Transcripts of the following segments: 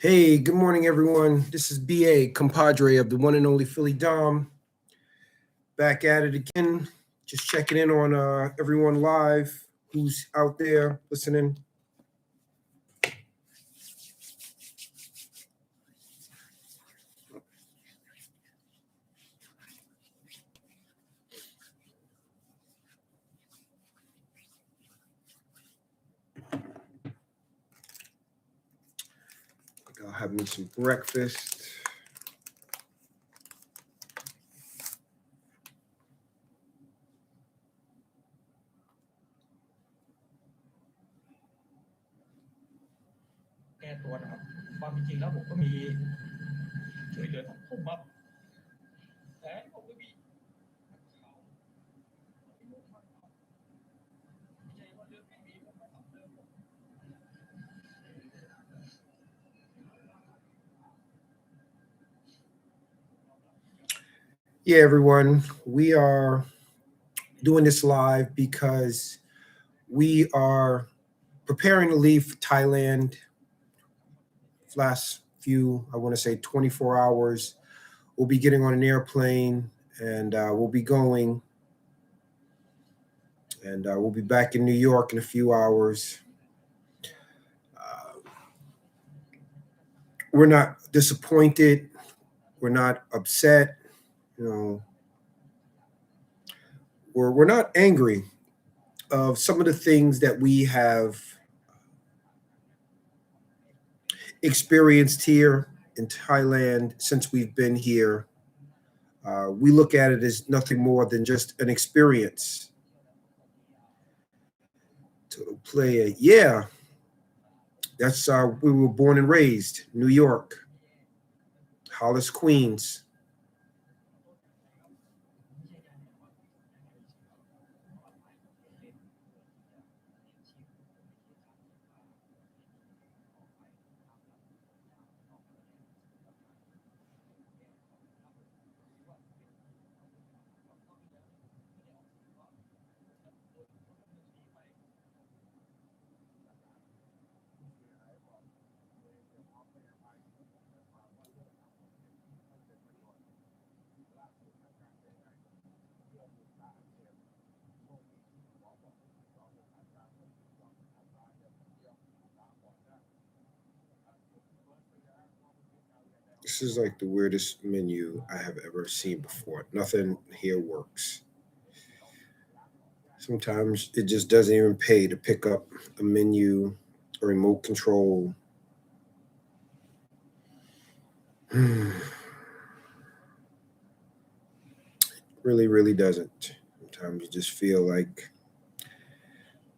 Hey, good morning, everyone. This is BA, compadre of the one and only Philly Dom. Back at it again. Just checking in on everyone live who's out there listening. I'll have me some breakfast. Yeah, everyone. We are doing this live because we are preparing to leave for Thailand. Last few, I want to say 24 hours. We'll be getting on an airplane and we'll be going. And we'll be back in New York in a few hours. We're not disappointed. We're not upset. You know, we're not angry of some of the things that we have experienced here in Thailand since we've been here. We look at it as nothing more than just an experience. To play it, yeah, that's we were born and raised, New York, Hollis, Queens. This is like the weirdest menu I have ever seen before. Nothing here works. Sometimes it just doesn't even pay to pick up a menu or remote control. Really, really doesn't. Sometimes you just feel like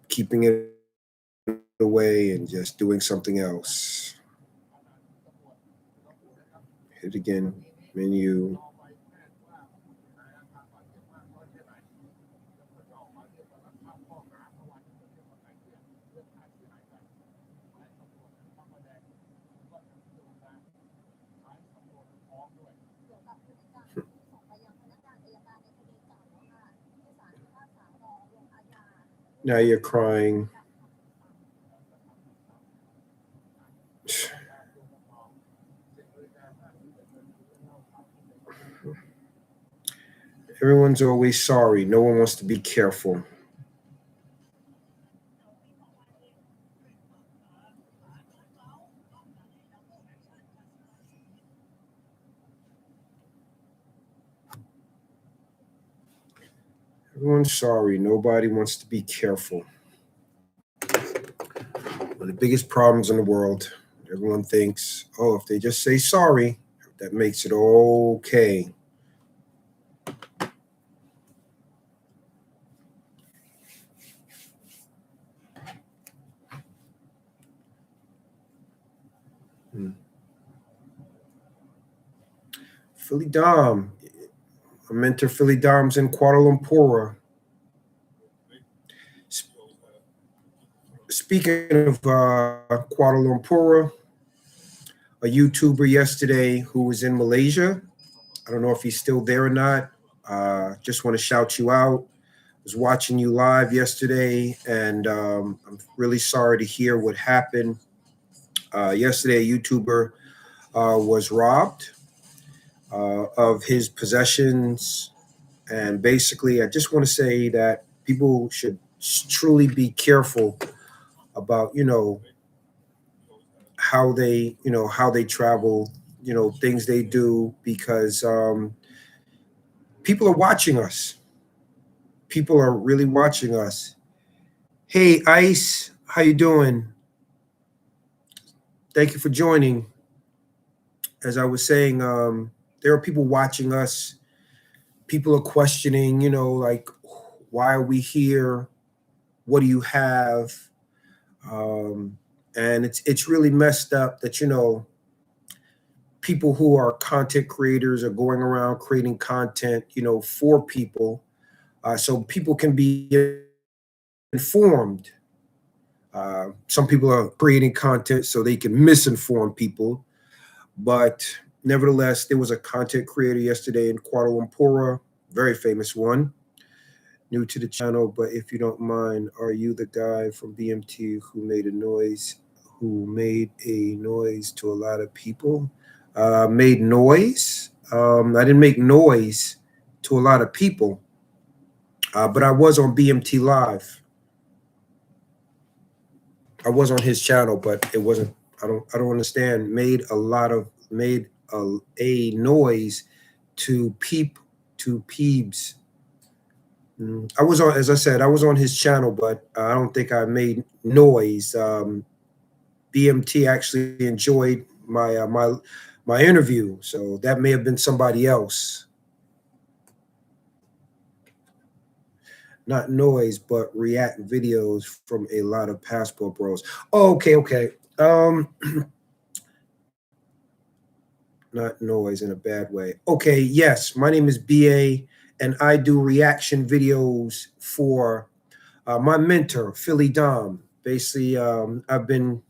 keeping it away and just doing something else. Hit again, menu. Now you're crying. Everyone's always sorry. No one wants to be careful. Everyone's sorry. Nobody wants to be careful. One of the biggest problems in the world. Everyone thinks, oh, if they just say sorry, that makes it okay. Hmm. Philly Dom. I mentor Philly Doms in Kuala Lumpur. Speaking of Kuala Lumpur, a YouTuber yesterday who was in Malaysia. I don't know if he's still there or not. Just want to shout you out. Was watching you live yesterday, and I'm really sorry to hear what happened. Yesterday, a YouTuber was robbed of his possessions. And basically, I just want to say that people should truly be careful about, how they travel, things they do, because people are watching us. People are really watching us. Hey, Ice, how you doing? Thank you for joining. As I was saying, there are people watching us. People are questioning, like, why are we here? What do you have? Um, and it's really messed up that people who are content creators are going around creating content, for people, so people can be informed. Some people are creating content so they can misinform people. But nevertheless, there was a content creator yesterday in Kuala Lumpur, very famous one, new to the channel. But if you don't mind, are you the guy from BMT who made a noise to a lot of people? Made noise? I didn't make noise to a lot of people, but I was on BMT Live. I was on his channel, but it wasn't. I don't understand. Made a noise to peeps. I was on, as I said, I was on his channel, but I don't think I made noise. BMT actually enjoyed my interview, so that may have been somebody else. Not noise, but react videos from a lot of passport bros. Oh, okay. Um, not noise in a bad way. Okay, yes, my name is BA, and I do reaction videos for my mentor, Philly Dom. Basically, I've been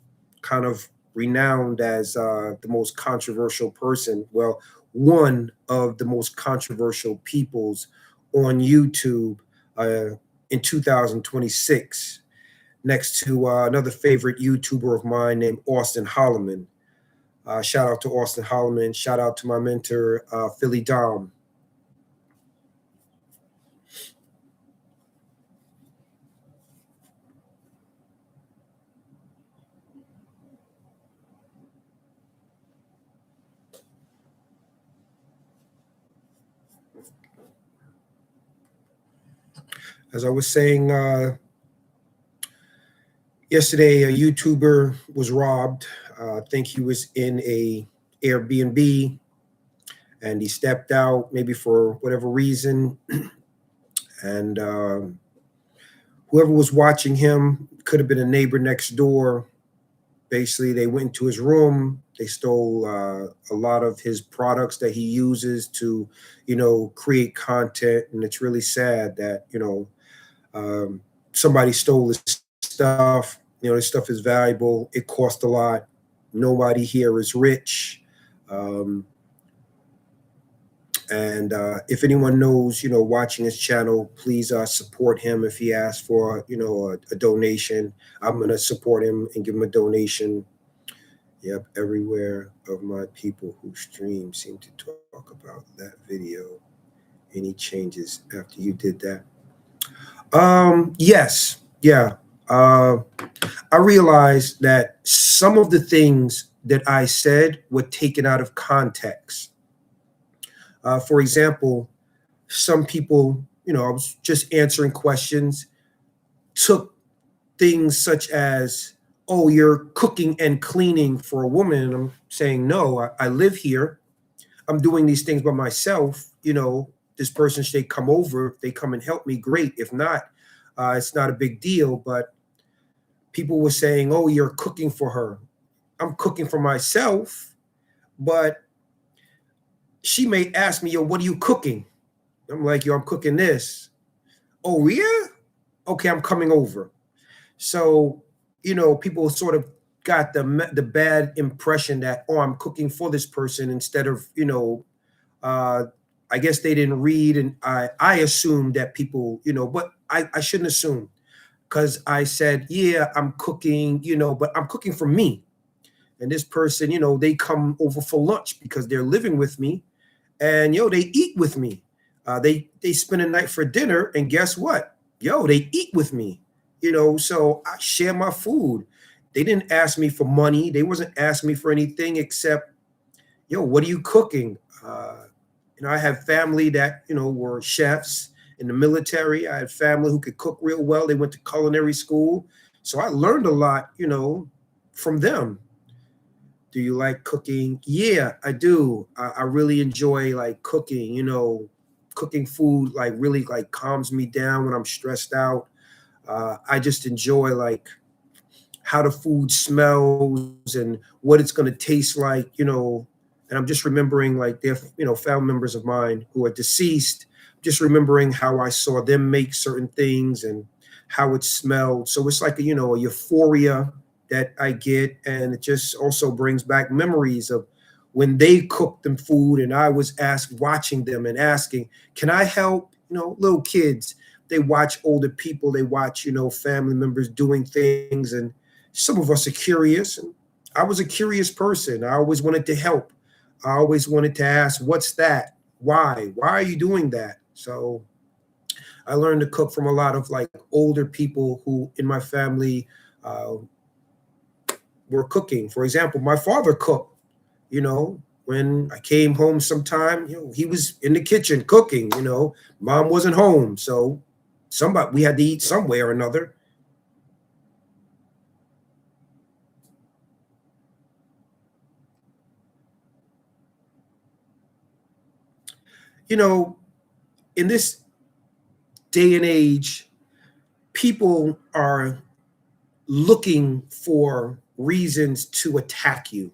kind of renowned as the most controversial person. Well, one of the most controversial peoples on YouTube in 2026, next to another favorite YouTuber of mine named Austin Holloman. Shout out to Austin Holloman. Shout out to my mentor, Philly Dom. As I was saying, yesterday, a YouTuber was robbed. I think he was in a Airbnb, and he stepped out maybe for whatever reason. And whoever was watching him could have been a neighbor next door. Basically, they went into his room. They stole a lot of his products that he uses to, create content. And it's really sad that, somebody stole his stuff. This stuff is valuable. It cost a lot. Nobody here is rich. And if anyone knows, watching his channel, please support him. If he asks for, a donation, I'm going to support him and give him a donation. Yep, everywhere of my people who stream seem to talk about that video. Any changes after you did that? Yes, yeah. I realized that some of the things that I said were taken out of context. For example, some people, I was just answering questions, took things such as, oh, you're cooking and cleaning for a woman. And I'm saying, no, I live here. I'm doing these things by myself. This person should come over. If they come and help me, great. If not, it's not a big deal. But people were saying, oh, you're cooking for her. I'm cooking for myself, but she may ask me, yo, what are you cooking? I'm like, yo, I'm cooking this. Oh, yeah? Okay, I'm coming over. So, people sort of got the bad impression that, oh, I'm cooking for this person instead of, I guess they didn't read. And I assumed that people, but I shouldn't assume, because I said, yeah, I'm cooking, but I'm cooking for me. And this person, they come over for lunch because they're living with me, and they eat with me. They spend a night for dinner, and guess what? They eat with me. So I share my food. They didn't ask me for money. They wasn't asking me for anything except, what are you cooking? I have family that were chefs in the military. I had family who could cook real well. They went to culinary school, so I learned a lot, from them. Do you like cooking? Yeah, I do. I really enjoy like cooking. Cooking food like really like calms me down when I'm stressed out. I just enjoy like how the food smells and what it's going to taste like. And I'm just remembering like they're family members of mine who are deceased. Just remembering how I saw them make certain things and how it smelled. So it's like a euphoria that I get, and it just also brings back memories of when they cooked them food, and I was watching them and asking, "Can I help?" Little kids, they watch older people, they watch family members doing things, and some of us are curious. And I was a curious person. I always wanted to help. I always wanted to ask, "What's that? Why? Why are you doing that?" So I learned to cook from a lot of like older people who in my family uh, were cooking. For example, my father cooked. When I came home sometime, he was in the kitchen cooking. Mom wasn't home, so we had to eat some way or another. You know, in this day and age, people are looking for reasons to attack you.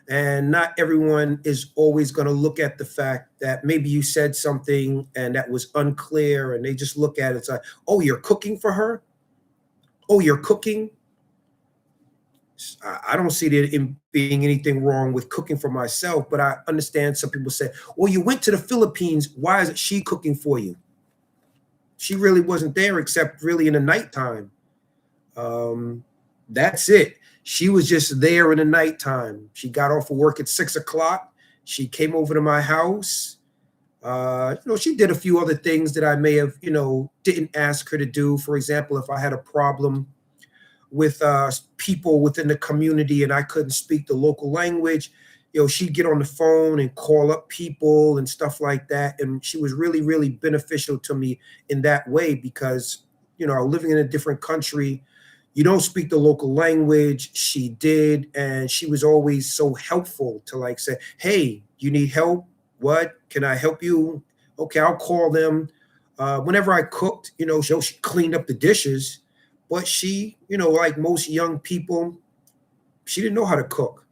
And not everyone is always going to look at the fact that maybe you said something and that was unclear, and they just look at it, it's like, "Oh, you're cooking for her? Oh, you're cooking?" I don't see there being anything wrong with cooking for myself, but I understand some people say, "Well, you went to the Philippines. Why isn't she cooking for you?" She really wasn't there except really in the nighttime. Um, that's it. She was just there in the nighttime. She got off of work at 6 o'clock. She came over to my house. She did a few other things that I may have, didn't ask her to do. For example, if I had a problem with people within the community and I couldn't speak the local language, she'd get on the phone and call up people and stuff like that. And she was really, really beneficial to me in that way because, living in a different country, you don't speak the local language. She did. And she was always so helpful to like say, "Hey, you need help? What? Can I help you? Okay, I'll call them." Whenever I cooked, she cleaned up the dishes, but she, like most young people, she didn't know how to cook.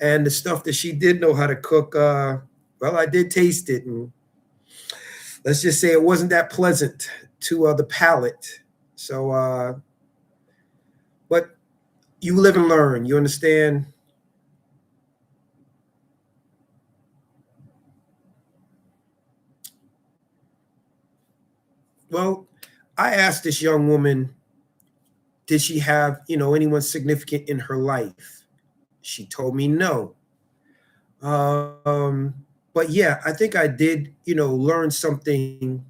And the stuff that she did know how to cook, well, I did taste it. And let's just say it wasn't that pleasant to the palate. So, but you live and learn, you understand? Well, I asked this young woman, did she have, anyone significant in her life? She told me no. Um, but yeah, I think I did, learn something.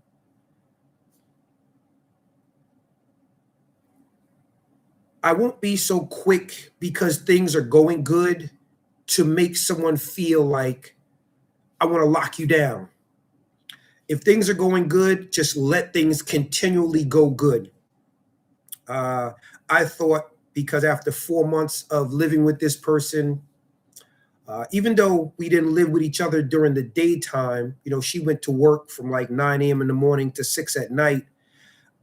I won't be so quick because things are going good to make someone feel like I want to lock you down. If things are going good, just let things continually go good. Uh, I thought because after 4 months of living with this person, even though we didn't live with each other during the daytime, she went to work from like 9 a.m. in the morning to 6 at night.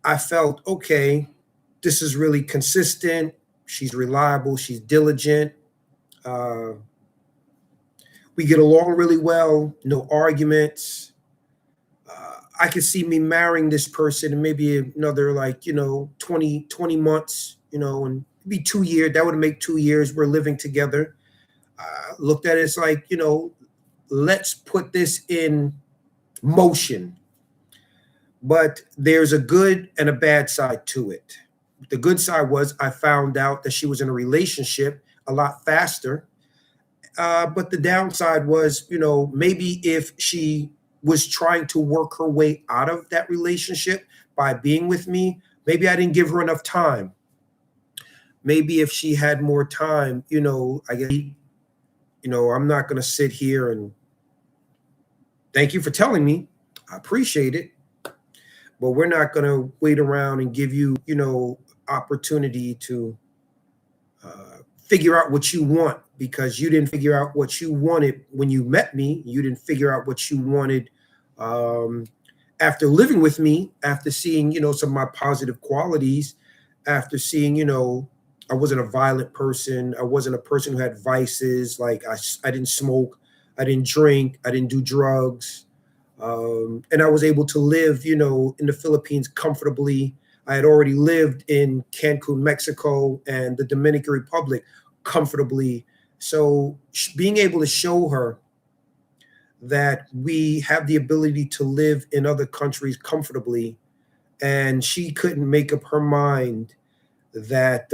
I felt, okay, this is really consistent. She's reliable. She's diligent. Uh, we get along really well. No arguments. I could see me marrying this person in maybe another like, 20 months, and be 2 years. That would make 2 years we're living together. Looked at it as like, let's put this in motion. But there's a good and a bad side to it. The good side was I found out that she was in a relationship. a lot faster. But the downside was, maybe if she was trying to work her way out of that relationship by being with me, maybe I didn't give her enough time. Maybe if she had more time, I guess, I'm not going to sit here and thank you for telling me. I appreciate it. But we're not going to wait around and give you, opportunity to figure out what you want, because you didn't figure out what you wanted when you met me. You didn't figure out what you wanted after living with me, after seeing, some of my positive qualities, after seeing, I wasn't a violent person. I wasn't a person who had vices. Like I didn't smoke. I didn't drink. I didn't do drugs. And I was able to live, in the Philippines comfortably. I had already lived in Cancun, Mexico, and the Dominican Republic comfortably. So being able to show her that we have the ability to live in other countries comfortably, and she couldn't make up her mind that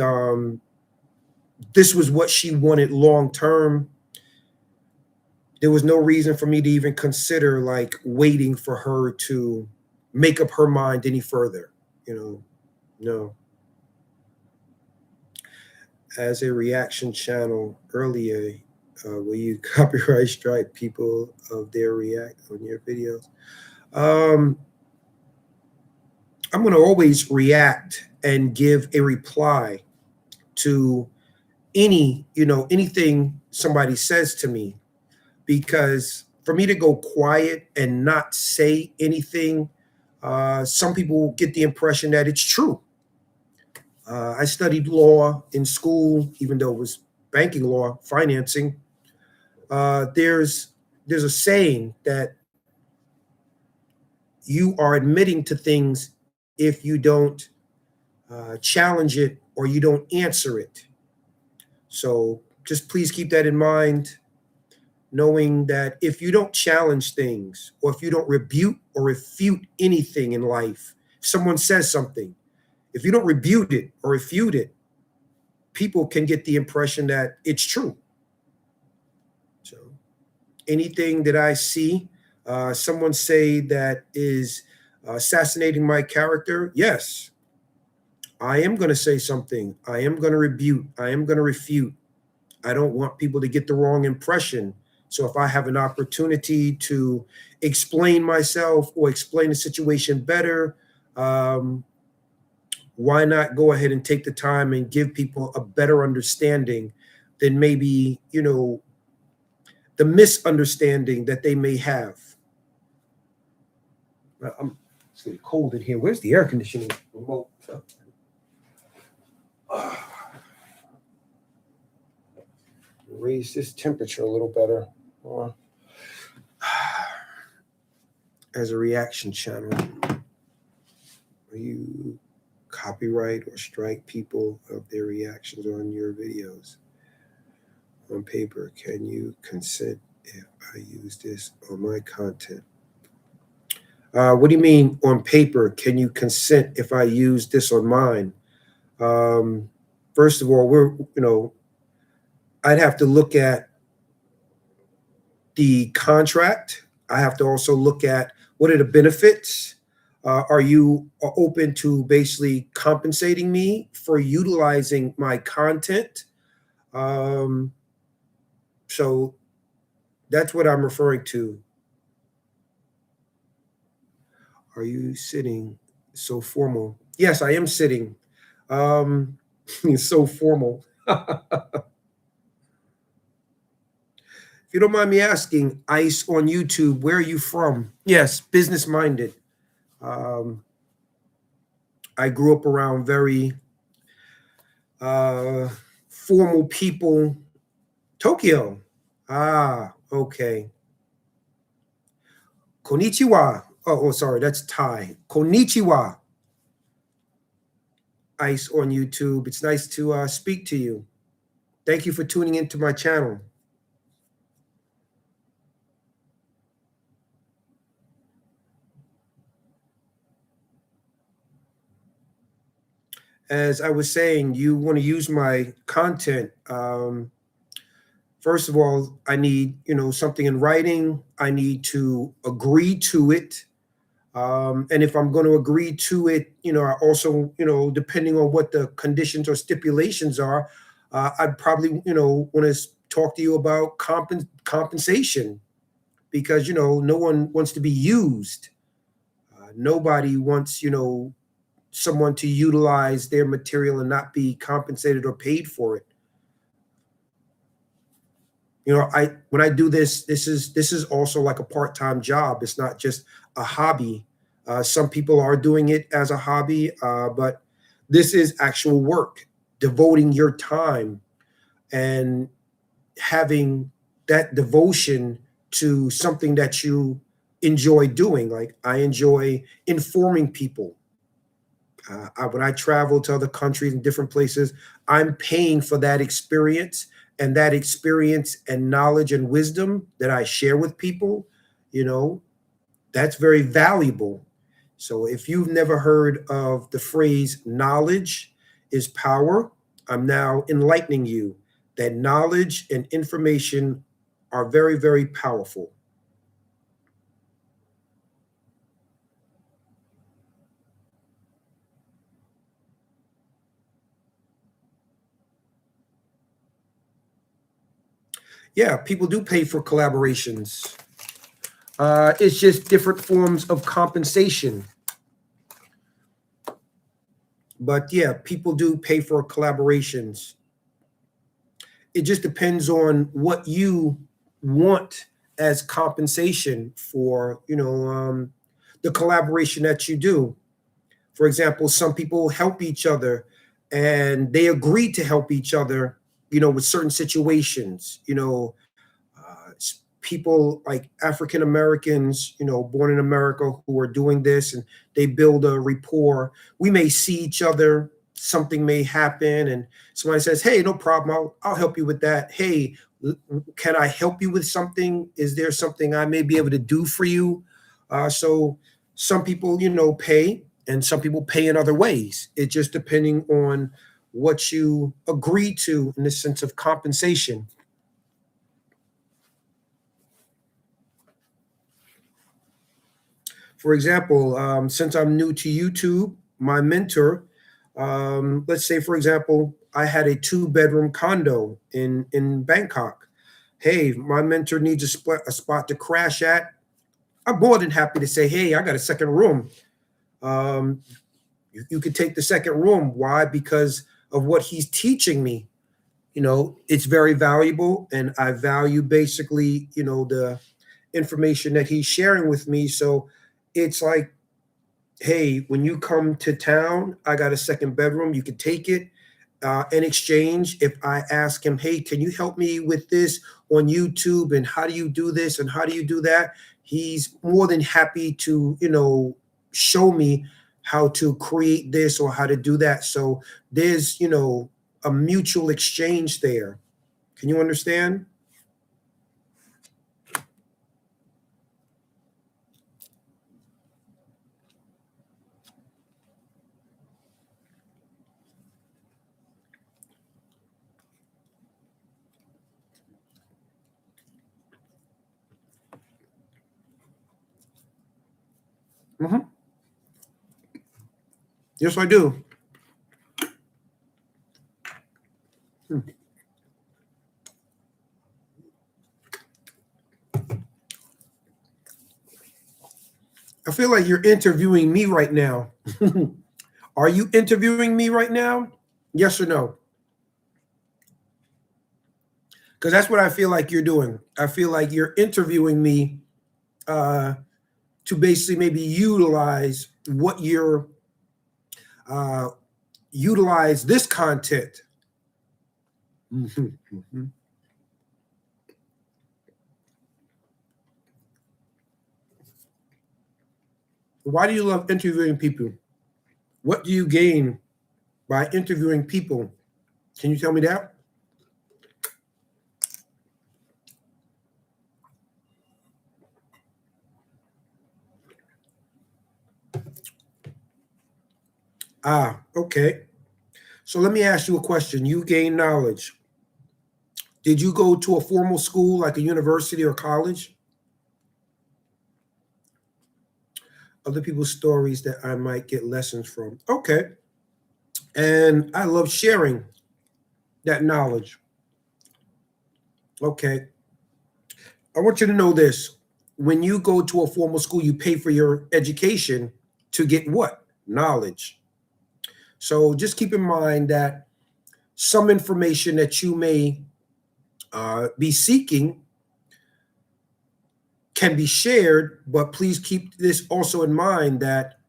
this was what she wanted long term. There was no reason for me to even consider like waiting for her to make up her mind any further. No. As a reaction channel earlier, will you copyright strike people of their react on your videos? I'm going to always react and give a reply to anything somebody says to me, because for me to go quiet and not say anything, some people get the impression that it's true. I studied law in school, even though it was banking law, financing. There's a saying that you are admitting to things if you don't challenge it or you don't answer it. So just please keep that in mind, knowing that if you don't challenge things, or if you don't rebuke or refute anything in life, if someone says something, if you don't rebuke it or refute it, people can get the impression that it's true. So anything that I see someone say that is assassinating my character, yes, I am going to say something. I am going to rebuke. I am going to refute. I don't want people to get the wrong impression. So if I have an opportunity to explain myself or explain the situation better, why not go ahead and take the time and give people a better understanding than maybe, the misunderstanding that they may have. It's getting cold in here. Where's the air conditioning remote? Raise this temperature a little better. As a reaction channel, will you copyright or strike people of their reactions on your videos? On paper, can you consent if I use this on my content? What do you mean on paper? Can you consent if I use this on mine? First of all, I'd have to look at the contract. I have to also look at what are the benefits. Are you open to basically compensating me for utilizing my content? So that's what I'm referring to. Are you sitting so formal? Yes, I am sitting. It's so formal. If you don't mind me asking, Ice on YouTube, where are you from? Yes, business minded. I grew up around very formal people. Tokyo. Ah, okay. Konnichiwa. Oh, sorry, that's Thai. Konnichiwa. Ice on YouTube. It's nice to speak to you. Thank you for tuning into my channel. as I was saying, you want to use my content. First of all, I need, something in writing. I need to agree to it. And if I'm going to agree to it, I also, depending on what the conditions or stipulations are, I'd probably, want to talk to you about compensation, because, no one wants to be used. Nobody wants, someone to utilize their material and not be compensated or paid for it. I when I do this, this is also like a part-time job. It's not just a hobby. Some people are doing it as a hobby, but this is actual work, devoting your time and having that devotion to something that you enjoy doing. Like, I enjoy informing people. When I travel to other countries and different places, I'm paying for that experience, and that experience and knowledge and wisdom that I share with people, you know, that's very valuable. So if you've never heard of the phrase knowledge is power, I'm now enlightening you that knowledge and information are very, very powerful. Yeah, people do pay for collaborations. It's just different forms of compensation. But yeah, people do pay for collaborations. It just depends on what you want as compensation for, the collaboration that you do. For example, some people help each other and they agree to help each other, with certain situations. People like African Americans, born in America, who are doing this, and they build a rapport. We may see each other, something may happen, and somebody says, "Hey, no problem, I'll help you with that. Hey, can I help you with something? Is there something I may be able to do for you?" So some people, pay, and some people pay in other ways. It just depending on what you agree to in the sense of compensation. For example, since I'm new to YouTube, my mentor, let's say, for example, I had a two-bedroom condo in Bangkok. Hey, my mentor needs a spot to crash at. I'm more than happy to say, hey, I got a second room. Um, you could take the second room. Why? Because of what he's teaching me. It's very valuable, and I value basically, the information that he's sharing with me. So it's like, hey, when you come to town, I got a second bedroom. You could take it. In exchange, if I ask him, hey, can you help me with this on YouTube? And how do you do this? And how do you do that? He's more than happy to, show me how to create this or how to do that. So there's, a mutual exchange there. Can you understand? Hmm. Yes, I do. Hmm. I feel like you're interviewing me right now. Are you interviewing me right now? Yes or no? Because that's what I feel like you're doing. I feel like you're interviewing me, uh, to basically maybe uh, utilize this content. Mhm, mhm. Why do you love interviewing people? What do you gain by interviewing people? Can you tell me that? Ah, okay. So let me ask you a question. You gain knowledge. Did you go to a formal school like a university or college? Other people's stories that I might get lessons from. Okay. And I love sharing that knowledge. Okay. I want you to know this. When you go to a formal school, you pay for your education to get what? Knowledge. So just keep in mind that some information that you may be seeking can be shared, but please keep this also in mind that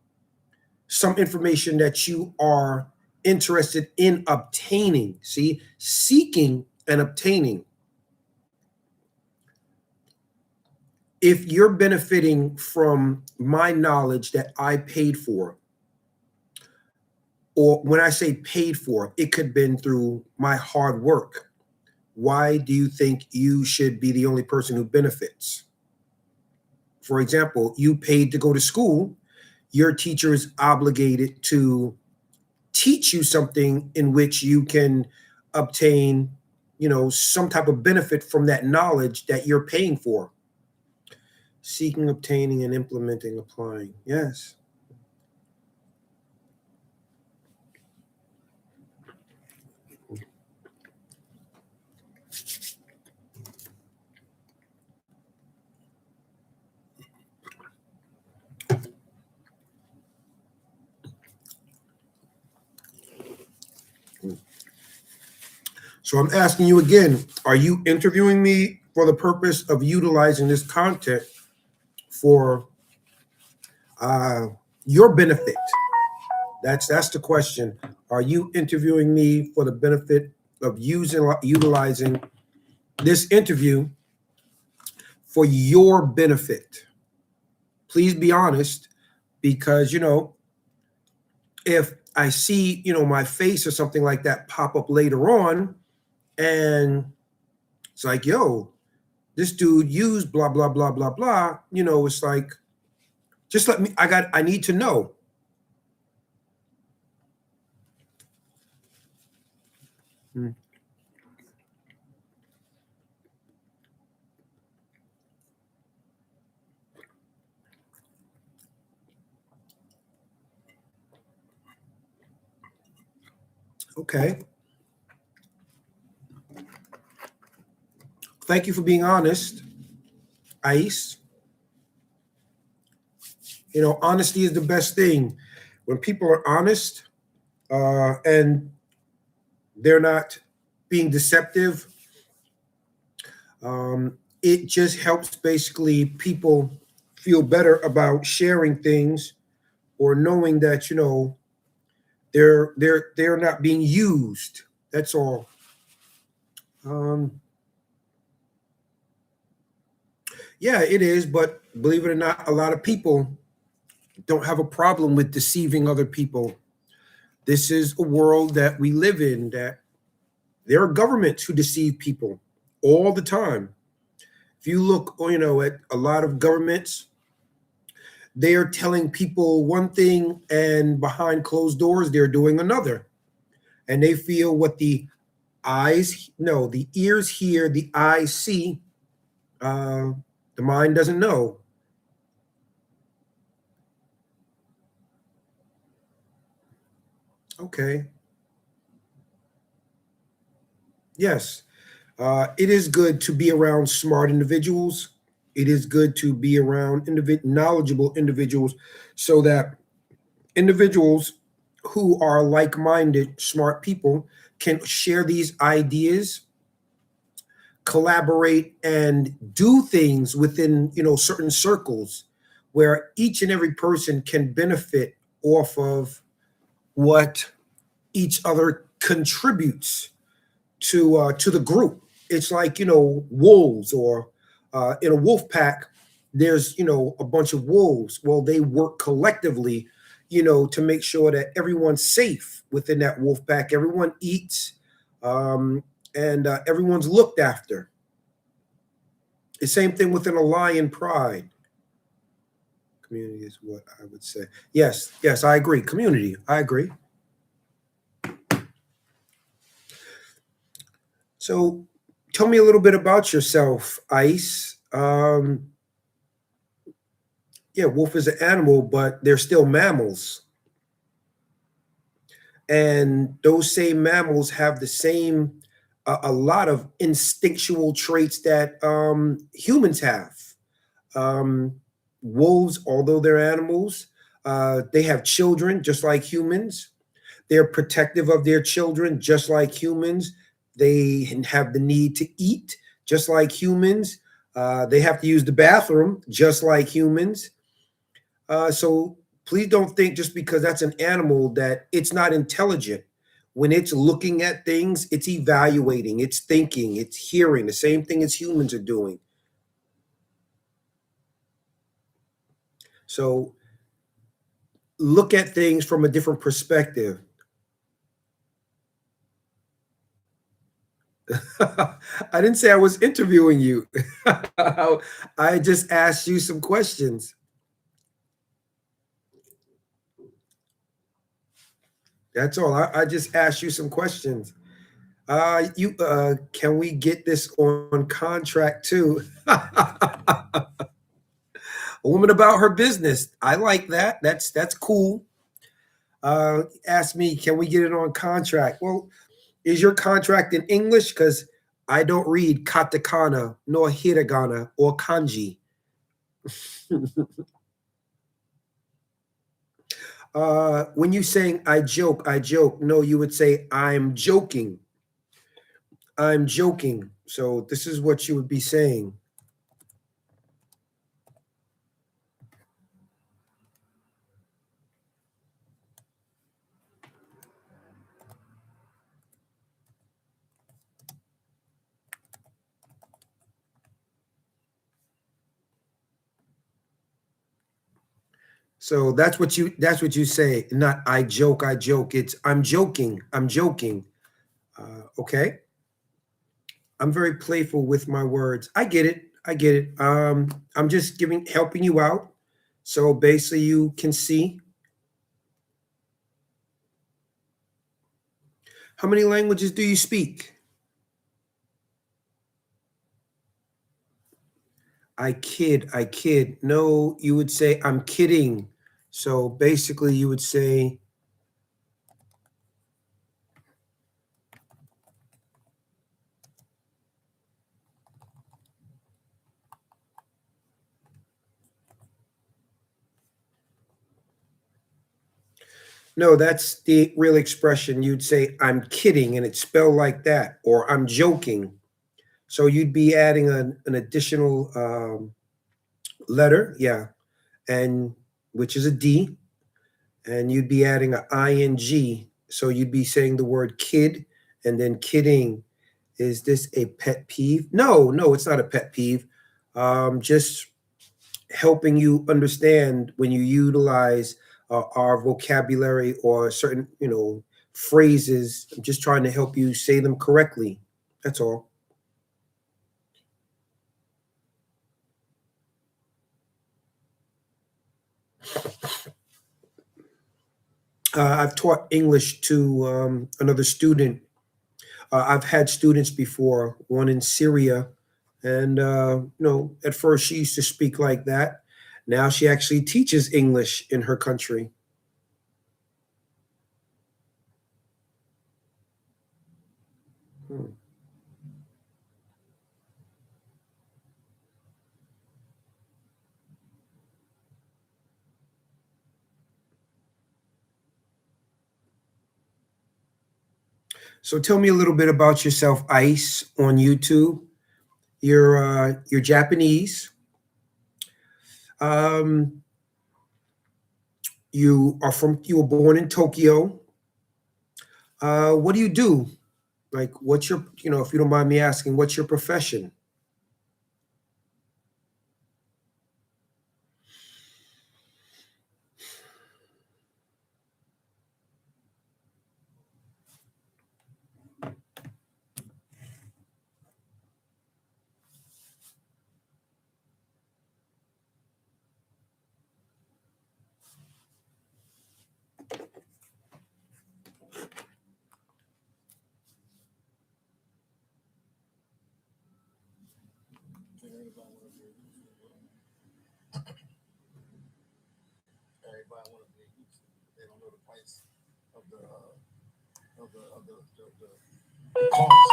some information that you are interested in obtaining, see, seeking and obtaining. If you're benefiting from my knowledge that I paid for, or when I say paid for, it could have been through my hard work. Why do you think you should be the only person who benefits? For example, you paid to go to school, your teacher is obligated to teach you something in which you can obtain, some type of benefit from that knowledge that you're paying for. Seeking, obtaining, and implementing, applying. Yes. So I'm asking you again, are you interviewing me for the purpose of utilizing this content for your benefit? That's the question. Are you interviewing me for the benefit of utilizing this interview for your benefit? Please be honest, because if I see my face or something like that pop up later on, and it's like, yo, this dude used blah blah blah blah blah, it's like, just let me. I need to know. Hmm. Okay. Thank you for being honest, Ice. Honesty is the best thing. When people are honest, and they're not being deceptive, it just helps basically people feel better about sharing things, or knowing that they're not being used. That's all. Um, yeah, it is. But believe it or not, a lot of people don't have a problem with deceiving other people. This is a world that we live in, that there are governments who deceive people all the time. If you look, at a lot of governments, they are telling people one thing, and behind closed doors, they're doing another. And they feel what the eyes, no, the ears hear, the eyes see, uh, the mind doesn't know. Okay. Yes. It is good to be around smart individuals. It is good to be around knowledgeable individuals, so that individuals who are like-minded, smart people can share these ideas, collaborate, and do things within certain circles, where each and every person can benefit off of what each other contributes to the group. It's like wolves, or in a wolf pack, there's a bunch of wolves. Well, they work collectively, to make sure that everyone's safe within that wolf pack. Everyone eats, and everyone's looked after. The same thing within a lion pride. Community is what I would say. Yes, yes, I agree. Community, I agree. So tell me a little bit about yourself, Ice. Yeah, wolf is an animal, but they're still mammals. And those same mammals have the same, a lot of instinctual traits that humans have. Um, Wolves, although they're animals, they have children just like humans. They're protective of their children just like humans. They have the need to eat just like humans. They have to use the bathroom just like humans. So please don't think just because that's an animal that it's not intelligent. When it's looking at things, it's evaluating, it's thinking, it's hearing, the same thing as humans are doing. So look at things from a different perspective. I didn't say I was interviewing you. I just asked you some questions. That's all. I just asked you some questions. You can we get this on contract too? A woman about her business. I like that. That's cool. Ask me, can we get it on contract? Well, is your contract in English? Because I don't read katakana nor hiragana or kanji. When you saying I joke. No, you would say I'm joking. I'm joking. So this is what you would be saying. So that's what you say. Not I joke. I joke. It's I'm joking. I'm joking. Okay. I'm very playful with my words. I get it. I get it. I'm just helping you out. So basically, you can see how many languages do you speak? I kid. I kid. No, you would say I'm kidding. So basically, you would say no. That's the real expression. You'd say I'm kidding, and it's spelled like that, or I'm joking. So you'd be adding an additional letter, yeah, and which is a D, and you'd be adding a ing. So you'd be saying the word kid and then kidding. Is this a pet peeve? No, no, it's not a pet peeve. Just helping you understand when you utilize our vocabulary or certain, phrases. I'm just trying to help you say them correctly. That's all. I've taught English to another student. I've had students before, one in Syria, and at first she used to speak like that. Now she actually teaches English in her country. Hmm. So tell me a little bit about yourself, Ice, on YouTube. You're Japanese. Um, you were born in Tokyo. What do you do? Like, what's your, if you don't mind me asking, what's your profession? Everybody want to be a YouTuber. They don't know the price of the cost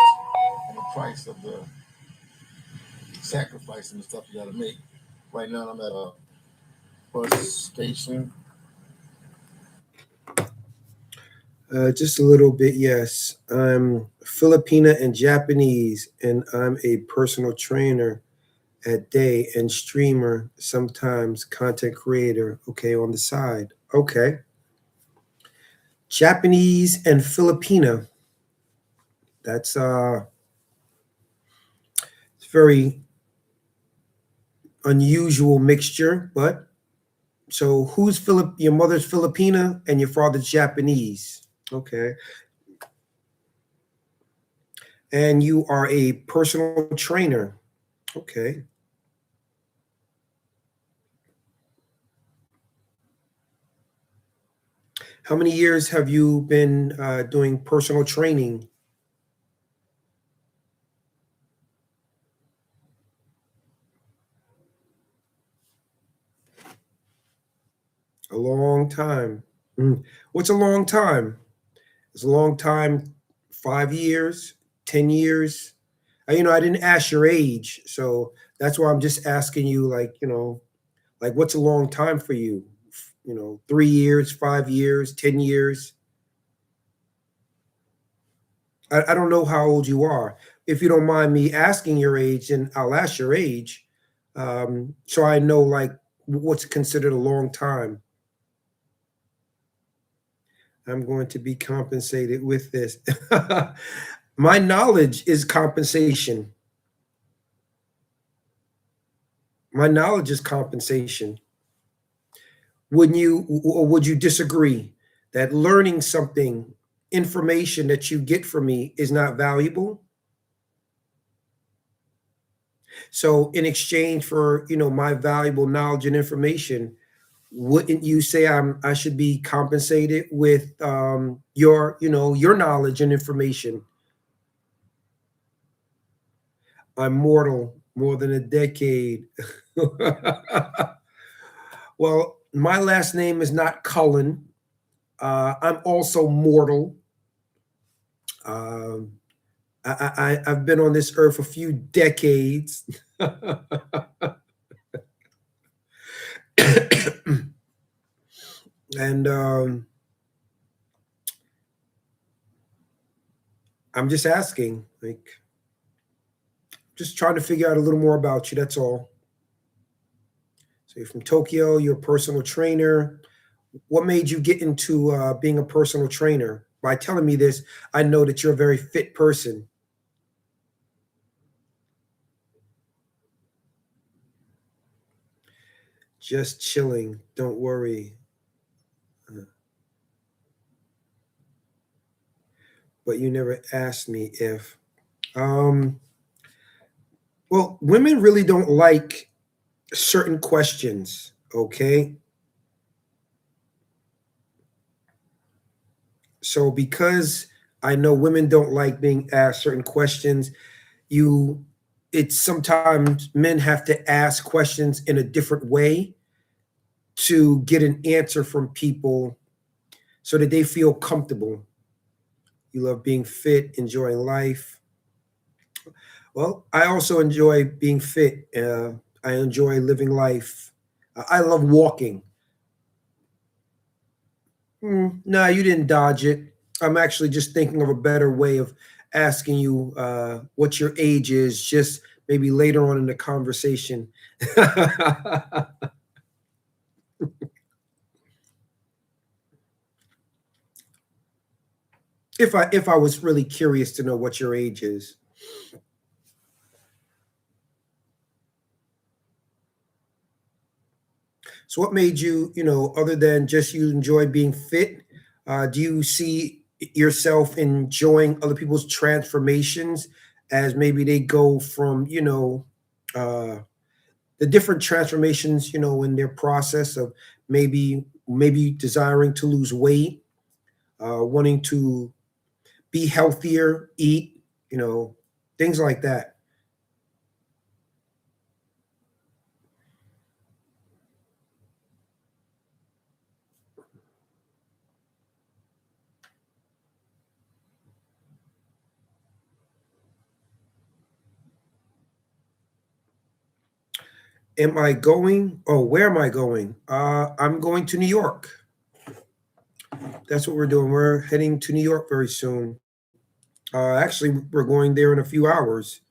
and the price of the sacrifice and the stuff you got to make. Right now, I'm at a bus station. Just a little bit, yes. I'm Filipina and Japanese, and I'm a personal trainer at day and streamer, sometimes content creator. Okay, on the side. Okay. Japanese and Filipina. That's it's very unusual mixture, but so who's Philip? Your mother's Filipina and your father's Japanese. Okay. And you are a personal trainer. Okay. How many years have you been doing personal training? A long time. Mm. What's a long time? It's a long time, 5 years, 10 years. I didn't ask your age. So that's why I'm just asking you, like what's a long time for you? 3 years, 5 years, 10 years. I don't know how old you are. If you don't mind me asking your age, then I'll ask your age, so I know like what's considered a long time. I'm going to be compensated with this. My knowledge is compensation. My knowledge is compensation. Wouldn't you, or would you disagree that learning something, information that you get from me is not valuable? So in exchange for, my valuable knowledge and information, wouldn't you say I should be compensated with your knowledge and information? I'm mortal more than a decade. Well, my last name is not Cullen. I'm also mortal. Um, I've been on this earth a few decades. And I'm just asking, like, just trying to figure out a little more about you. That's all. So you're from Tokyo. You're a personal trainer. What made you get into being a personal trainer? By telling me this, I know that you're a very fit person. Just chilling. Don't worry. But you never asked me if. Um, well, women really don't like certain questions. Okay. So because I know women don't like being asked certain questions, you it's sometimes men have to ask questions in a different way to get an answer from people so that they feel comfortable. You love being fit, enjoying life. Well, I also enjoy being fit. I enjoy living life. I love walking. No, you didn't dodge it. I'm actually just thinking of a better way of asking you what your age is, just maybe later on in the conversation. If I was really curious to know what your age is. So what made you, other than just you enjoy being fit, do you see yourself enjoying other people's transformations as maybe they go from, uh, the different transformations, in their process of maybe desiring to lose weight, wanting to be healthier, eat, you know, things like that. Am I going? Oh, where am I going? I'm going to New York. That's what we're doing. We're heading to New York very soon. Actually, we're going there in a few hours.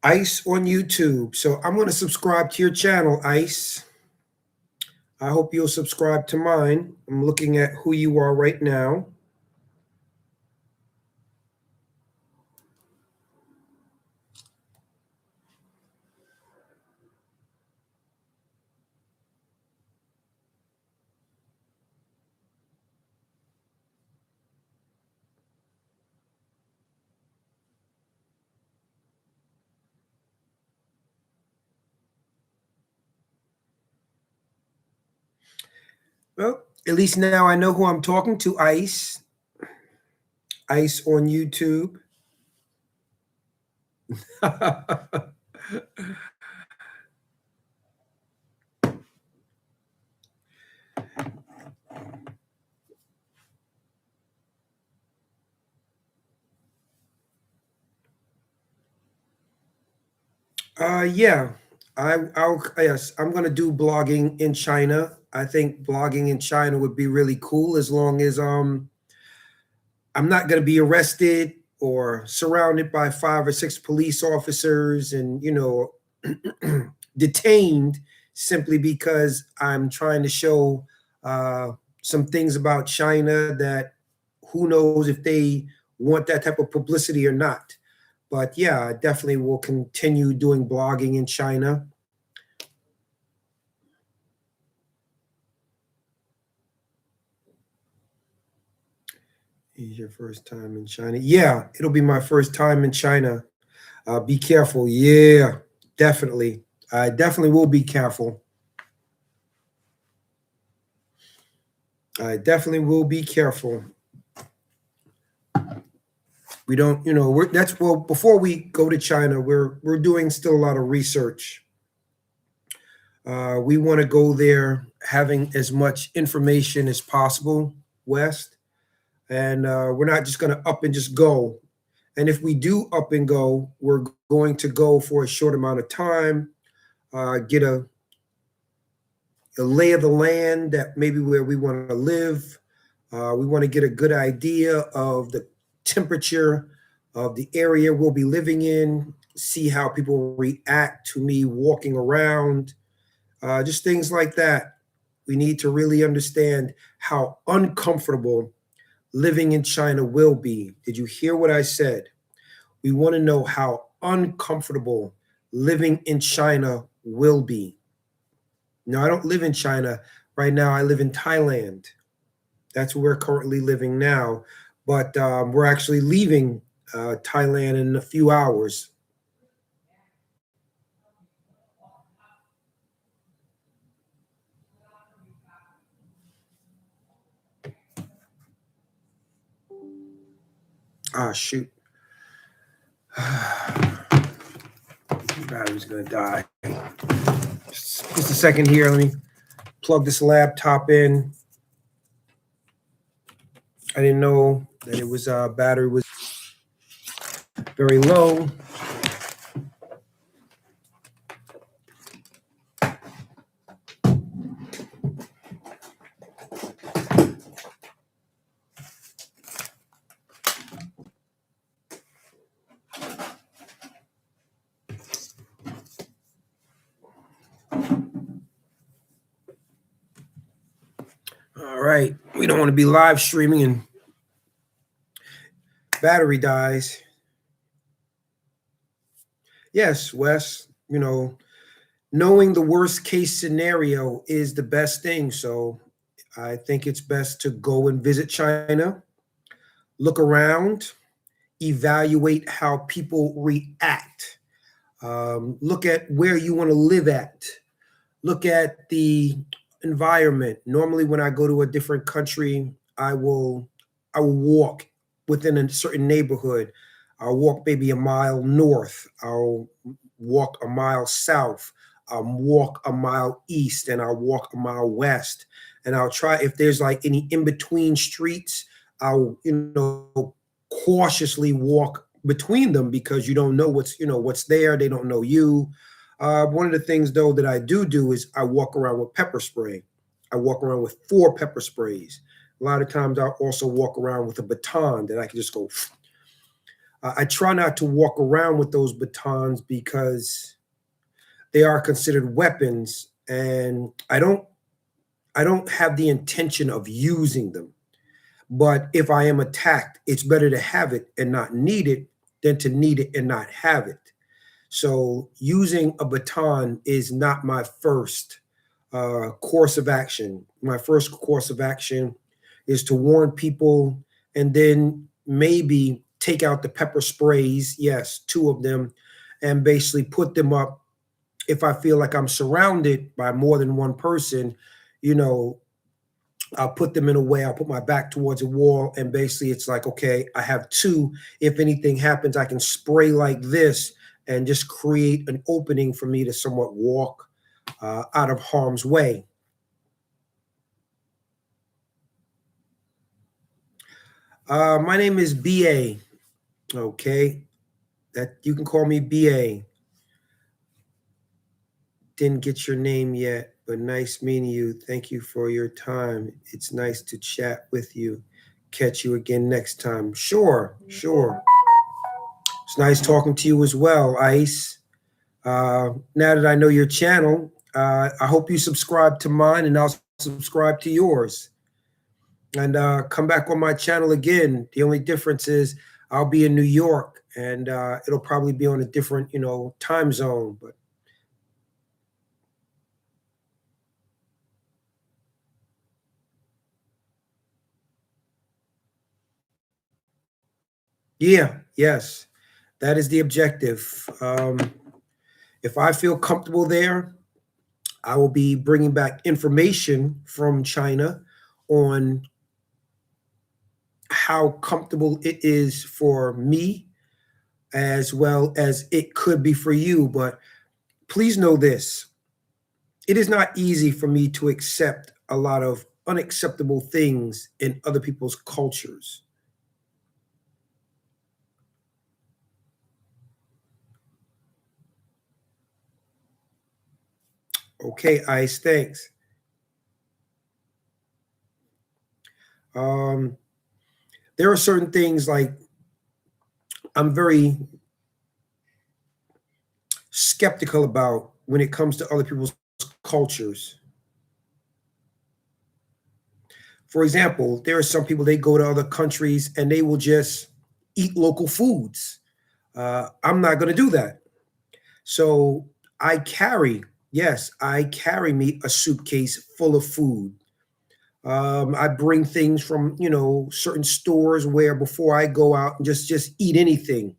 Ice on YouTube. So I'm going to subscribe to your channel, Ice. I hope you'll subscribe to mine. I'm looking at who you are right now. Well, at least now I know who I'm talking to, Ice. Ice on YouTube. Yeah, yes, I'm gonna do blogging in China. I think blogging in China would be really cool as long as I'm not gonna be arrested or surrounded by 5 or 6 police officers and detained simply because I'm trying to show uh, some things about China that who knows if they want that type of publicity or not. But yeah, I definitely will continue doing blogging in China. Is your first time in China? Yeah, it'll be my first time in China. Be careful. Yeah, definitely. I definitely will be careful. I definitely will be careful. We don't, that's well. Before we go to China, we're doing still a lot of research. We want to go there having as much information as possible, West, and we're not just going to up and just go. And if we do up and go, we're going to go for a short amount of time, get a lay of the land that maybe where we want to live. We want to get a good idea of the temperature of the area we'll be living in, see how people react to me walking around, just things like that. We need to really understand how uncomfortable living in China will be. Did you hear what I said? We want to know how uncomfortable living in China will be. No, I don't live in China right now. I live in Thailand. That's where we're currently living now. But we're actually leaving Thailand in a few hours. Ah, shoot. Battery's going to die. Just a second here. Let me plug this laptop in. I didn't know that it was battery was very low. All right. We don't want to be live streaming and battery dies. Yes, Wes, knowing the worst case scenario is the best thing. So I think it's best to go and visit China, look around, evaluate how people react, look at where you want to live at, look at the environment. Normally, when I go to a different country, I will I will walk within a certain neighborhood. I'll walk maybe a mile north. I'll walk a mile south. I'll walk a mile east, and I'll walk a mile west. And I'll try, if there's like any in between streets, I'll, cautiously walk between them, because you don't know what's there. They don't know you. One of the things though that I do is I walk around with pepper spray. I walk around with 4 pepper sprays. A lot of times I'll also walk around with a baton that I can just go. I try not to walk around with those batons because they are considered weapons, and I don't have the intention of using them. But if I am attacked, it's better to have it and not need it than to need it and not have it. So using a baton is not my first course of action. My first course of action is to warn people, and then maybe take out the pepper sprays, yes, 2 of them, and basically put them up. If I feel like I'm surrounded by more than one person, you know, I'll put them in a way, I'll put my back towards a wall, and basically it's like, okay, I have 2. If anything happens, I can spray like this and just create an opening for me to somewhat walk out of harm's way. My name is BA. Okay, that you can call me BA. Didn't get your name yet, but nice meeting you. Thank you for your time. It's nice to chat with you. Catch you again next time. Sure. It's nice talking to you as well, Ice. Now that I know your channel, I hope you subscribe to mine, and I'll subscribe to yours. And come back on my channel again. The only difference is I'll be in New York, and it'll probably be on a different, time zone. But yeah, yes, that is the objective. If I feel comfortable there, I will be bringing back information from China on how comfortable it is for me, as well as it could be for you. But please know this: it is not easy for me to accept a lot of unacceptable things in other people's cultures. Okay, Ice, thanks. Um, there are certain things like I'm very skeptical about when it comes to other people's cultures. For example, there are some people, they go to other countries and they will just eat local foods. I'm not going to do that. So yes, I carry me a suitcase full of food. I bring things from, certain stores where before I go out and just eat anything,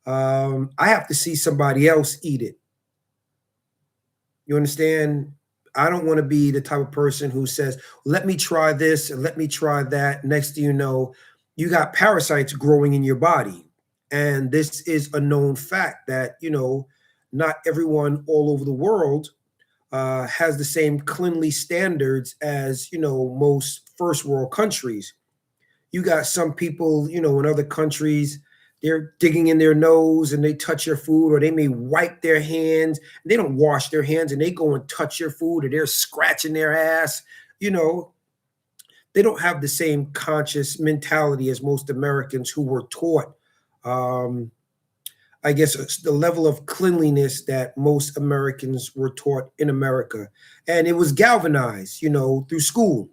I have to see somebody else eat it. You understand? I don't want to be the type of person who says, let me try this and let me try that. Next thing you know, you got parasites growing in your body. And this is a known fact that, not everyone all over the world has the same cleanly standards as, most first world countries. You got some people, in other countries, they're digging in their nose and they touch your food, or they may wipe their hands. They don't wash their hands and they go and touch your food, or they're scratching their ass. They don't have the same conscious mentality as most Americans who were taught, I guess, it's the level of cleanliness that most Americans were taught in America. And it was galvanized, through school.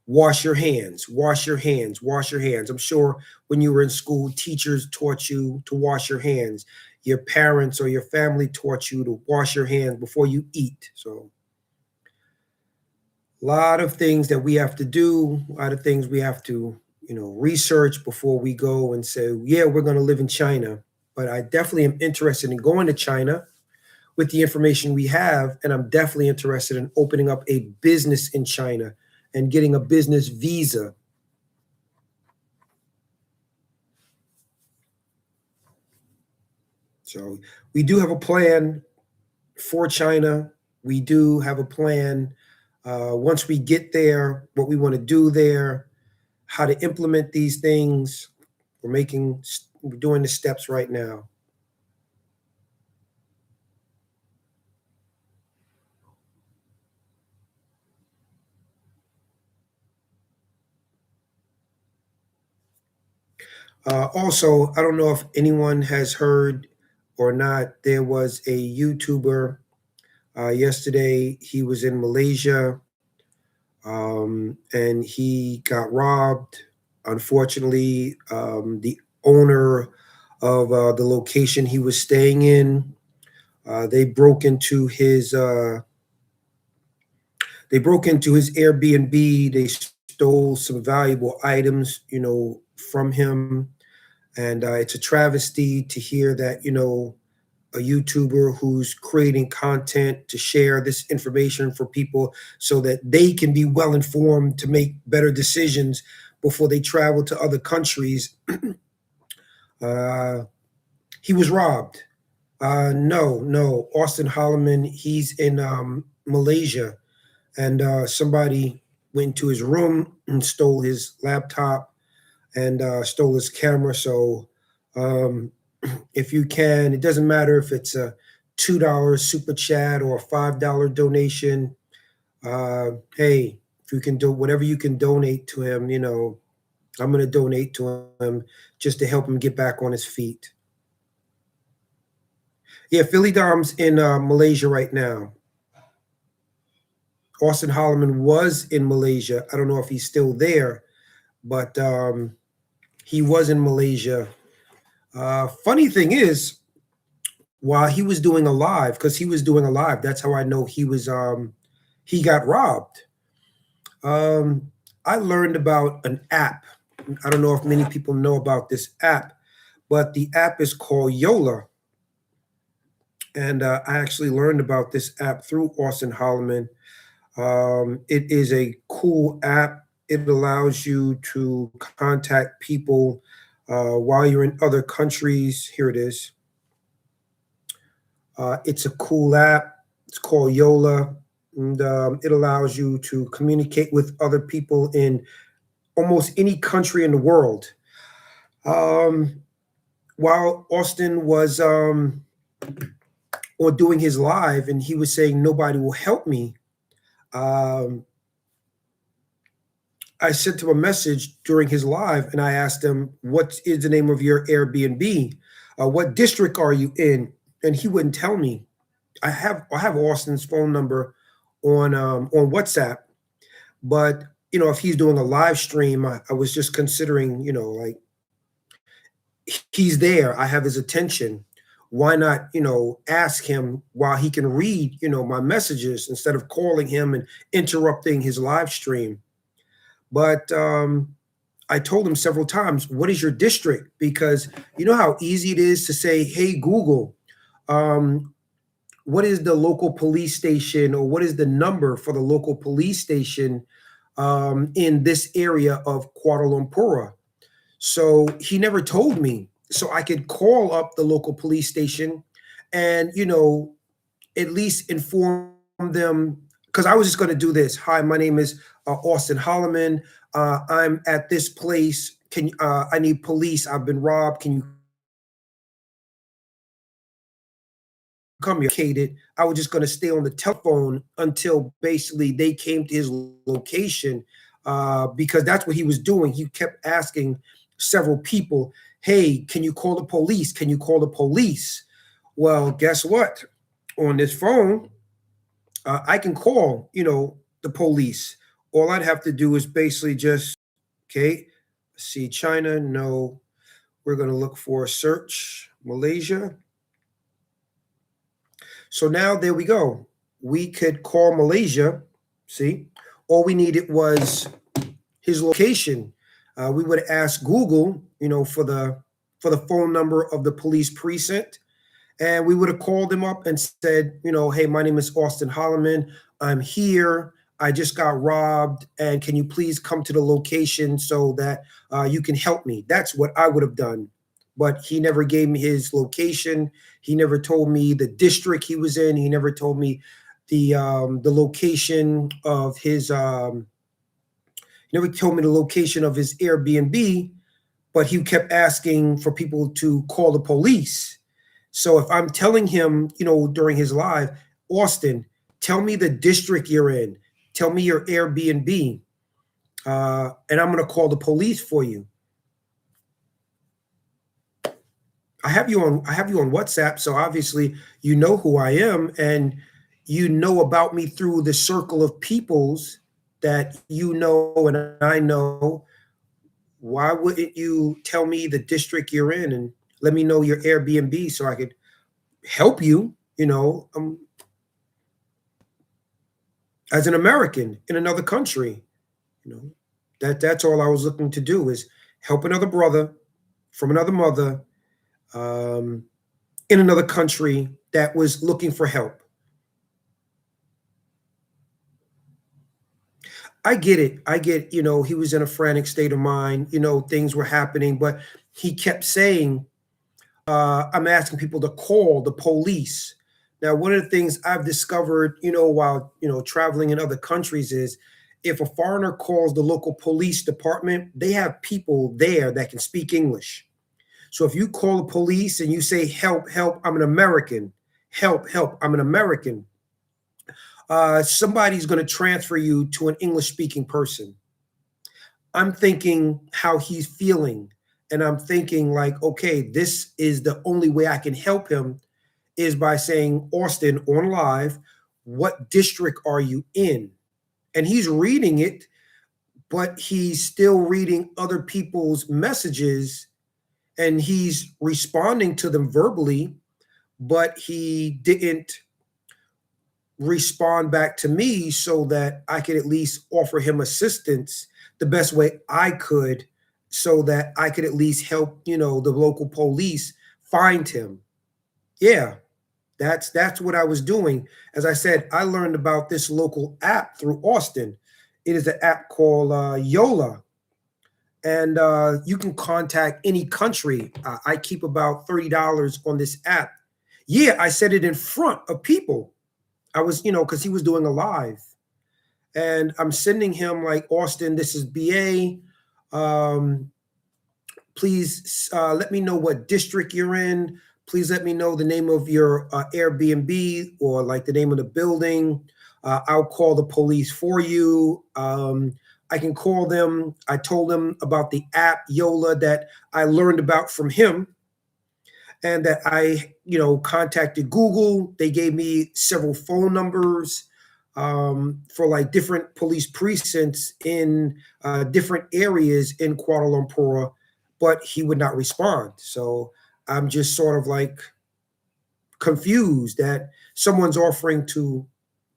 Wash your hands, wash your hands, wash your hands. I'm sure when you were in school, teachers taught you to wash your hands. Your parents or your family taught you to wash your hands before you eat. So a lot of things that we have to do, a lot of things we have to, research before we go and say, yeah, we're going to live in China. But I definitely am interested in going to China with the information we have. And I'm definitely interested in opening up a business in China and getting a business visa. So we do have a plan for China. We do have a plan once we get there, what we want to do there, how to implement these things. We're doing the steps right now. Also, I don't know if anyone has heard or not, there was a YouTuber yesterday. He was in Malaysia and he got robbed. Unfortunately, the owner of the location he was staying in, they broke into his Airbnb. They stole some valuable items, from him. And it's a travesty to hear that, a YouTuber who's creating content to share this information for people so that they can be well informed to make better decisions before they travel to other countries. uh, he was robbed. No, Austin Holloman, he's in Malaysia, and somebody went into his room and stole his laptop and stole his camera. So um, if you can, it doesn't matter if it's a $2 super chat or a $5 donation. Hey, if you can do whatever you can donate to him, I'm going to donate to him just to help him get back on his feet. Yeah, Philly Dom's in Malaysia right now. Austin Holloman was in Malaysia. I don't know if he's still there, but he was in Malaysia. Funny thing is, while he was doing a live, because he was doing a live, that's how I know he got robbed. I learned about an app. I don't know if many people know about this app, but the app is called Yola. And I actually learned about this app through Austin Holloman. It is a cool app. It allows you to contact people while you're in other countries. Here it is. It's a cool app. It's called Yola. And it allows you to communicate with other people in almost any country in the world. While Austin was or doing his live and he was saying nobody will help me, I sent him a message during his live and I asked him, what is the name of your Airbnb? What district are you in? And he wouldn't tell me. I have Austin's phone number on WhatsApp, but if he's doing a live stream, I was just considering, like, he's there. I have his attention. Why not, ask him while he can read, my messages instead of calling him and interrupting his live stream. But I told him several times, what is your district? Because you know how easy it is to say, hey, Google, what is the local police station or what is the number for the local police station in this area of Kuala Lumpur? So he never told me. So I could call up the local police station and, at least inform them, because I was just going to do this. Hi, my name is Austin Holloman. I'm at this place. I need police. I've been robbed. Can you come here? I was just going to stay on the telephone until basically they came to his location because that's what he was doing. He kept asking several people, hey, can you call the police? Can you call the police? Well, guess what? On this phone, I can call, the police. All I'd have to do is basically just, okay, see China, no. We're going to look for search Malaysia. So now there we go. We could call Malaysia. See, all we needed was his location. We would ask Google, for the phone number of the police precinct, and we would have called them up and said, hey, my name is Austin Holloman. I'm here. I just got robbed, and can you please come to the location so that you can help me? That's what I would have done. but he never gave me his location. He never told me the district he was in. He never told me the location of his he never told me the location of his Airbnb, but he kept asking for people to call the police. So if I'm telling him, during his live, Austin, tell me the district you're in, tell me your Airbnb, and I'm going to call the police for you. I have you on WhatsApp, so obviously you know who I am, and you know about me through the circle of peoples that you know and I know. Why wouldn't you tell me the district you're in and let me know your Airbnb so I could help you? As an American in another country, that's all I was looking to do, is help another brother from another mother, in another country that was looking for help. I get it. I get, he was in a frantic state of mind, things were happening, but he kept saying, I'm asking people to call the police. Now, one of the things I've discovered, while, traveling in other countries is, if a foreigner calls the local police department, they have people there that can speak English. So if you call the police and you say, help, help, I'm an American, help, help, I'm an American, somebody's going to transfer you to an English speaking person. I'm thinking how he's feeling. And I'm thinking like, okay, this is the only way I can help him, is by saying, Austin, on live, what district are you in? And he's reading it, but he's still reading other people's messages and he's responding to them verbally, but he didn't respond back to me so that I could at least offer him assistance the best way I could, so that I could at least help, the local police find him. Yeah, that's what I was doing. As I said, I learned about this local app through Austin. It is an app called Yola. And you can contact any country. I keep about $30 on this app. Yeah, I said it in front of people. I was, because he was doing a live. And I'm sending him like, Austin, this is BA. Please let me know what district you're in. Please let me know the name of your Airbnb, or like the name of the building. I'll call the police for you. I can call them. I told them about the app Yola that I learned about from him, and that I, contacted Google. They gave me several phone numbers for like different police precincts in different areas in Kuala Lumpur, but he would not respond. So I'm just sort of like confused that someone's offering to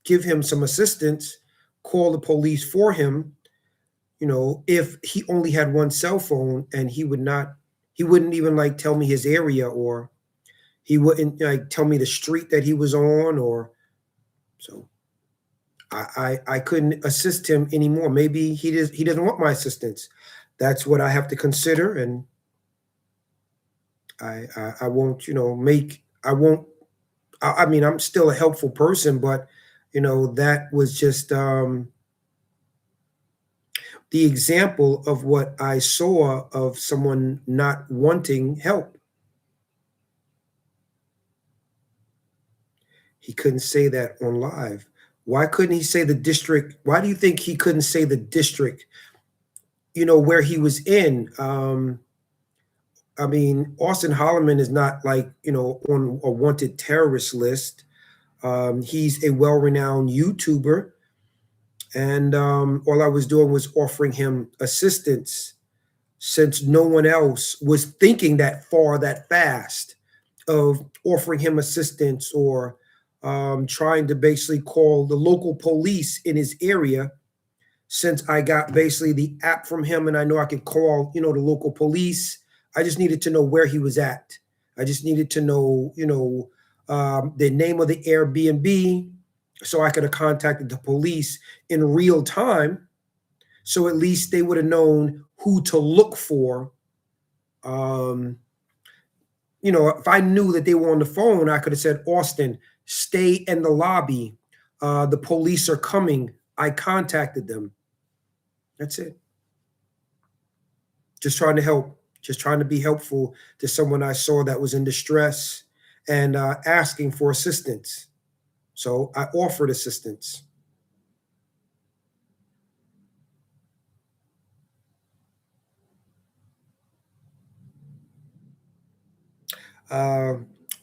give him some assistance, call the police for him, if he only had one cell phone, and he wouldn't even like tell me his area, or he wouldn't like tell me the street that he was on, or so I couldn't assist him anymore. Maybe he doesn't want my assistance. That's what I have to consider, and I won't, I mean, I'm still a helpful person, but that was just the example of what I saw of someone not wanting help. He couldn't say that on live. Why couldn't he say the district? Why do you think he couldn't say the district, where he was in? I mean, Austin Holloman is not like, on a wanted terrorist list. He's a well-renowned YouTuber. And all I was doing was offering him assistance, since no one else was thinking that far, that fast, of offering him assistance, or trying to basically call the local police in his area. Since I got basically the app from him and I know I could call, the local police, I just needed to know where he was at. I just needed to know, the name of the Airbnb, so I could have contacted the police in real time. So at least they would have known who to look for, you know, if I knew that they were on the phone, I could have said, Austin, stay in the lobby. The police are coming. I contacted them. That's it. Just trying to help, just trying to be helpful to someone I saw that was in distress and asking for assistance. So I offered assistance. Uh,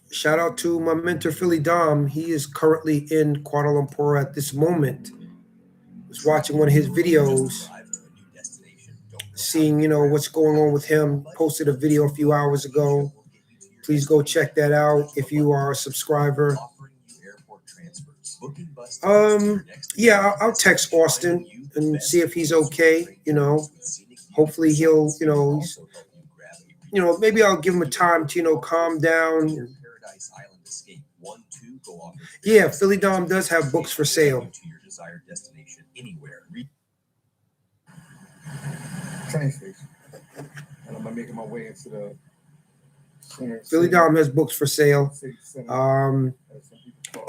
Shout out to my mentor, Philly Dom. He is currently in Kuala Lumpur at this moment. I was watching one of his videos, seeing, you know, what's going on with him. Posted a video a few hours ago. Please go check that out if you are a subscriber. Yeah, I'll text Austin and see if he's okay. You know, hopefully he'll, maybe I'll give him a time to, calm down. Yeah, Philly Dom does have books for sale. Train station. And I'm making my way into the center. Philly Dom has books for sale. I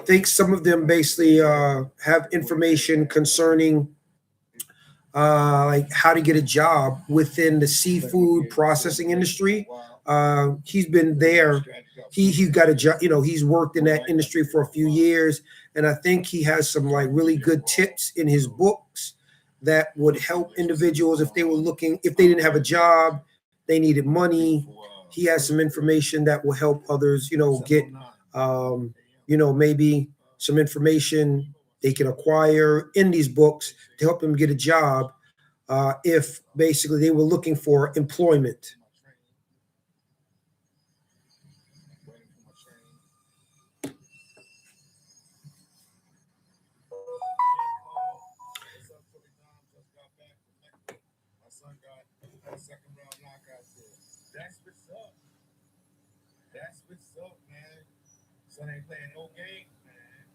think some of them basically have information concerning like how to get a job within the seafood processing industry. He's been there. He got a job. You know, he's worked in that industry for a few years, and I think he has some like really good tips in his books that would help individuals if they were looking, if they didn't have a job, they needed money. He has some information that will help others, get, maybe some information they can acquire in these books to help them get a job if basically they were looking for employment. That's what's up, man. Son ain't playing no game, man.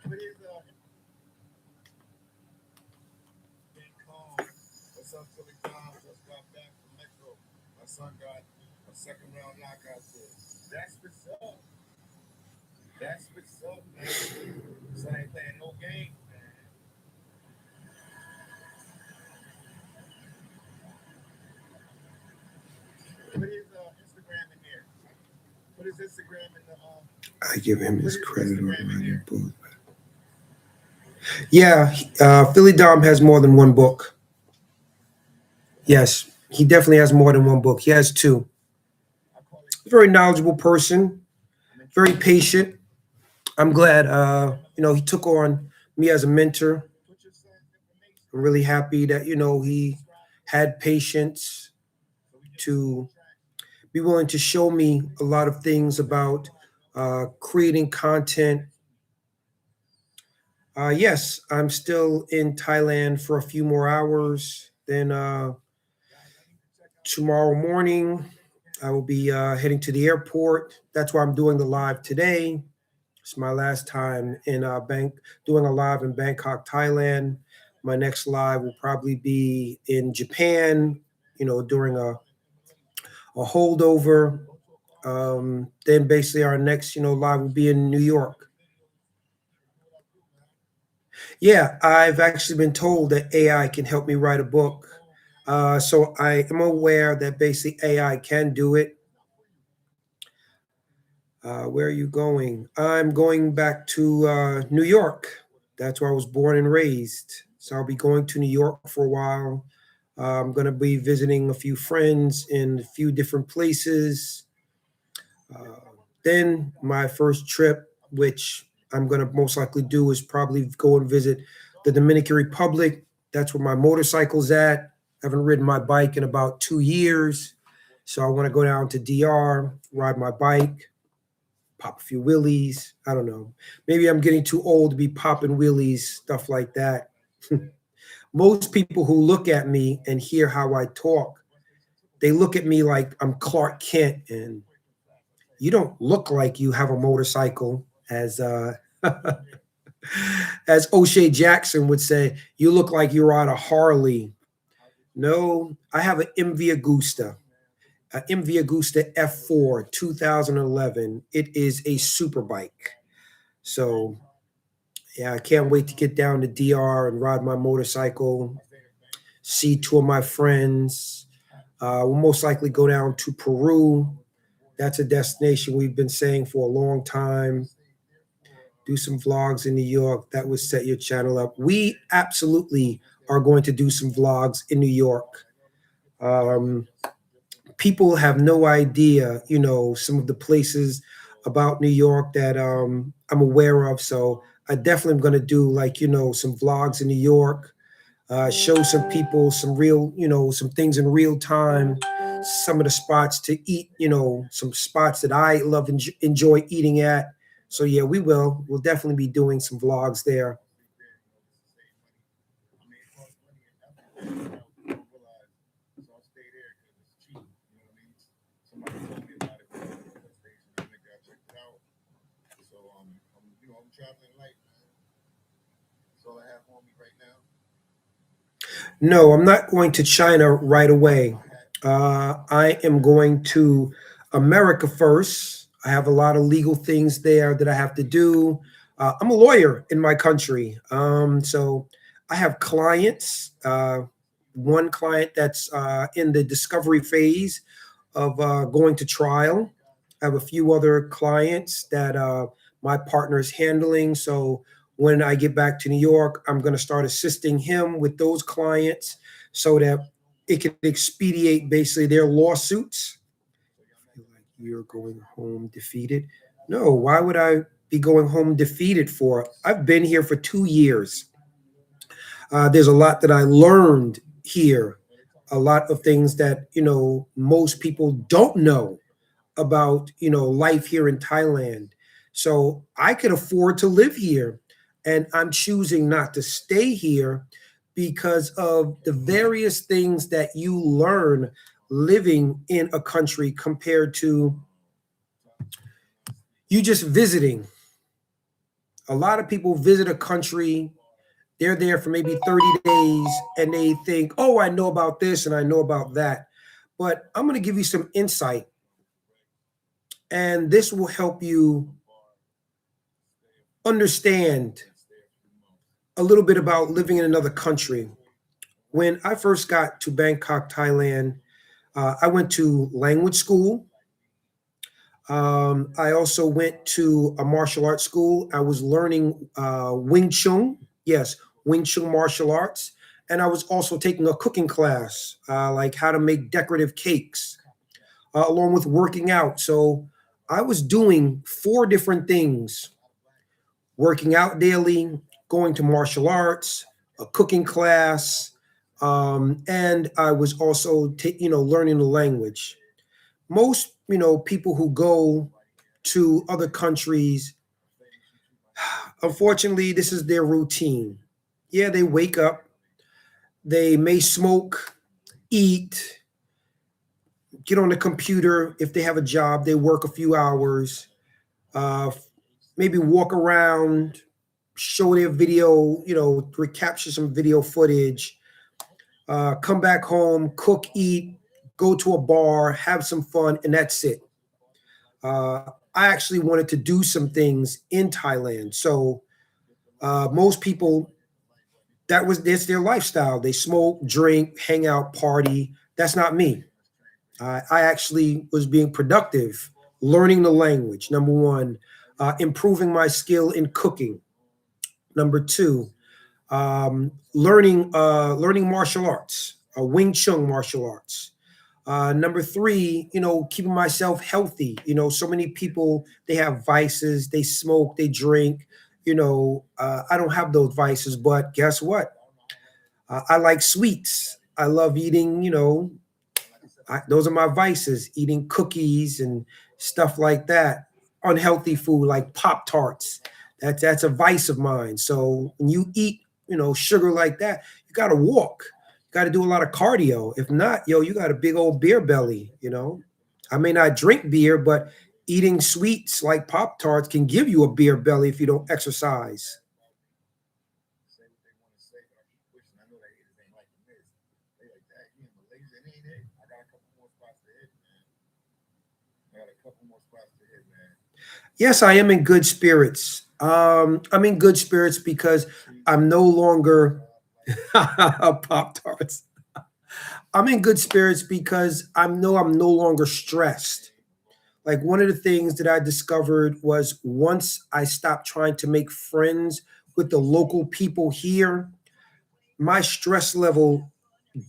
What is being calm? What's up, Philly Dom? Just got back from Metro. My son got a second round knockout there. That's what's up. That's what's up, man. Son ain't playing no game. What is Instagram in here? What is Instagram in the I give him his credit on writing book. Yeah, Philly Dom has more than one book. Yes, he definitely has more than one book. He has two. Very knowledgeable person, very patient. I'm glad, he took on me as a mentor. I'm really happy that, he had patience to be willing to show me a lot of things about creating content. Yes, I'm still in Thailand for a few more hours. Then tomorrow morning, I will be heading to the airport. That's why I'm doing the live today. It's my last time in doing a live in Bangkok, Thailand. My next live will probably be in Japan, during a holdover. Then basically our next, live will be in New York. Yeah, I've actually been told that AI can help me write a book. So I am aware that basically AI can do it. Where are you going? I'm going back to New York. That's where I was born and raised. So I'll be going to New York for a while. I'm going to be visiting a few friends in a few different places. Then my first trip, which I'm going to most likely do, is probably go and visit the Dominican Republic. That's where my motorcycle's at. I haven't ridden my bike in about 2 years. So I want to go down to DR, ride my bike, pop a few wheelies. I don't know. Maybe I'm getting too old to be popping wheelies, stuff like that. Most people who look at me and hear how I talk, they look at me like I'm Clark Kent, and you don't look like you have a motorcycle, as as O'Shea Jackson would say. You look like you're on a Harley. No, I have an MV Agusta, a MV Agusta F4 2011. It is a super bike. So yeah, I can't wait to get down to DR and ride my motorcycle, see two of my friends. We'll most likely go down to Peru. That's a destination we've been saying for a long time. Do some vlogs in New York. That would set your channel up. We absolutely are going to do some vlogs in New York. People have no idea, some of the places about New York that I'm aware of. So I definitely am going to do some vlogs in New York, show some people some real, some things in real time, some of the spots to eat, some spots that I love and enjoy eating at. So yeah, we'll definitely be doing some vlogs there. I'm traveling light, man. That's all I have on me right now. No, I'm not going to China right away. I am going to America first. I have a lot of legal things there that I have to do. I'm a lawyer in my country. So I have clients. One client that's in the discovery phase of going to trial. I have a few other clients that my partner is handling. So when I get back to New York, I'm going to start assisting him with those clients so that it can expedite basically their lawsuits. Feel like you're going home defeated. No, why would I be going home defeated for? I've been here for 2 years. There's a lot that I learned here, a lot of things that, most people don't know about, life here in Thailand. So I could afford to live here, and I'm choosing not to stay here because of the various things that you learn living in a country compared to you just visiting. A lot of people visit a country, they're there for maybe 30 days, and they think, oh, I know about this and I know about that. But I'm going to give you some insight, and this will help you understand a little bit about living in another country. When I first got to Bangkok, Thailand, I went to language school. I also went to a martial arts school. I was learning Wing Chun. Yes, Wing Chun martial arts. And I was also taking a cooking class, like how to make decorative cakes, along with working out. So I was doing 4 different things: working out daily, going to martial arts, a cooking class, and I was also, learning the language. Most, people who go to other countries, unfortunately, this is their routine. Yeah, they wake up, they may smoke, eat, get on the computer. If they have a job, they work a few hours, uh, maybe walk around, show their video, recapture some video footage, come back home, cook, eat, go to a bar, have some fun, and that's it. I actually wanted to do some things in Thailand. So most people, that's their lifestyle. They smoke, drink, hang out, party. That's not me. I actually was being productive, learning the language. Number one, improving my skill in cooking. Number two, learning martial arts, Wing Chun martial arts. Number three, keeping myself healthy. So many people, they have vices, they smoke, they drink. I don't have those vices, but guess what? I like sweets. I love eating, those are my vices, eating cookies and stuff like that. Unhealthy food like Pop Tarts. That's a vice of mine. So when you eat, sugar like that, you got to walk. You got to do a lot of cardio. If not, you got a big old beer belly. I may not drink beer, but eating sweets like Pop Tarts can give you a beer belly if you don't exercise. Yes, I am in good spirits. I'm in good spirits because I'm no longer Pop Tarts. I'm in good spirits because I'm no longer stressed. Like one of the things that I discovered was once I stopped trying to make friends with the local people here, my stress level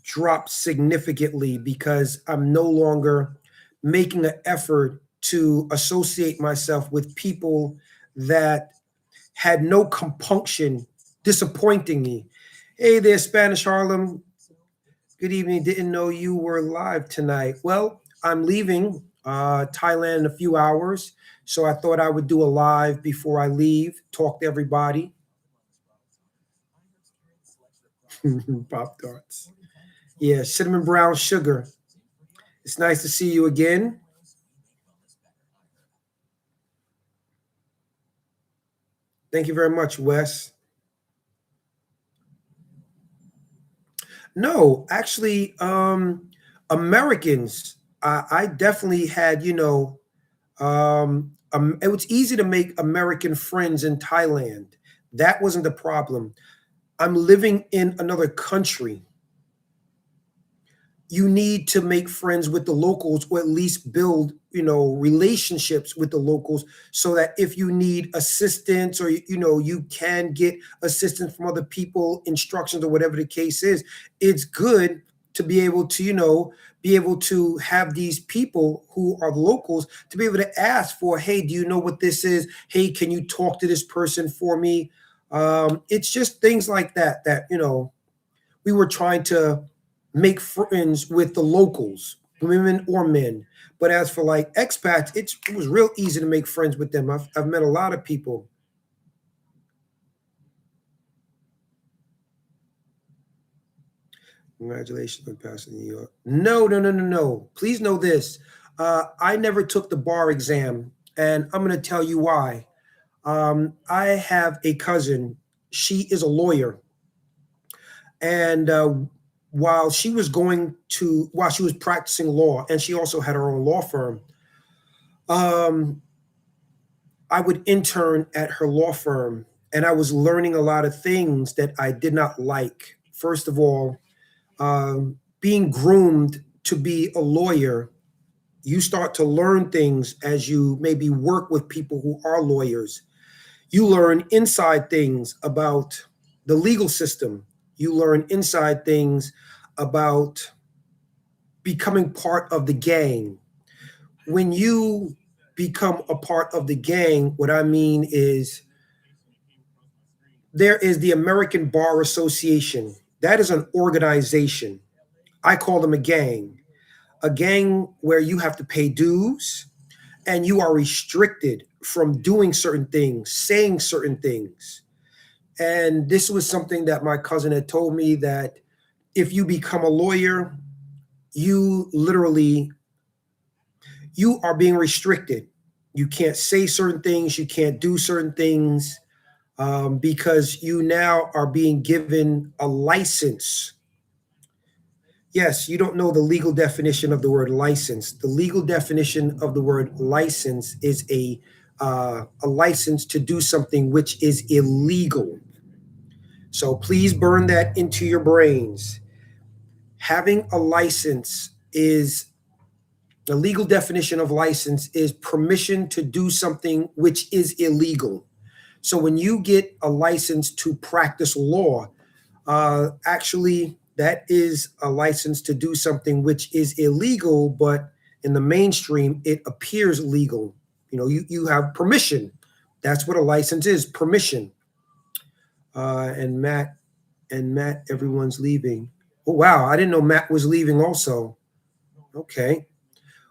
dropped significantly because I'm no longer making an effort to associate myself with people that had no compunction disappointing me. Hey there, Spanish Harlem. Good evening. Didn't know you were live tonight. Well, I'm leaving Thailand in a few hours, so I thought I would do a live before I leave, talk to everybody. Pop Tarts. Yeah, cinnamon brown sugar. It's nice to see you again. Thank you very much, Wes. No, actually, Americans, I definitely had, it was easy to make American friends in Thailand. That wasn't the problem. I'm living in another country. You need to make friends with the locals or at least build, relationships with the locals so that if you need assistance or, you can get assistance from other people, instructions or whatever the case is, it's good to be able to, be able to have these people who are locals to be able to ask for, hey, do you know what this is? Hey, can you talk to this person for me? It's just things like that, we were trying to make friends with the locals, women or men. But as for like expats, it was real easy to make friends with them. I've met a lot of people. Congratulations on passing New York. No, no, no, no, no. Please know this. I never took the bar exam, and I'm going to tell you why. I have a cousin. She is a lawyer, and while she was practicing law, and she also had her own law firm, um, I would intern at her law firm, and I was learning a lot of things that I did not like. First of all, being groomed to be a lawyer, you start to learn things as you maybe work with people who are lawyers. You learn inside things about the legal system. You learn inside things about becoming part of the gang. When you become a part of the gang, what I mean is there is the American Bar Association. That is an organization. I call them a gang where you have to pay dues and you are restricted from doing certain things, saying certain things. And this was something that my cousin had told me that if you become a lawyer, you literally you are being restricted. You can't say certain things, you can't do certain things because you now are being given a license. Yes, you don't know the legal definition of the word license. The legal definition of the word license is a license to do something which is illegal. So please burn that into your brains. Having a license is the legal definition of license is permission to do something which is illegal. So when you get a license to practice law, actually that is a license to do something which is illegal, but in the mainstream it appears legal. You have permission. That's what a license is, permission. And Matt, everyone's leaving. Oh wow, I didn't know Matt was leaving also. Okay.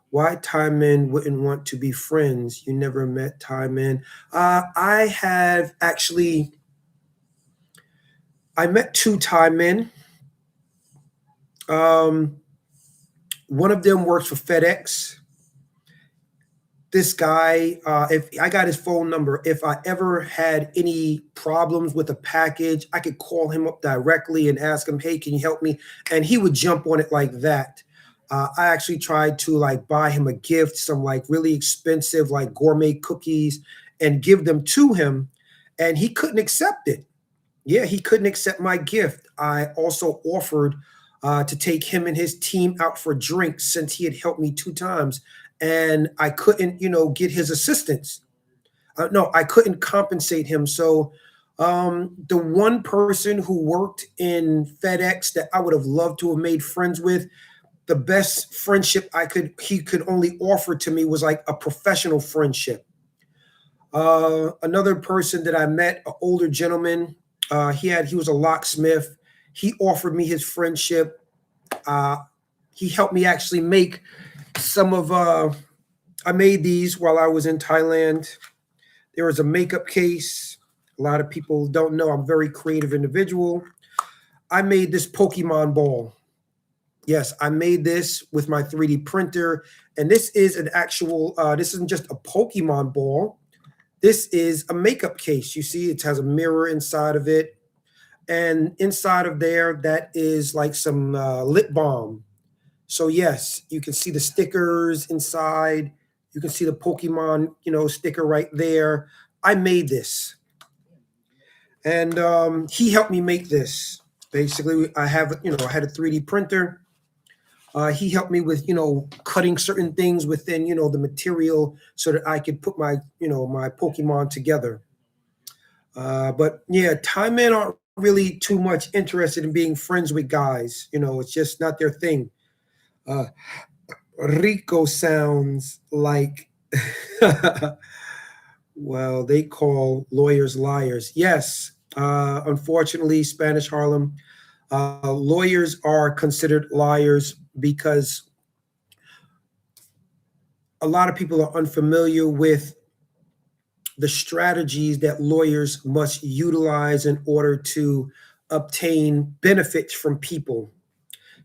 Why Thai men wouldn't want to be friends? You never met Thai men. I have actually. I met two Thai men. Um, One of them works for FedEx. This guy, if I got his phone number, if I ever had any problems with a package, I could call him up directly and ask him, "Hey, can you help me?" And he would jump on it like that. I actually tried to like buy him a gift, some like really expensive like gourmet cookies, and give them to him, and he couldn't accept it. Yeah, he couldn't accept my gift. I also offered to take him and his team out for drinks since he had helped me 2 times, and I couldn't, get his assistance. No, I couldn't compensate him. So the one person who worked in FedEx that I would have loved to have made friends with, the best friendship he could only offer to me was like a professional friendship. Another person that I met, an older gentleman, he was a locksmith. He offered me his friendship. Uh, he helped me actually make some of. I made these while I was in Thailand. There was a makeup case. A lot of people don't know I'm a very creative individual. I made this Pokemon ball. Yes, I made this with my 3D printer, and this is an actual. This isn't just a Pokemon ball. This is a makeup case. You see, it has a mirror inside of it. And inside of there, that is like some lip balm. So yes, you can see the stickers inside. You can see the Pokemon, sticker right there. I made this. And he helped me make this. Basically, I had a 3D printer. He helped me with, cutting certain things within, the material so that I could put my, my Pokemon together. But yeah, Thai men aren't really too much interested in being friends with guys. It's just not their thing. Rico sounds like, well, they call lawyers liars. Yes, unfortunately, Spanish Harlem, lawyers are considered liars because a lot of people are unfamiliar with the strategies that lawyers must utilize in order to obtain benefits from people.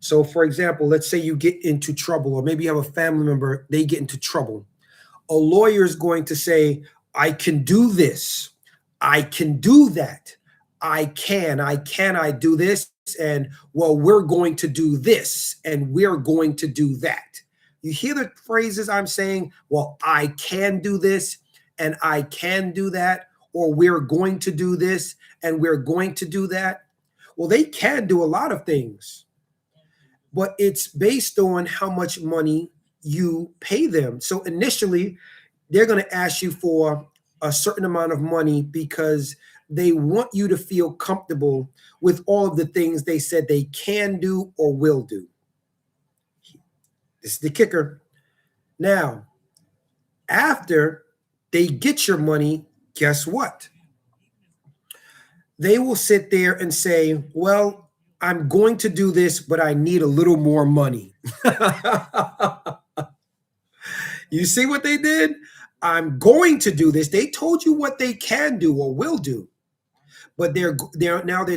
So, for example, let's say you get into trouble, or maybe you have a family member, they get into trouble. A lawyer is going to say, I can do this. I can do that. I do this. And well, we're going to do this and we're going to do that. You hear the phrases I'm saying? Well, I can do this and I can do that, or we're going to do this and we're going to do that. Well, they can do a lot of things, but it's based on how much money you pay them. So initially, they're going to ask you for a certain amount of money because they want you to feel comfortable with all of the things they said they can do or will do. This is the kicker. Now, after they get your money, guess what? They will sit there and say, well, I'm going to do this, but I need a little more money. You see what they did? I'm going to do this. They told you what they can do or will do, but they're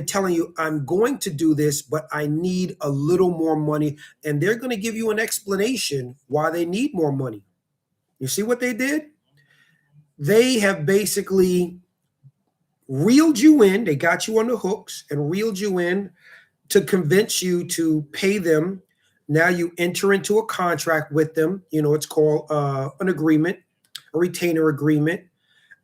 telling you, I'm going to do this, but I need a little more money, and they're going to give you an explanation why they need more money. You see what they did? They have basically reeled you in. They got you on the hooks and reeled you in to convince you to pay them. Now you enter into a contract with them. It's called an agreement, a retainer agreement,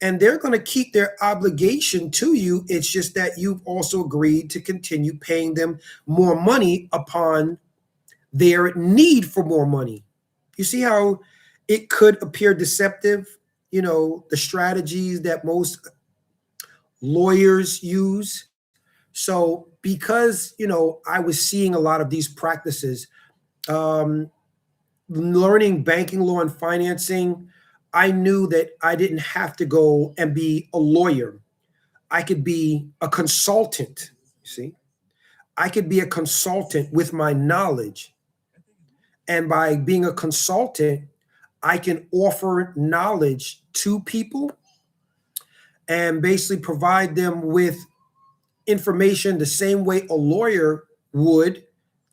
and they're going to keep their obligation to you. It's just that you've also agreed to continue paying them more money upon their need for more money. You see how it could appear deceptive? The strategies that most lawyers use. So because, I was seeing a lot of these practices, learning banking law and financing, I knew that I didn't have to go and be a lawyer. I could be a consultant. You see, I could be a consultant with my knowledge. And by being a consultant, I can offer knowledge to people and basically provide them with information the same way a lawyer would,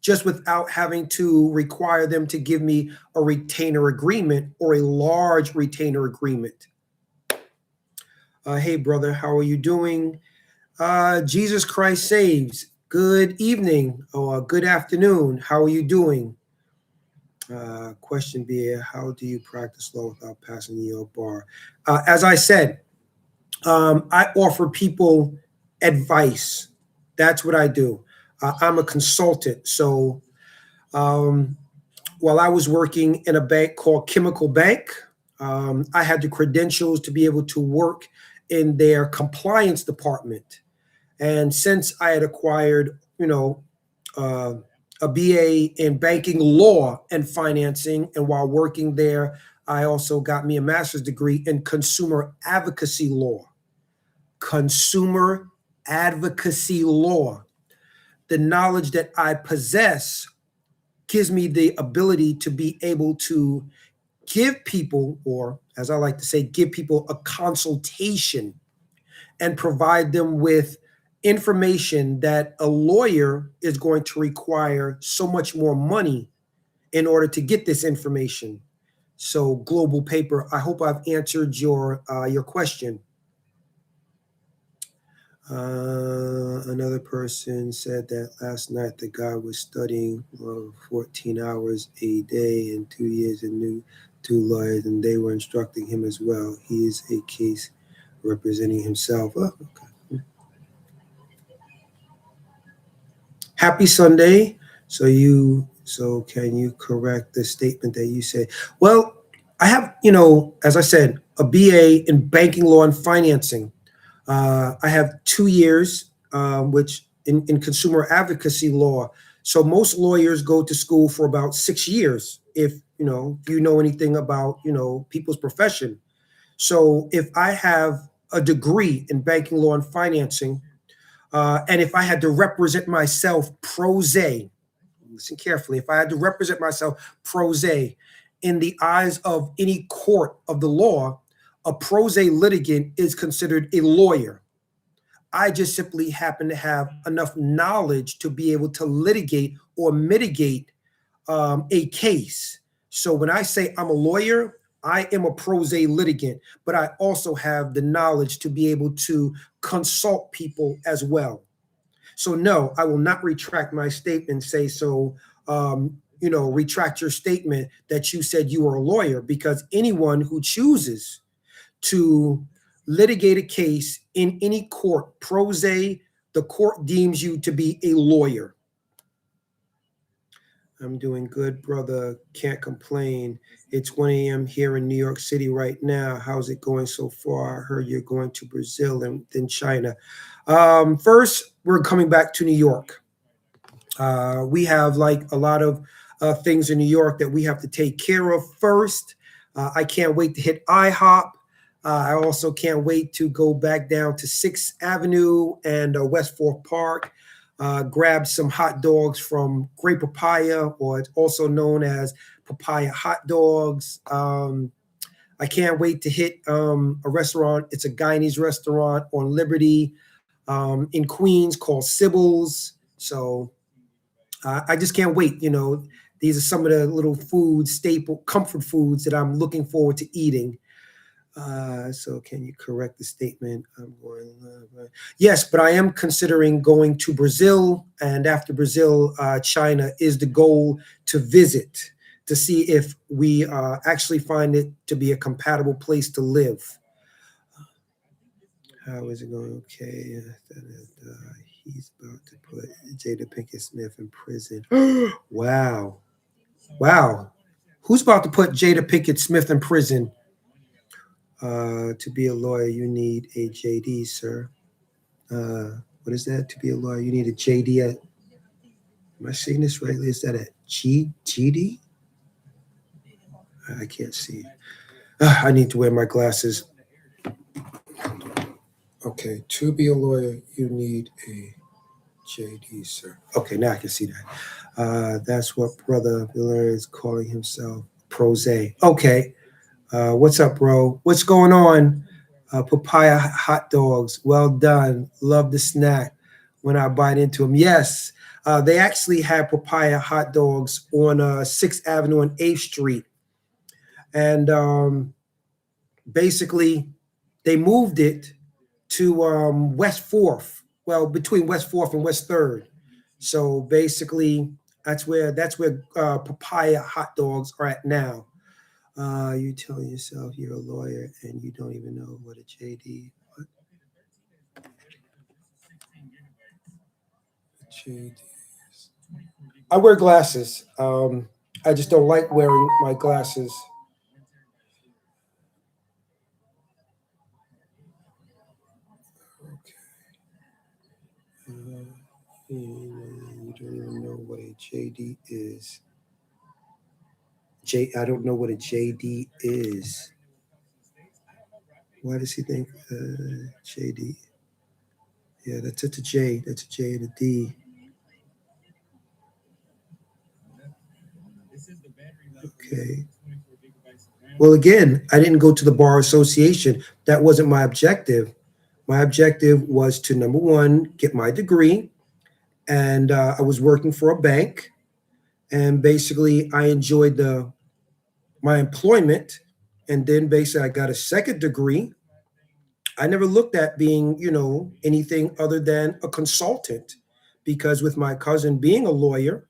just without having to require them to give me a retainer agreement or a large retainer agreement. Hey, brother, how are you doing? Jesus Christ Saves. Good evening or good afternoon. How are you doing? Question B, how do you practice law without passing the New York bar? As I said, I offer people advice. That's what I do. I'm a consultant. So while I was working in a bank called Chemical Bank, I had the credentials to be able to work in their compliance department. And since I had acquired, a BA in banking law and financing, and while working there, I also got me a master's degree in consumer advocacy law. Consumer advocacy law. The knowledge that I possess gives me the ability to be able to give people, or as I like to say, give people a consultation and provide them with information that a lawyer is going to require so much more money in order to get this information. So, Global Paper, I hope I've answered your question. Another person said that last night the guy was studying 14 hours a day and 2 years and knew 2 lawyers, and they were instructing him as well. He is a case representing himself. Oh, okay. Happy Sunday. So can you correct the statement that you said? Well, I have, as I said, a BA in banking law and financing. I have 2 years, which in consumer advocacy law. So most lawyers go to school for about 6 years, if you know anything about people's profession. So if I have a degree in banking law and financing, and if I had to represent myself pro se, listen carefully, if I had to represent myself pro se in the eyes of any court of the law, a pro se litigant is considered a lawyer. I just simply happen to have enough knowledge to be able to litigate or mitigate a case. So when I say I'm a lawyer, I am a pro se litigant, but I also have the knowledge to be able to consult people as well. So no, I will not retract my statement, retract your statement that you said you were a lawyer, because anyone who chooses to litigate a case in any court pro se, the court deems you to be a lawyer. I'm doing good, brother. Can't complain. It's 1 a.m. here in New York City right now. How's it going so far? I heard you're going to Brazil and then China. First, we're coming back to New York. We have like a lot of things in New York that we have to take care of first. I can't wait to hit IHOP. I also can't wait to go back down to 6th Avenue and West Fork Park. Grab some hot dogs from Great Papaya, or it's also known as Papaya Hot Dogs. I can't wait to hit a restaurant. It's a Guyanese restaurant on Liberty in Queens called Sybil's. So I just can't wait. These are some of the little staple comfort foods that I'm looking forward to eating. So can you correct the statement? I'm going. Yes, but I am considering going to Brazil, and after Brazil, China is the goal to visit to see if we actually find it to be a compatible place to live. How is it going? Okay, he's about to put Jada Pinkett Smith in prison. Wow. Who's about to put Jada Pinkett Smith in prison? To be a lawyer, you need a JD, sir. What is that? To be a lawyer, you need a JD. Am I saying this right? Is that a GD? I can't see. I need to wear my glasses. Okay, to be a lawyer, you need a JD, sir. Okay, now I can see that. That's what Brother Miller is calling himself, pro se. Okay. What's up, bro? What's going on? Papaya hot dogs. Well done. Love the snack when I bite into them. Yes, they actually had papaya hot dogs on 6th Avenue and 8th Street. And basically, they moved it to West 4th. Well, between West 4th and West 3rd. So basically, That's where papaya hot dogs are at now. You telling yourself you're a lawyer and you don't even know what a JD. What JD is. I wear glasses. I just don't like wearing my glasses. Okay. You don't even know what a JD is. I don't know what a JD is. Why does he think JD? Yeah, that's a J. That's a J and a D. Okay. Well, again, I didn't go to the bar association. That wasn't my objective. My objective was to, number one, get my degree, and I was working for a bank, and basically I enjoyed the my employment, and then basically I got a second degree. I never looked at being, anything other than a consultant, because with my cousin being a lawyer,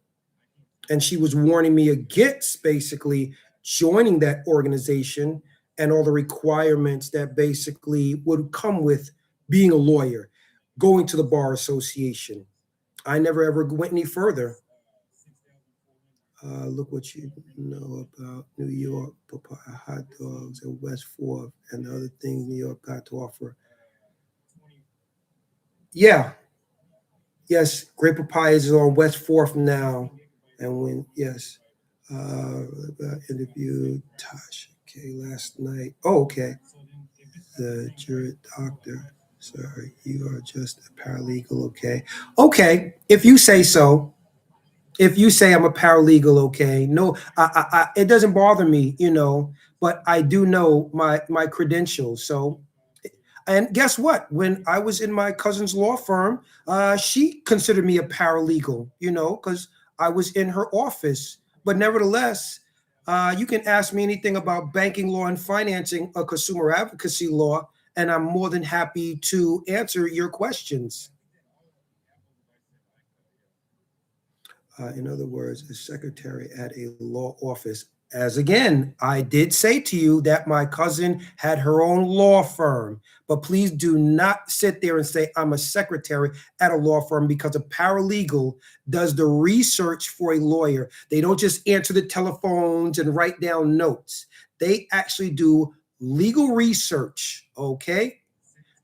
and she was warning me against basically joining that organization and all the requirements that basically would come with being a lawyer, going to the bar association. I never ever went any further. Look what you know about New York, papaya hot dogs, and West Fourth, and the other things New York got to offer. Yeah, yes, Great Papayas is on West Fourth now, and when yes, uh, interviewed Tasha K last night. Oh, okay, the jury doctor. Sorry, you are just a paralegal. Okay, okay. If you say so, if you say I'm a paralegal, okay. No, it doesn't bother me, but I do know my credentials. So, and guess what? When I was in my cousin's law firm, she considered me a paralegal, because I was in her office. But nevertheless, you can ask me anything about banking law and financing or consumer advocacy law, and I'm more than happy to answer your questions. In other words, a secretary at a law office. As again, I did say to you that my cousin had her own law firm, but please do not sit there and say I'm a secretary at a law firm, because a paralegal does the research for a lawyer. They don't just answer the telephones and write down notes. They actually do legal research, okay?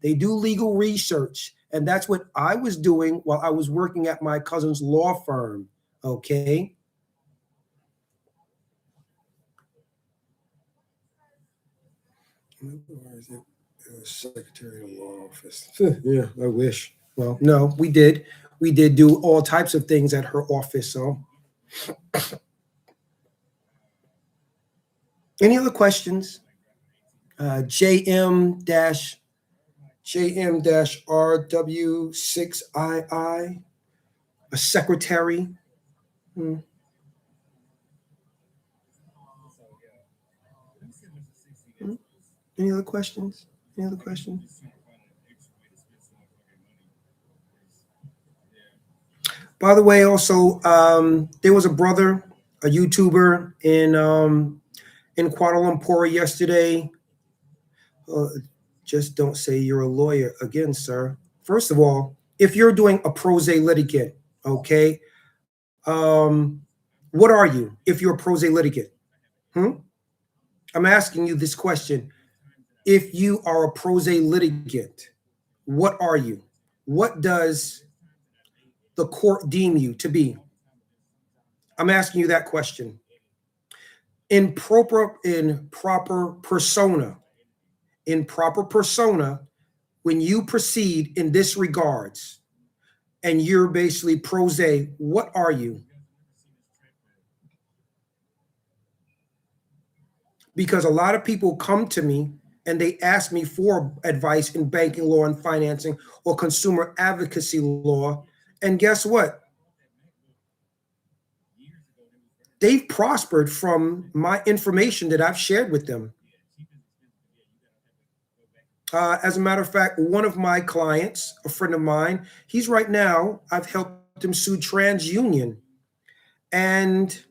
They do legal research. And that's what I was doing while I was working at my cousin's law firm. Okay. Where is it? Secretary of Law Office. Yeah, I wish. Well, no, we did. We did do all types of things at her office. So, any other questions? JM dash JM dash RW6II, a secretary. Hmm. Hmm. Any other questions? Any other questions? By the way, also, there was a brother, a YouTuber in Kuala Lumpur yesterday. Uh, just don't say you're a lawyer again, sir. First of all, if you're doing a pro se litigant, okay, um, what are you if you're a pro se litigant? Hmm? I'm asking you this question. If you are a pro se litigant, what are you? What does the court deem you to be? I'm asking you that question. In proper persona, when you proceed in this regards, and you're basically pro se, what are you? Because a lot of people come to me and they ask me for advice in banking law and financing or consumer advocacy law. And guess what? They've prospered from my information that I've shared with them. As a matter of fact, one of my clients, a friend of mine, he's right now, I've helped him sue TransUnion. And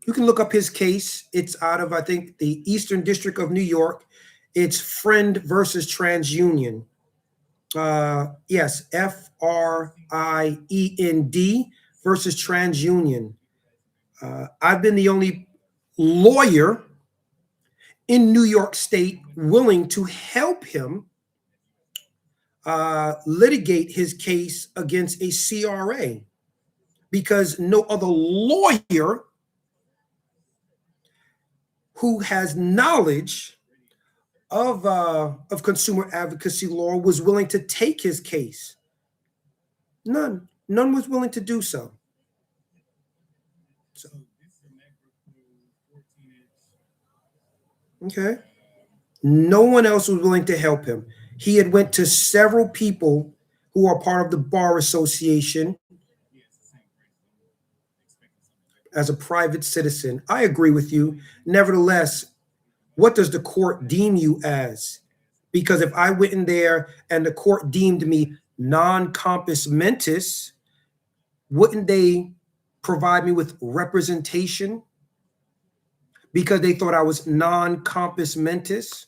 you can look up his case. It's out of, I think, the Eastern District of New York. It's Friend versus TransUnion. Yes, FRIEND versus TransUnion. I've been the only lawyer in New York State willing to help him litigate his case against a CRA, because no other lawyer who has knowledge of consumer advocacy law was willing to take his case. None was willing to do so. Okay. No one else was willing to help him. He had went to several people who are part of the Bar Association as a private citizen. I agree with you. Nevertheless, what does the court deem you as? Because if I went in there and the court deemed me non-compos mentis, wouldn't they provide me with representation because they thought I was non-compos mentis?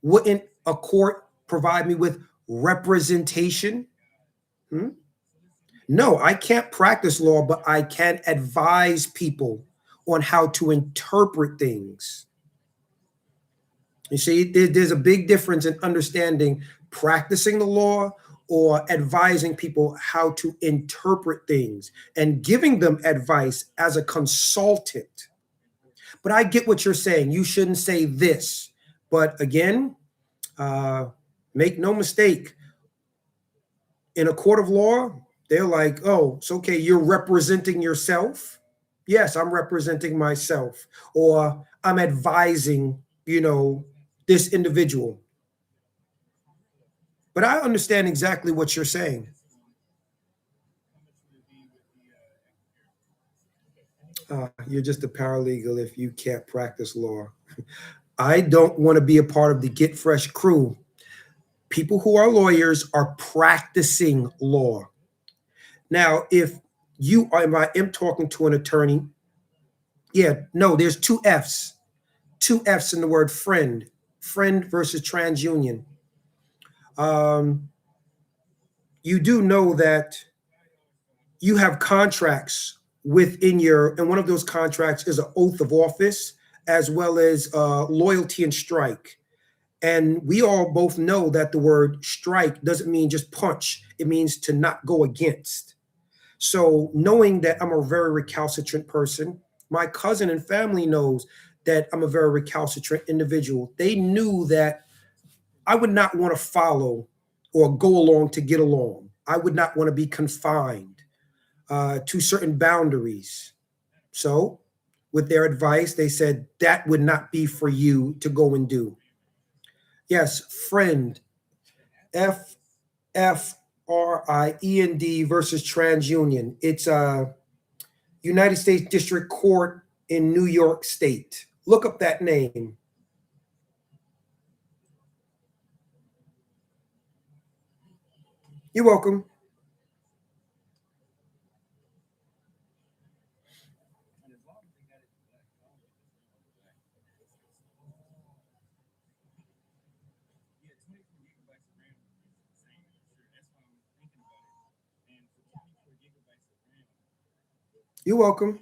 Wouldn't a court provide me with representation? No, I can't practice law, but I can advise people on how to interpret things. You see, there's a big difference in understanding practicing the law or advising people how to interpret things and giving them advice as a consultant. But I get what you're saying. You shouldn't say this. But again, make no mistake, in a court of law, they're like, oh, it's okay, you're representing yourself. Yes, I'm representing myself, or I'm advising, this individual. But I understand exactly what you're saying. You're just a paralegal if you can't practice law. I don't want to be a part of the Get Fresh crew. People who are lawyers are practicing law. Now, if I am talking to an attorney, there's two F's in the word friend versus TransUnion. You do know that you have contracts and one of those contracts is an oath of office as well as loyalty and strike. And we all both know that the word strike doesn't mean just punch. It means to not go against. So knowing that I'm a very recalcitrant person, my cousin and family knows that I'm a very recalcitrant individual. They knew that I would not want to follow or go along to get along. I would not want to be confined to certain boundaries. So with their advice, they said that would not be for you to go and do. Yes, friend, FFRIEND versus TransUnion. It's a United States District Court in New York State. Look up that name. You're welcome. You're welcome.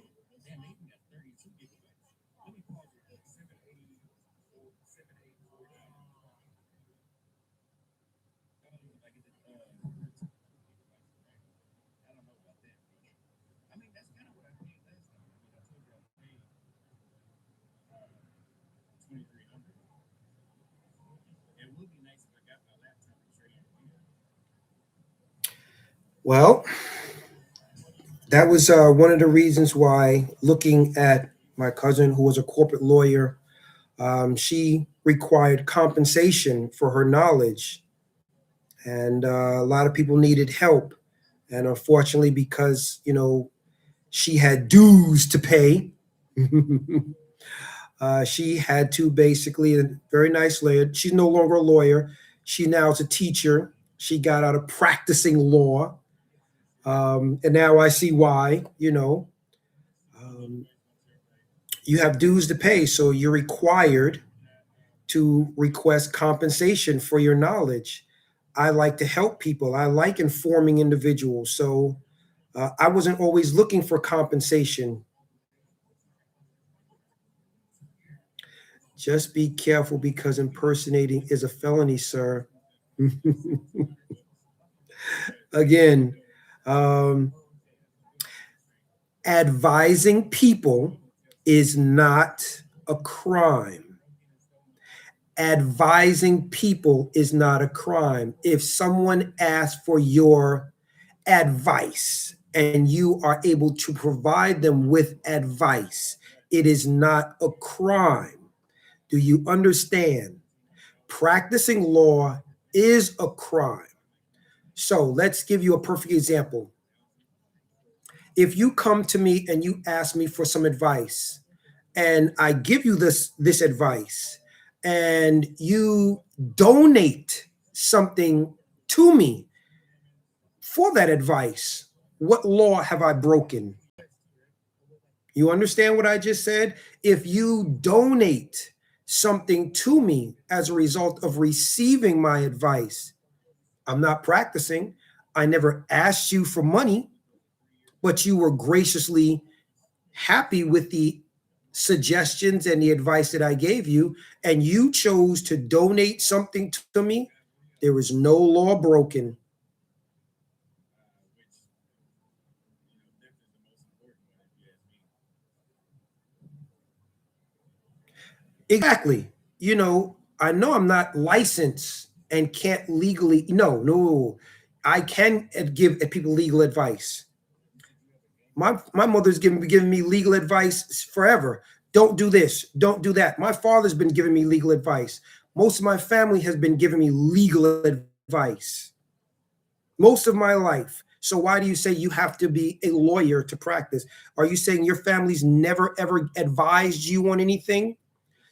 Well, that was one of the reasons why, looking at my cousin who was a corporate lawyer, she required compensation for her knowledge. And a lot of people needed help. And unfortunately, because, she had dues to pay, she had to basically, a very nice lawyer. She's no longer a lawyer. She now is a teacher. She got out of practicing law. And now I see why, You have dues to pay, so you're required to request compensation for your knowledge. I like to help people. I like informing individuals. So I wasn't always looking for compensation. Just be careful because impersonating is a felony, sir. Again, um, advising people is not a crime. Advising people is not a crime. If someone asks for your advice and you are able to provide them with advice, it is not a crime. Do you understand? Practicing law is a crime. So let's give you a perfect example. If you come to me and you ask me for some advice, and I give you this advice, and you donate something to me for that advice, what law have I broken? You understand what I just said? If you donate something to me as a result of receiving my advice, I'm not practicing. I never asked you for money, but you were graciously happy with the suggestions and the advice that I gave you, and you chose to donate something to me. There is no law broken. Exactly. I know I'm not licensed and can't legally, no, I can give people legal advice. My mother's giving me legal advice forever. Don't do this, don't do that. My father's been giving me legal advice. Most of my family has been giving me legal advice most of my life. So why do you say you have to be a lawyer to practice? Are you saying your family's never ever advised you on anything?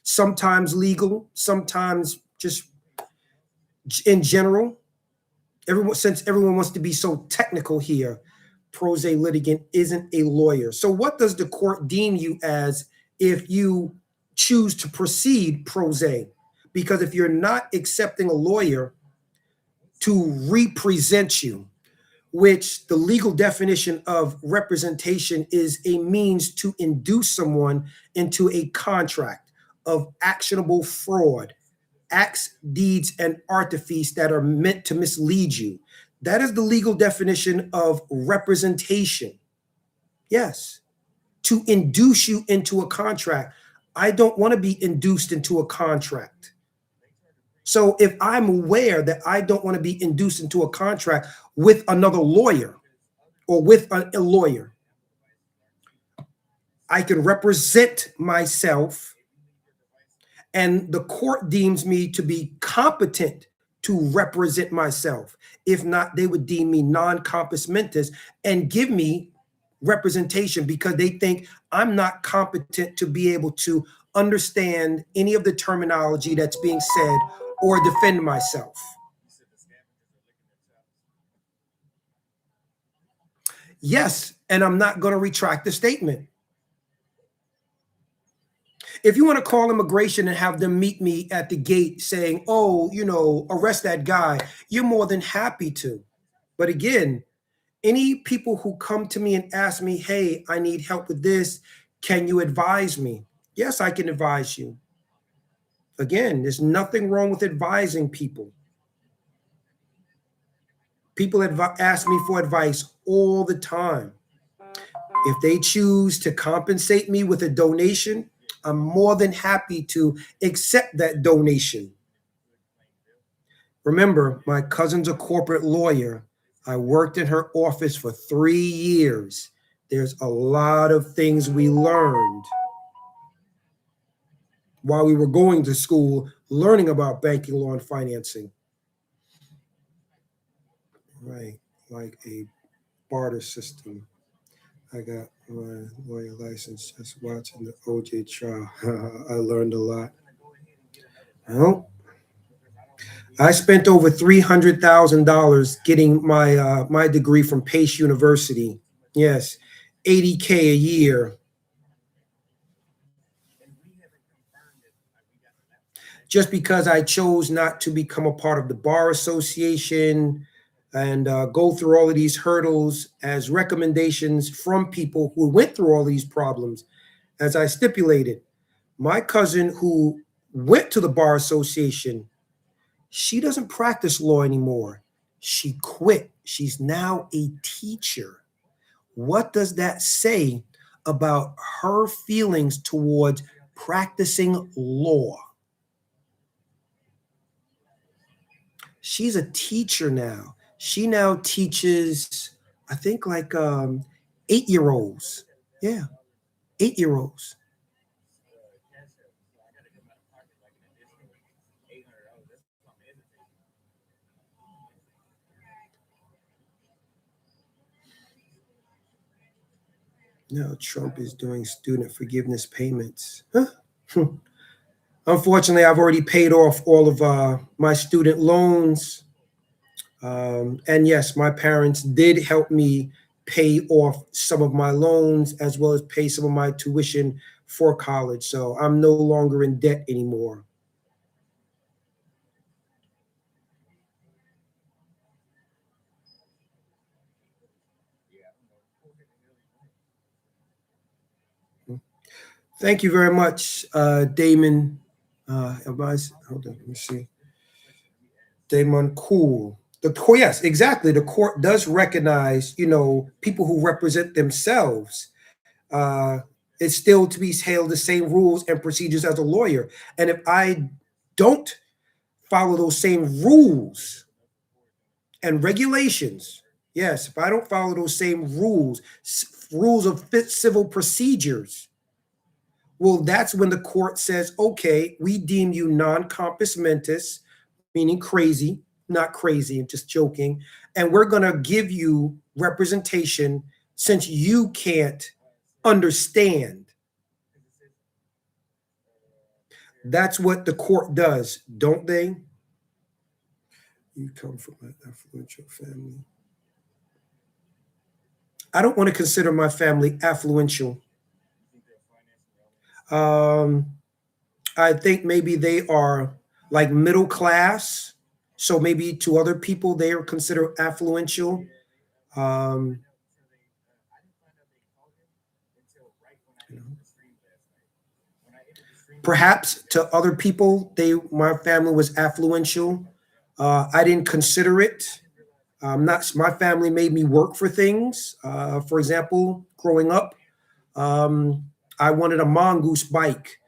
Sometimes legal, sometimes just in general. Since everyone wants to be so technical here, pro se litigant isn't a lawyer. So what does the court deem you as if you choose to proceed pro se? Because if you're not accepting a lawyer to represent you, which the legal definition of representation is a means to induce someone into a contract of actionable fraud, acts, deeds, and artifice that are meant to mislead you. That is the legal definition of representation. Yes, to induce you into a contract. I don't want to be induced into a contract. So if I'm aware that I don't want to be induced into a contract with another lawyer or with a lawyer, I can represent myself, and the court deems me to be competent to represent myself. If not, they would deem me non-compos mentis and give me representation because they think I'm not competent to be able to understand any of the terminology that's being said or defend myself. Yes, and I'm not going to retract the statement. If you want to call immigration and have them meet me at the gate saying, oh, arrest that guy, you're more than happy to. But again, any people who come to me and ask me, hey, I need help with this, can you advise me? Yes, I can advise you. Again, there's nothing wrong with advising people. People ask me for advice all the time. If they choose to compensate me with a donation, I'm more than happy to accept that donation. Remember, my cousin's a corporate lawyer. I worked in her office for 3 years. There's a lot of things we learned while we were going to school, learning about banking law and financing. Right, like a barter system. I got my lawyer license just watching the OJ trial. I learned a lot. Well, I spent over $300,000 getting my degree from Pace University. Yes, $80K a year. just because I chose not to become a part of the bar association and go through all of these hurdles as recommendations from people who went through all these problems, as I stipulated, my cousin who went to the bar association, she doesn't practice law anymore. She quit. She's now a teacher. What does that say about her feelings towards practicing law? She's a teacher now. She now teaches, I think, like 8-year-olds. Yeah, 8-year-olds. No, Trump is doing student forgiveness payments. Huh? Unfortunately, I've already paid off all of my student loans. And yes, my parents did help me pay off some of my loans as well as pay some of my tuition for college. So I'm no longer in debt anymore. Thank you very much, Damon. Hold on, let me see. Damon Cool. The court, yes, exactly. The court does recognize, people who represent themselves. Uh, it's still to be held the same rules and procedures as a lawyer. And if I don't follow those same rules and regulations, yes, if I don't follow those same rules of civil procedures, well, that's when the court says, okay, we deem you non compos mentis, meaning crazy, not crazy, I'm just joking. And we're going to give you representation since you can't understand. That's what the court does, don't they? You come from an affluential family. I don't want to consider my family affluential. I think maybe they are like middle class. So maybe to other people, they are considered affluential. Um, you know, Perhaps to other people, my family was affluential. I didn't consider it. Not my family made me work for things. For example, growing up, um, I wanted a mongoose bike.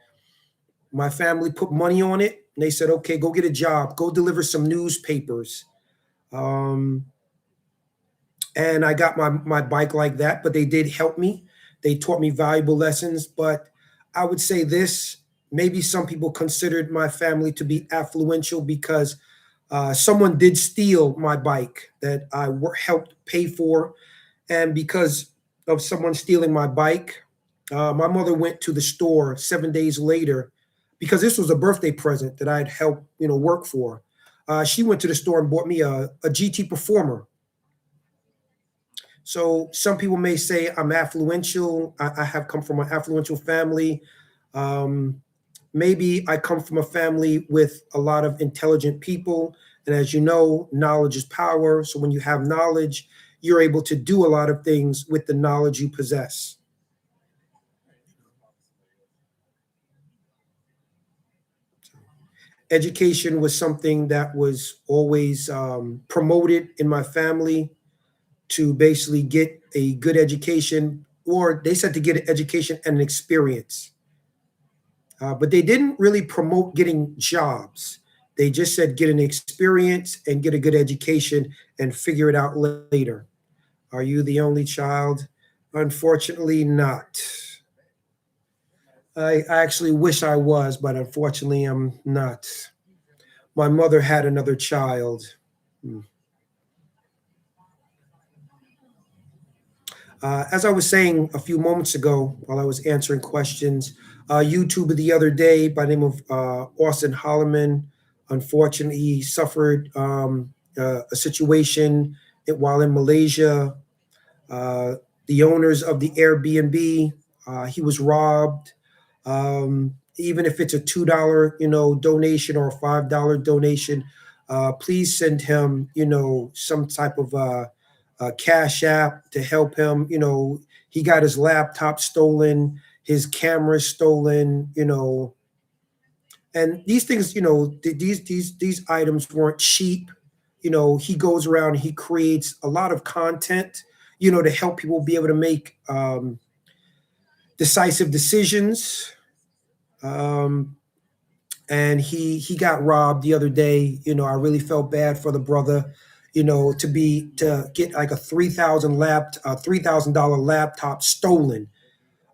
My family put money on it. And they said, okay, go get a job, go deliver some newspapers. Um, and I got my bike like that, but they did help me. They taught me valuable lessons. But I would say this, maybe some people considered my family to be affluential because someone did steal my bike that I helped pay for. And because of someone stealing my bike, my mother went to the store 7 days later because this was a birthday present that I'd helped, work for. She went to the store and bought me a GT Performer. So some people may say I'm affluential. I have come from an affluential family. Um, Maybe I come from a family with a lot of intelligent people. And as you know, knowledge is power. So when you have knowledge, you're able to do a lot of things with the knowledge you possess. Education was something that was always promoted in my family to basically get a good education, or they said to get an education and an experience. But they didn't really promote getting jobs. They just said get an experience and get a good education and figure it out later. Are you the only child? Unfortunately, not. I actually wish I was, but unfortunately, I'm not. My mother had another child. Hmm. As I was saying a few moments ago while I was answering questions, YouTuber the other day by the name of Austin Holloman, unfortunately, he suffered a situation while in Malaysia. The owners of the Airbnb, he was robbed. even if it's a $2, donation or a $5 donation, please send him, some type of cash app to help him. He got his laptop stolen, his camera stolen, and these things, these items weren't cheap. He goes around and he creates a lot of content, to help people be able to make decisive decisions. And he got robbed the other day. I really felt bad for the brother. To get like a $3,000 laptop stolen,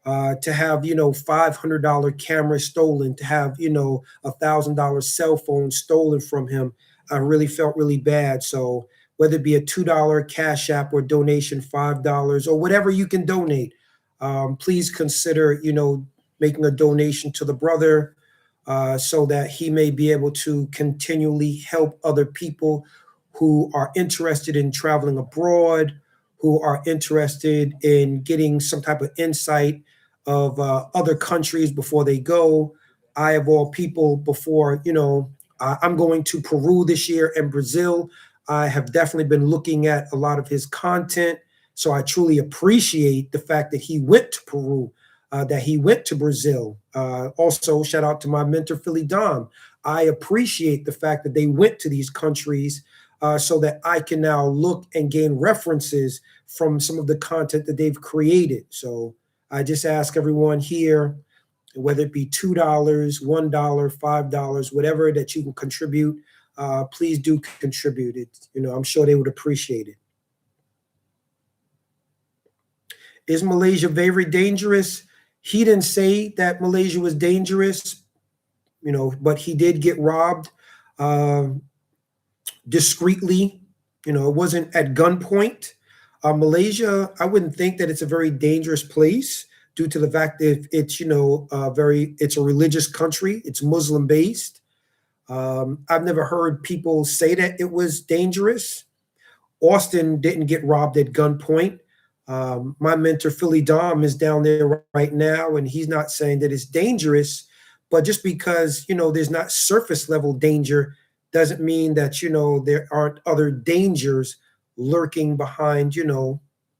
to have $500 camera stolen, to have $1,000 cell phone stolen from him. I really felt really bad. So whether it be a $2 cash app or donation, $5 or whatever you can donate, please consider making a donation to the brother, so that he may be able to continually help other people who are interested in traveling abroad, who are interested in getting some type of insight of other countries before they go. I, of all people, before, I'm going to Peru this year and Brazil. I have definitely been looking at a lot of his content. So I truly appreciate the fact that he went to Peru, that he went to Brazil. Also, shout out to my mentor, Philly Dom. I appreciate the fact that they went to these countries, so that I can now look and gain references from some of the content that they've created. So I just ask everyone here, whether it be $2, $1, $5, whatever that you can contribute, please do contribute it. I'm sure they would appreciate it. Is Malaysia very dangerous? He didn't say that Malaysia was dangerous, but he did get robbed discreetly. It wasn't at gunpoint. Malaysia, I wouldn't think that it's a very dangerous place due to the fact that it's, it's a religious country. It's Muslim based. I've never heard people say that it was dangerous. Austin didn't get robbed at gunpoint. My mentor, Philly Dom, is down there right now, and he's not saying that it's dangerous, but just because, there's not surface level danger doesn't mean that, there aren't other dangers lurking behind,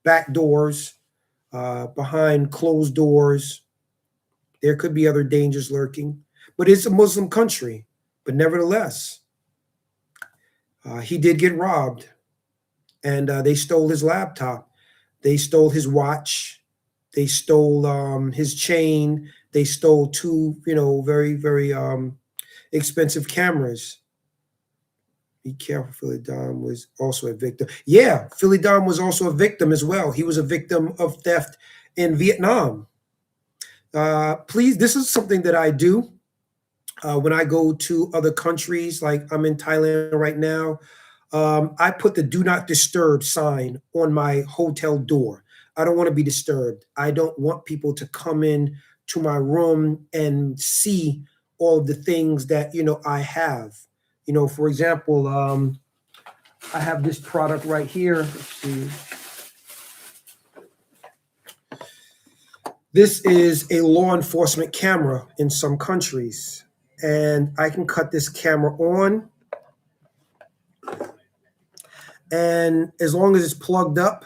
back doors, behind closed doors. There could be other dangers lurking, but it's a Muslim country. But nevertheless, he did get robbed, and they stole his laptop. They stole his watch. They stole his chain. They stole two, very, very expensive cameras. Be careful, Philly Dom was also a victim. Yeah, Philly Dom was also a victim as well. He was a victim of theft in Vietnam. Please, this is something that I do when I go to other countries. Like I'm in Thailand right now. I put the do not disturb sign on my hotel door. I don't want to be disturbed. I don't want people to come in to my room and see all of the things that, I have. For example, I have this product right here. Let's see. This is a law enforcement camera in some countries, and I can cut this camera on. And as long as it's plugged up,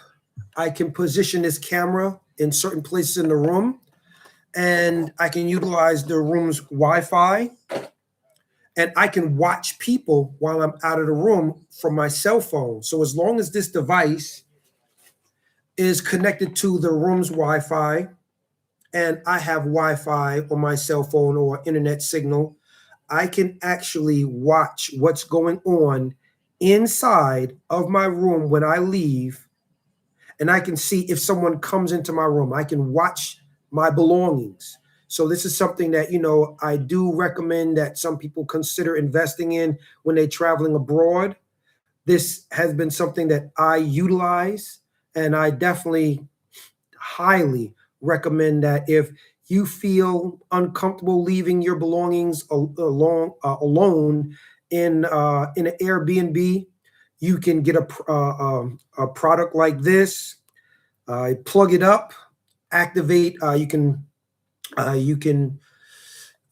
I can position this camera in certain places in the room, and I can utilize the room's Wi-Fi, and I can watch people while I'm out of the room from my cell phone. So as long as this device is connected to the room's Wi-Fi, and I have Wi-Fi on my cell phone or internet signal, I can actually watch what's going on inside of my room when I leave, and I can see if someone comes into my room. I can watch my belongings. So this is something that, I do recommend that some people consider investing in when they're traveling abroad. This has been something that I utilize, and I definitely highly recommend that if you feel uncomfortable leaving your belongings alone in an Airbnb, you can get a product like this. Plug it up, activate. You can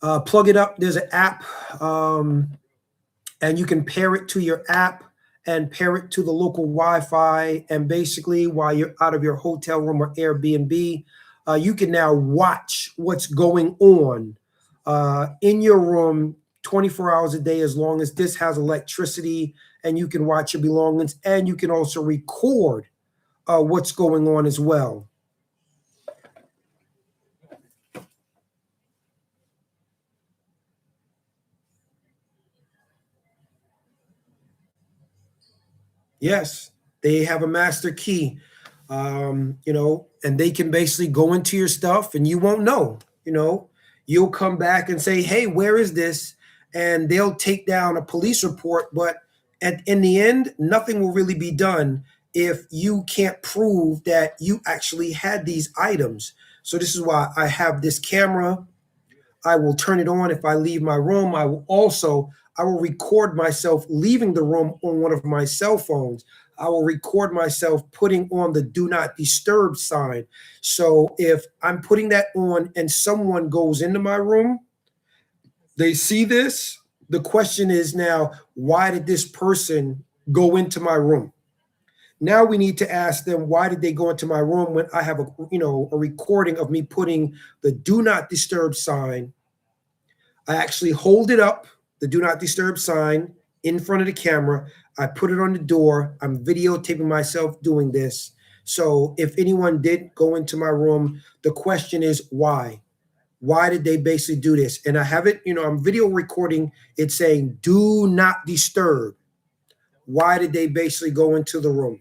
Plug it up. There's an app, and you can pair it to your app and pair it to the local Wi-Fi. And basically, while you're out of your hotel room or Airbnb, you can now watch what's going on in your room 24 hours a day, as long as this has electricity, and you can watch your belongings, and you can also record what's going on as well. Yes, they have a master key, and they can basically go into your stuff and you won't know. You'll come back and say, hey, where is this? And they'll take down a police report, but in the end, nothing will really be done if you can't prove that you actually had these items. So this is why I have this camera. I will turn it on if I leave my room. I will record myself leaving the room on one of my cell phones. I will record myself putting on the do not disturb sign. So if I'm putting that on and someone goes into my room, they see this. The question is now, why did this person go into my room? Now we need to ask them, why did they go into my room when I have a recording of me putting the do not disturb sign. I actually hold it up, the do not disturb sign, in front of the camera. I put it on the door. I'm videotaping myself doing this. So if anyone did go into my room, the question is why? Why did they basically do this? And I have it, I'm video recording it saying, do not disturb. Why did they basically go into the room?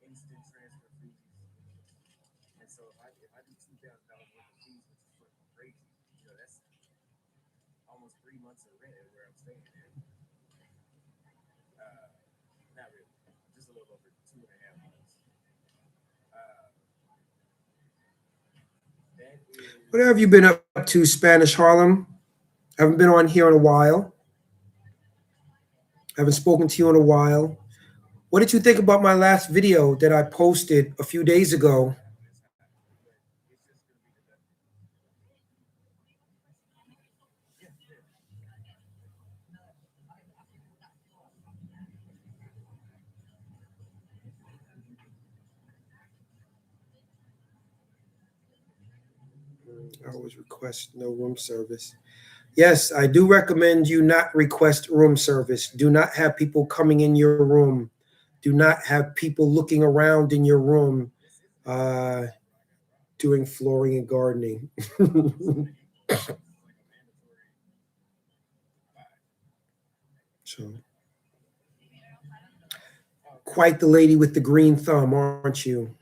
Instant transfer fees. And so if I do $2,000 worth of fees, which is fucking crazy, that's almost 3 months of rent where I'm staying at. Not really, just a little over 2.5 months. What have you been up to, Spanish Harlem? I haven't been on here in a while. I haven't spoken to you in a while. What did you think about my last video that I posted a few days ago? I always request no room service. Yes, I do recommend you not request room service. Do not have people coming in your room. Do not have people looking around in your room doing flooring and gardening. So, quite the lady with the green thumb, aren't you?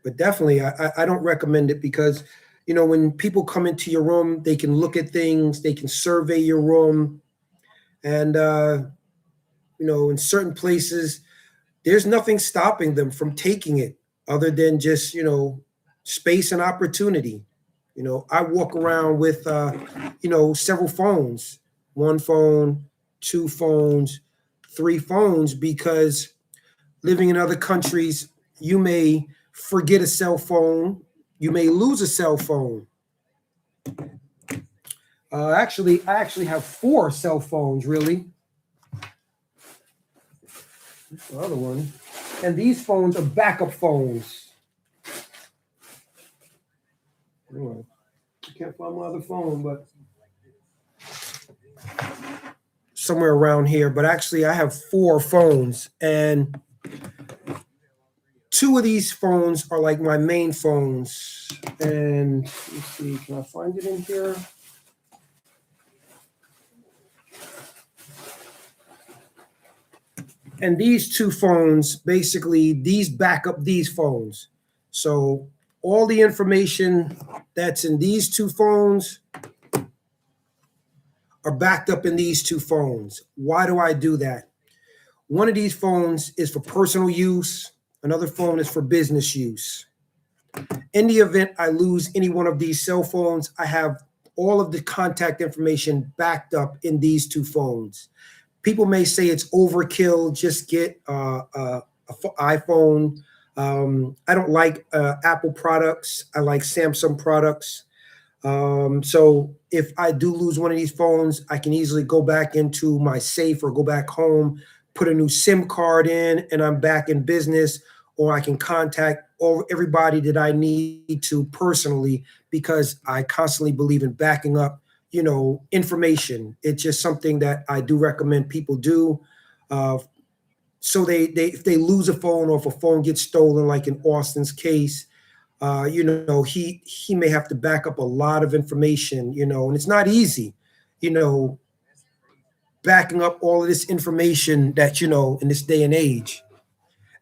But definitely, I don't recommend it because, when people come into your room, they can look at things, they can survey your room. And, in certain places, there's nothing stopping them from taking it other than just, space and opportunity. I walk around with, several phones, one phone, two phones, three phones, because living in other countries, you may forget a cell phone, you may lose a cell phone. I actually have 4 cell phones, really. That's the other one. And these phones are backup phones. Anyway, I can't find my other phone, but somewhere around here. But actually, I have 4 phones, and 2 of these phones are like my main phones. And let's see, can I find it in here? And these 2 phones, basically, these back up these phones. So all the information that's in these 2 phones are backed up in these 2 phones. Why do I do that? One of these phones is for personal use. Another phone is for business use. In the event I lose any one of these cell phones, I have all of the contact information backed up in these two phones. People may say it's overkill. Just get iPhone. I don't like Apple products. I like Samsung products. So if I do lose one of these phones, I can easily go back into my safe or go back home, put a new SIM card in, and I'm back in business. Or I can contact everybody that I need to personally, because I constantly believe in backing up, information. It's just something that I do recommend people do. So they if they lose a phone, or if a phone gets stolen, like in Austin's case, he may have to back up a lot of information, and it's not easy, you know, backing up all of this information that in this day and age,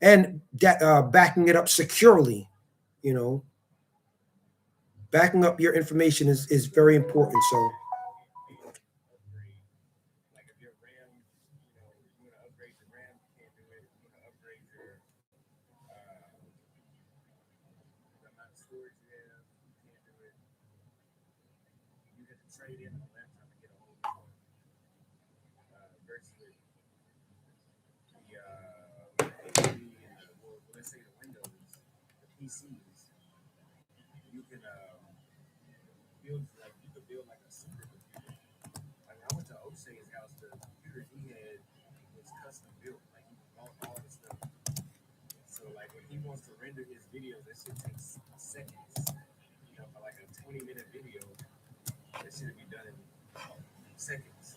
and that backing it up securely, you know, backing up your information is very important. So upgrade. Like if your RAM, you want to upgrade your RAM, you can't do it. You want to upgrade the amount of storage you have, you can't do it. You get to trade in a laptop and get a whole new one. Versus the HP and well, let's say the Windows, the PCs, you can build like a super computer. Like I went to O'Shea's house, the computer he had was custom built. Like he bought all the stuff. So like when he wants to render his videos, that shit takes seconds. For like a 20-minute video, that should be done in seconds.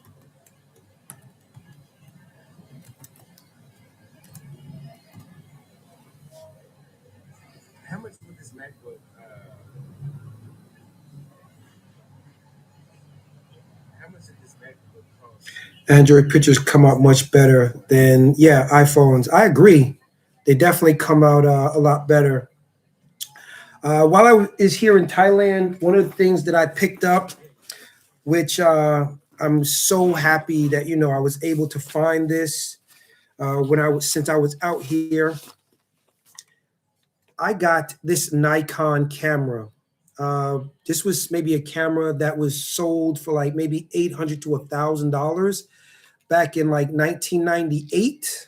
How much would this MacBook? How much did this MacBook cost? Android pictures come out much better than iPhones. I agree. They definitely come out a lot better. While I was here in Thailand, one of the things that I picked up, which I'm so happy that I was able to find this since I was out here. I got this Nikon camera. This was maybe a camera that was sold for like maybe $800 to $1,000 back in like 1998.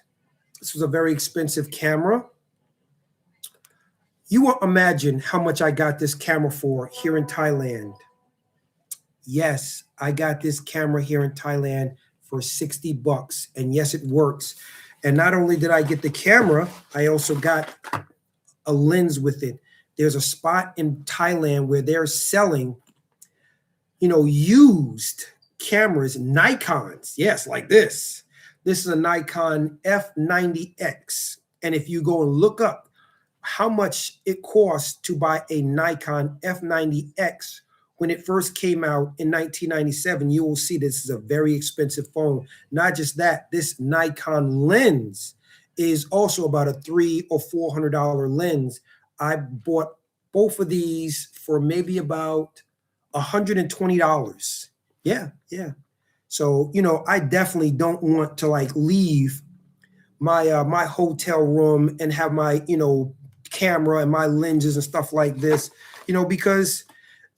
This was a very expensive camera. You won't imagine how much I got this camera for here in Thailand. Yes, I got this camera here in Thailand for $60. And yes, it works. And not only did I get the camera, I also got a lens with it. There's a spot in Thailand where they're selling, used cameras, Nikons. Yes, like this. This is a Nikon F90X. And if you go and look up how much it costs to buy a Nikon F90X when it first came out in 1997, you will see this is a very expensive phone. Not just that, this Nikon lens is also about a $300 or $400 lens. I bought both of these for maybe about $120. Yeah. So, I definitely don't want to like leave my my hotel room and have my, camera and my lenses and stuff like this, because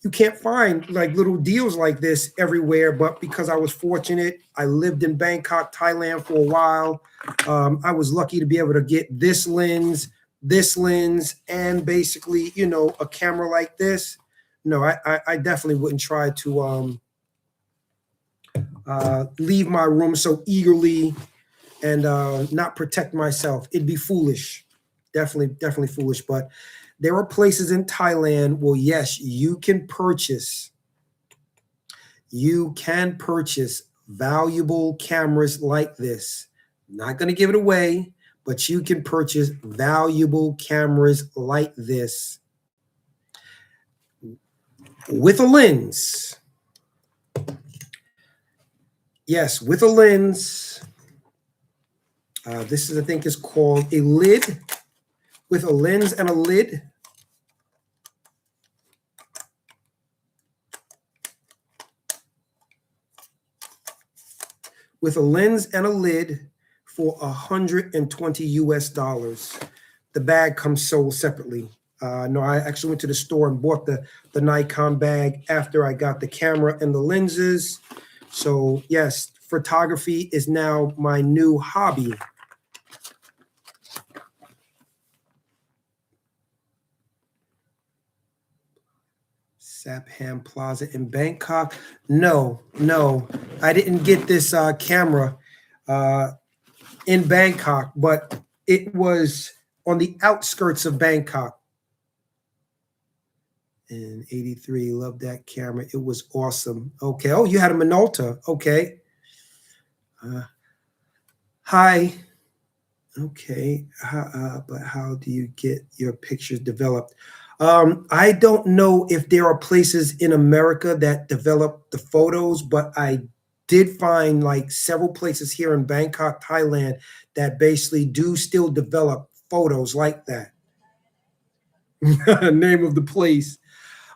you can't find like little deals like this everywhere. But because I was fortunate, I lived in Bangkok, Thailand for a while. I was lucky to be able to get this lens, and basically, a camera like this. No, I definitely wouldn't try to leave my room so eagerly and not protect myself. It'd be foolish. Definitely foolish. But there are places in Thailand where, yes, you can purchase valuable cameras like this. Not going to give it away, but you can purchase valuable cameras like this with a lens. Yes, with a lens. This is, I think, is called a lid, with a lens and a lid. With a lens and a lid for $120 US. The bag comes sold separately. No, I actually went to the store and bought the Nikon bag after I got the camera and the lenses. So yes, photography is now my new hobby. Sapham Plaza in Bangkok. No, I didn't get this camera in Bangkok, but it was on the outskirts of Bangkok. In 83, love that camera. It was awesome. Okay. Oh, you had a Minolta. Okay. Hi. Okay. But how do you get your pictures developed? I don't know if there are places in America that develop the photos, but I did find like several places here in Bangkok, Thailand, that basically do still develop photos like that. Name of the place.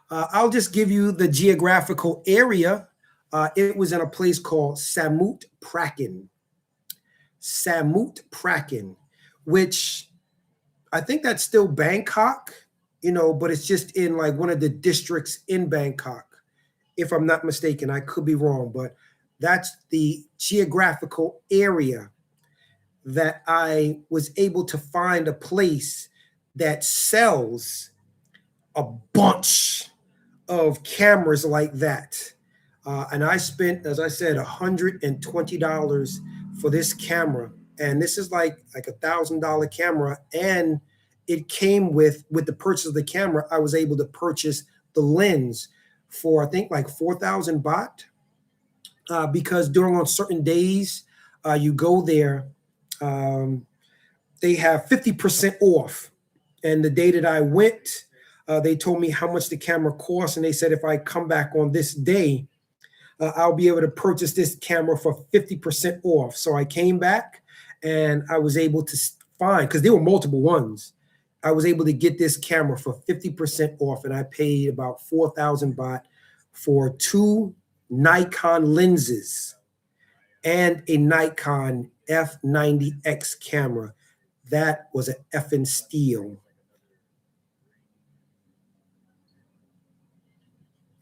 I'll just give you the geographical area. It was in a place called Samut Prakan. Samut Prakan, which I think that's still Bangkok, but it's just in like one of the districts in Bangkok. If I'm not mistaken, I could be wrong, but that's the geographical area that I was able to find a place that sells a bunch of cameras like that. And I spent, as I said, $120 for this camera. And this is like $1,000 camera. And it came with the purchase of the camera, I was able to purchase the lens for, I think, like 4,000 baht. Because during on certain days, you go there, they have 50% off. And the day that I went, they told me how much the camera cost, and they said if I come back on this day, I'll be able to purchase this camera for 50% off. So I came back, and I was able to find, because there were multiple ones, I was able to get this camera for 50% off, and I paid about 4,000 baht for 2 Nikon lenses and a Nikon F90X camera. That was an effing steal.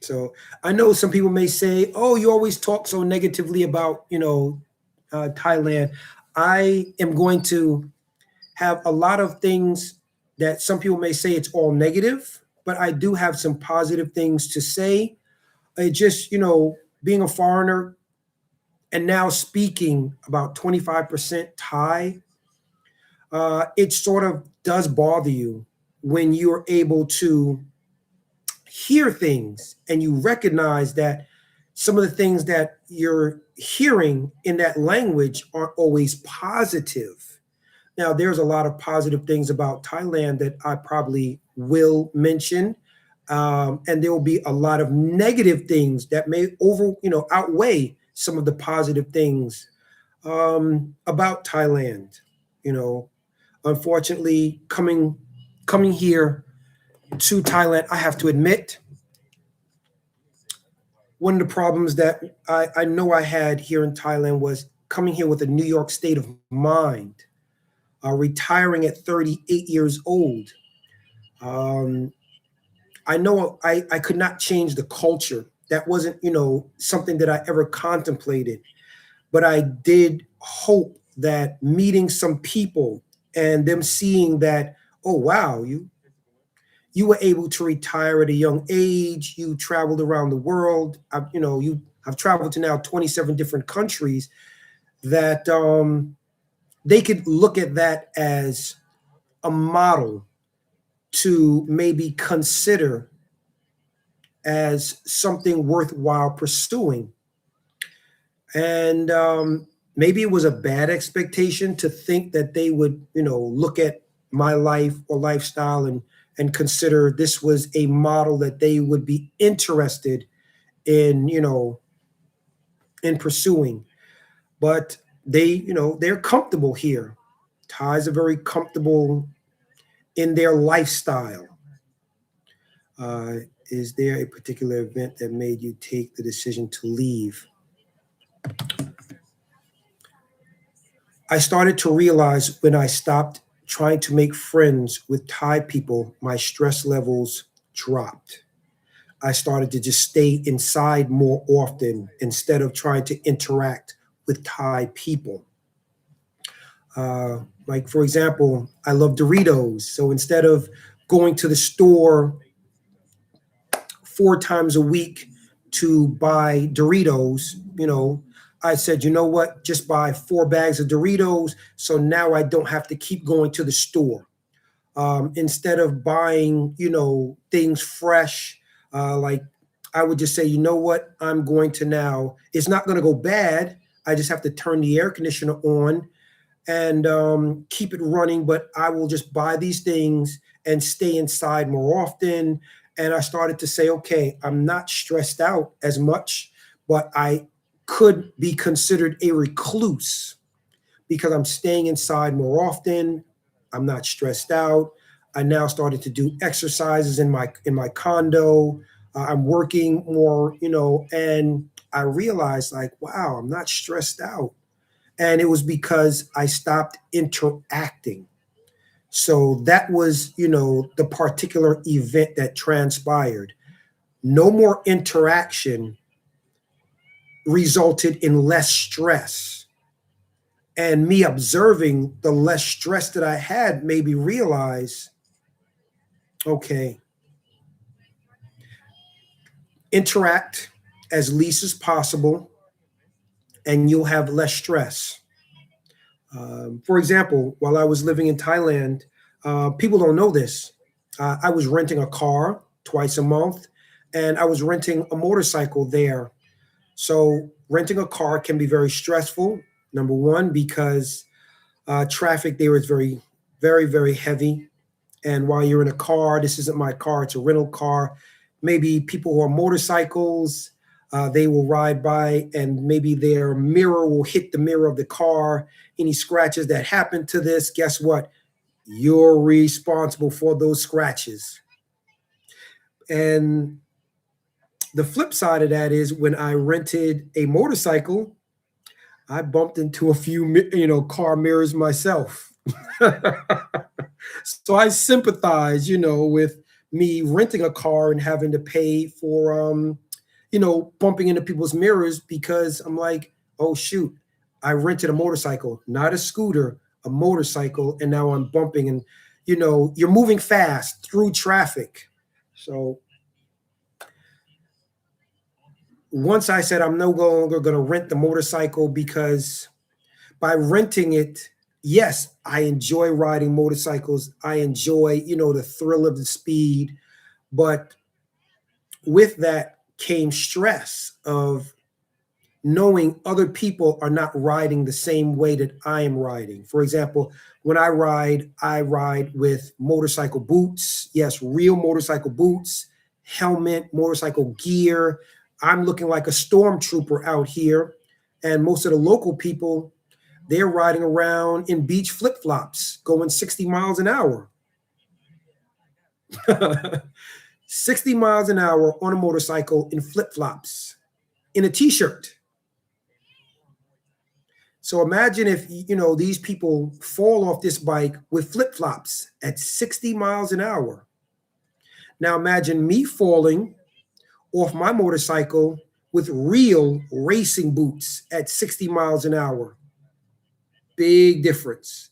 So I know some people may say, "Oh, you always talk so negatively about, Thailand." I am going to have a lot of things that some people may say it's all negative, but I do have some positive things to say. It just, being a foreigner and now speaking about 25% Thai, it sort of does bother you when you're able to hear things and you recognize that some of the things that you're hearing in that language aren't always positive. Now, there's a lot of positive things about Thailand that I probably will mention, and there will be a lot of negative things that may outweigh some of the positive things about Thailand. Unfortunately, coming here to Thailand, I have to admit, one of the problems that I know I had here in Thailand was coming here with a New York state of mind, retiring at 38 years old. I know I could not change the culture. That wasn't, something that I ever contemplated. But I did hope that meeting some people and them seeing that, oh, wow, you were able to retire at a young age. You traveled around the world. I've traveled to now 27 different countries. That they could look at that as a model to maybe consider as something worthwhile pursuing. And maybe it was a bad expectation to think that they would, look at my life or lifestyle and consider this was a model that they would be interested in, in pursuing. But they're comfortable here. Thais are very comfortable in their lifestyle. Is there a particular event that made you take the decision to leave? I started to realize when I stopped trying to make friends with Thai people, my stress levels dropped. I started to just stay inside more often instead of trying to interact with Thai people. Like, for example, I love Doritos. So instead of going to the store 4 times a week to buy Doritos, I said, you know what, just buy 4 bags of Doritos. So now I don't have to keep going to the store. Instead of buying, things fresh, like I would just say, you know what, I'm going to now, it's not going to go bad. I just have to turn the air conditioner on and keep it running, but I will just buy these things and stay inside more often. And I started to say, okay, I'm not stressed out as much, but I could be considered a recluse because I'm staying inside more often. I'm not stressed out. I now started to do exercises in my condo. I'm working more, and I realized like, wow, I'm not stressed out. And it was because I stopped interacting. So that was, the particular event that transpired. No more interaction resulted in less stress. And me observing the less stress that I had made me realize, okay, interact as least as possible and you'll have less stress. For example, while I was living in Thailand, people don't know this. I was renting a car twice a month and I was renting a motorcycle there. So, renting a car can be very stressful. Number one, because traffic there is very, very, very heavy. And while you're in a car, this isn't my car, it's a rental car. Maybe people who are motorcycles, they will ride by and maybe their mirror will hit the mirror of the car. Any scratches that happen to this, guess what? You're responsible for those scratches. And the flip side of that is when I rented a motorcycle, I bumped into a few, car mirrors myself. So I sympathize, with me renting a car and having to pay for, bumping into people's mirrors because I'm like, oh, shoot, I rented a motorcycle, not a scooter, a motorcycle. And now I'm bumping and, you're moving fast through traffic. So once I said I'm no longer going to rent the motorcycle because by renting it, yes, I enjoy riding motorcycles. I enjoy, the thrill of the speed. But with that came stress of knowing other people are not riding the same way that I am riding. For example, when I ride with motorcycle boots. Yes, real motorcycle boots, helmet, motorcycle gear. I'm looking like a stormtrooper out here. And most of the local people, they're riding around in beach flip-flops, going 60 miles an hour. 60 miles an hour on a motorcycle in flip-flops, in a t-shirt. So imagine if, these people fall off this bike with flip-flops at 60 miles an hour. Now imagine me falling off my motorcycle with real racing boots at 60 miles an hour. Big difference.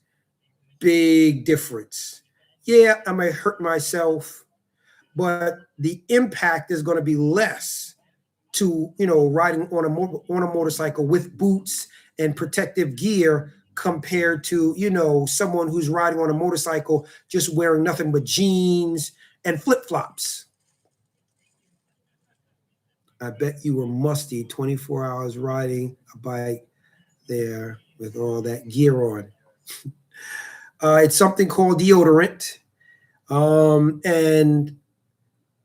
Big difference. Yeah, I might hurt myself, but the impact is going to be less to, riding on a motorcycle with boots and protective gear compared to, someone who's riding on a motorcycle just wearing nothing but jeans and flip-flops. I bet you were musty 24 hours riding a bike there with all that gear on. It's something called deodorant. And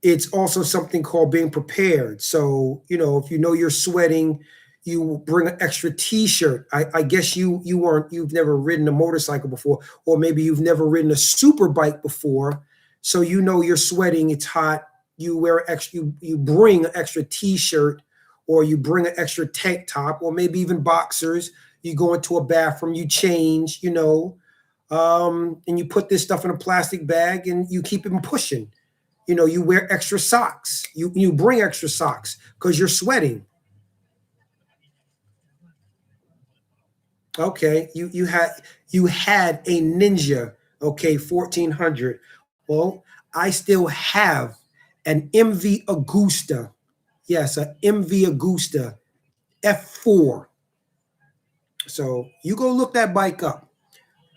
it's also something called being prepared. So, if you're sweating, you bring an extra t-shirt. I guess you've never ridden a motorcycle before, or maybe you've never ridden a super bike before. So, you're sweating, it's hot. You wear extra, you bring an extra t-shirt, or you bring an extra tank top, or maybe even boxers. You go into a bathroom, you change, And you put this stuff in a plastic bag and you keep it pushing. You know, you wear extra socks. You bring extra socks because you're sweating. Okay, you had a Ninja. Okay, 1400. Well, I still have an MV Agusta. Yes, a MV Agusta F4. So you go look that bike up.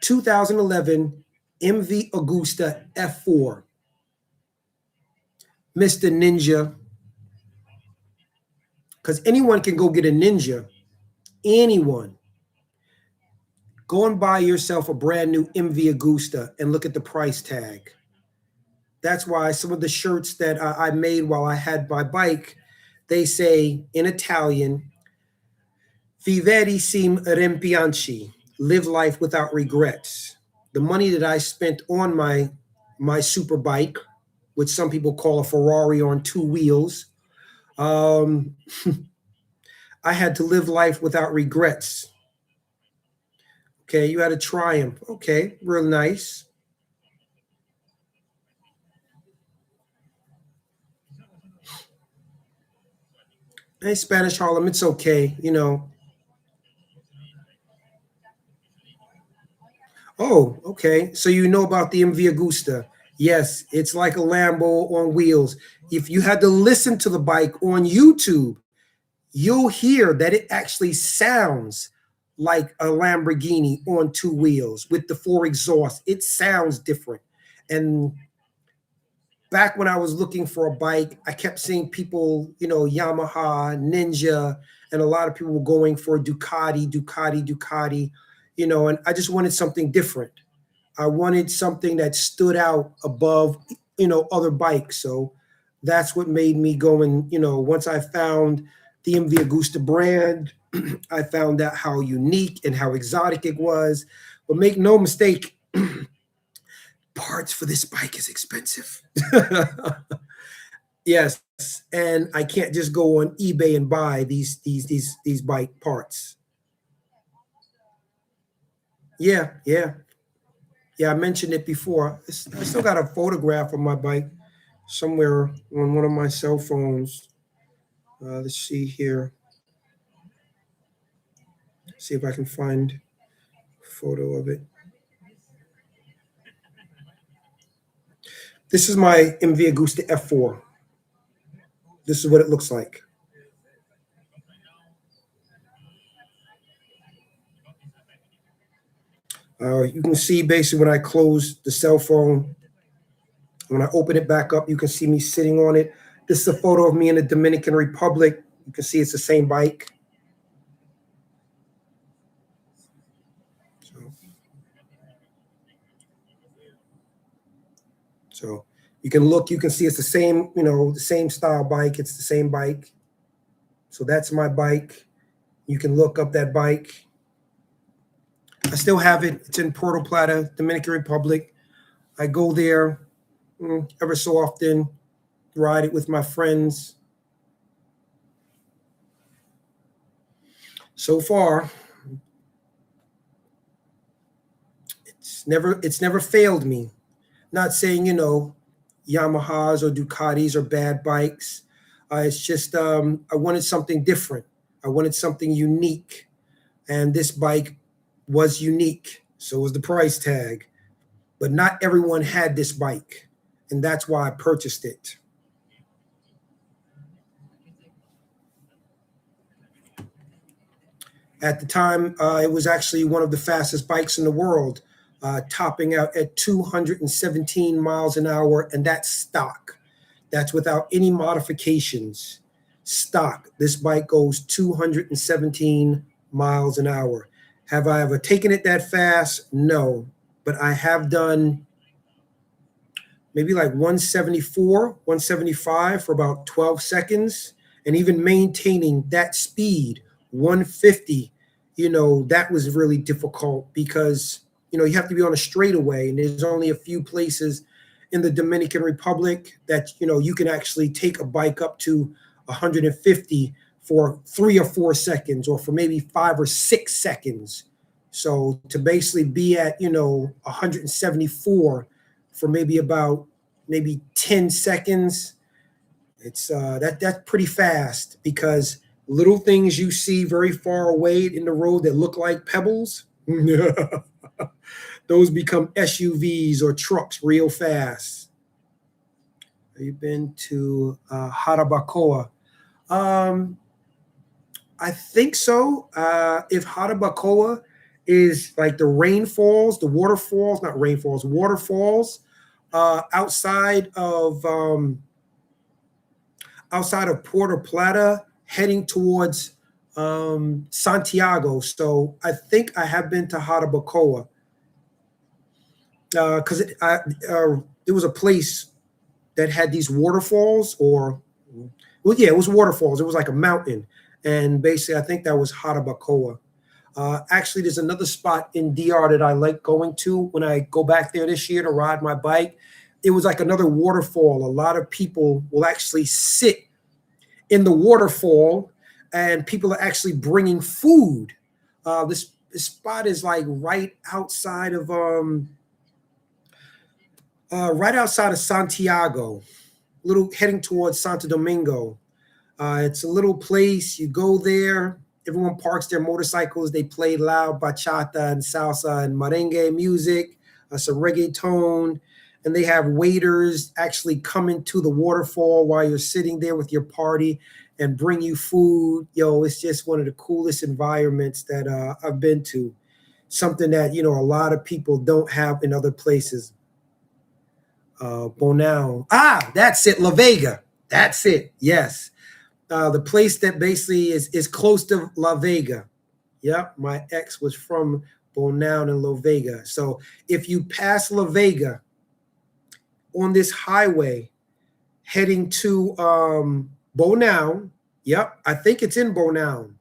2011 MV Agusta F4. Mr. Ninja. Because anyone can go get a Ninja. Anyone. Go and buy yourself a brand new MV Agusta and look at the price tag. That's why some of the shirts that I made while I had my bike, they say in Italian, Vivere sim rimpianti, live life without regrets. The money that I spent on my super bike, which some people call a Ferrari on two wheels, um, I had to live life without regrets. Okay, you had a Triumph. Okay, real nice. Hey, Spanish Harlem, it's okay, you know. Oh, okay. So you know about the MV Agusta. Yes, it's like a Lambo on wheels. If you had to listen to the bike on YouTube, you'll hear that it actually sounds like a Lamborghini on two wheels with the four exhausts. It sounds different. And back when I was looking for a bike, I kept seeing people, you know, Yamaha, Ninja, and a lot of people were going for Ducati, you know, and I just wanted something different. I wanted something that stood out above, you know, other bikes. So that's what made me go and, you know, once I found the MV Agusta brand, I found out how unique and how exotic it was. But make no mistake, parts for this bike is expensive. Yes, and I can't just go on eBay and buy these bike parts. Yeah, yeah, yeah. I mentioned it before. I still got a photograph of my bike somewhere on one of my cell phones. Let's see here. See if I can find a photo of it. This is my MV Agusta F4. This is what it looks like. You can see basically when I close the cell phone, when I open it back up, you can see me sitting on it. This is a photo of me in the Dominican Republic. You can see it's the same bike. So, so you can look, you can see it's the same, you know, the same style bike. It's the same bike. So that's my bike. You can look up that bike. I still have it. It's in Puerto Plata, Dominican Republic. I go there ever so often, ride it with my friends. So far, it's never failed me. Not saying, you know, Yamahas or Ducatis are bad bikes. It's just I wanted something different. I wanted something unique, and this bike was unique. So was the price tag. But not everyone had this bike, and that's why I purchased it. At the time, it was actually one of the fastest bikes in the world, topping out at 217 miles an hour, and that's stock. That's without any modifications. Stock. This bike goes 217 miles an hour. Have I ever taken it that fast? No, but I have done maybe like 174, 175 for about 12 seconds. And even maintaining that speed, 150, you know, that was really difficult because, you know, you have to be on a straightaway and there's only a few places in the Dominican Republic that, you know, you can actually take a bike up to 150 for 3 or 4 seconds or for maybe 5 or 6 seconds. So to basically be at, 174 for maybe 10 seconds, it's that's pretty fast, because little things you see very far away in the road that look like pebbles, those become SUVs or trucks real fast. Have you been to Harabacoa? Um, I think so. If Harabacoa is like the rainfalls, the waterfalls, not rainfalls, waterfalls outside of Puerto Plata, heading towards Santiago. So I think I have been to Jarabacoa, because there was a place that had these waterfalls, or well, yeah, it was waterfalls. It was like a mountain, and basically, I think that was Jarabacoa. Actually, there's another spot in DR that I like going to when I go back there this year to ride my bike. It was like another waterfall. A lot of people will actually sit in the waterfall, and people are actually bringing food. This spot is like right outside of Santiago, little heading towards Santo Domingo. It's a little place. You go there. Everyone parks their motorcycles. They play loud bachata and salsa and merengue music, some reggaeton, and they have waiters actually come into the waterfall while you're sitting there with your party and bring you food. Yo, it's just one of the coolest environments that I've been to. Something that a lot of people don't have in other places. Bonao. That's it. La Vega. That's it. Yes. The place that basically is close to La Vega. Yep, my ex was from Bonao and La Vega. So if you pass La Vega on this highway heading to Bonao, yep, I think it's in Bonao.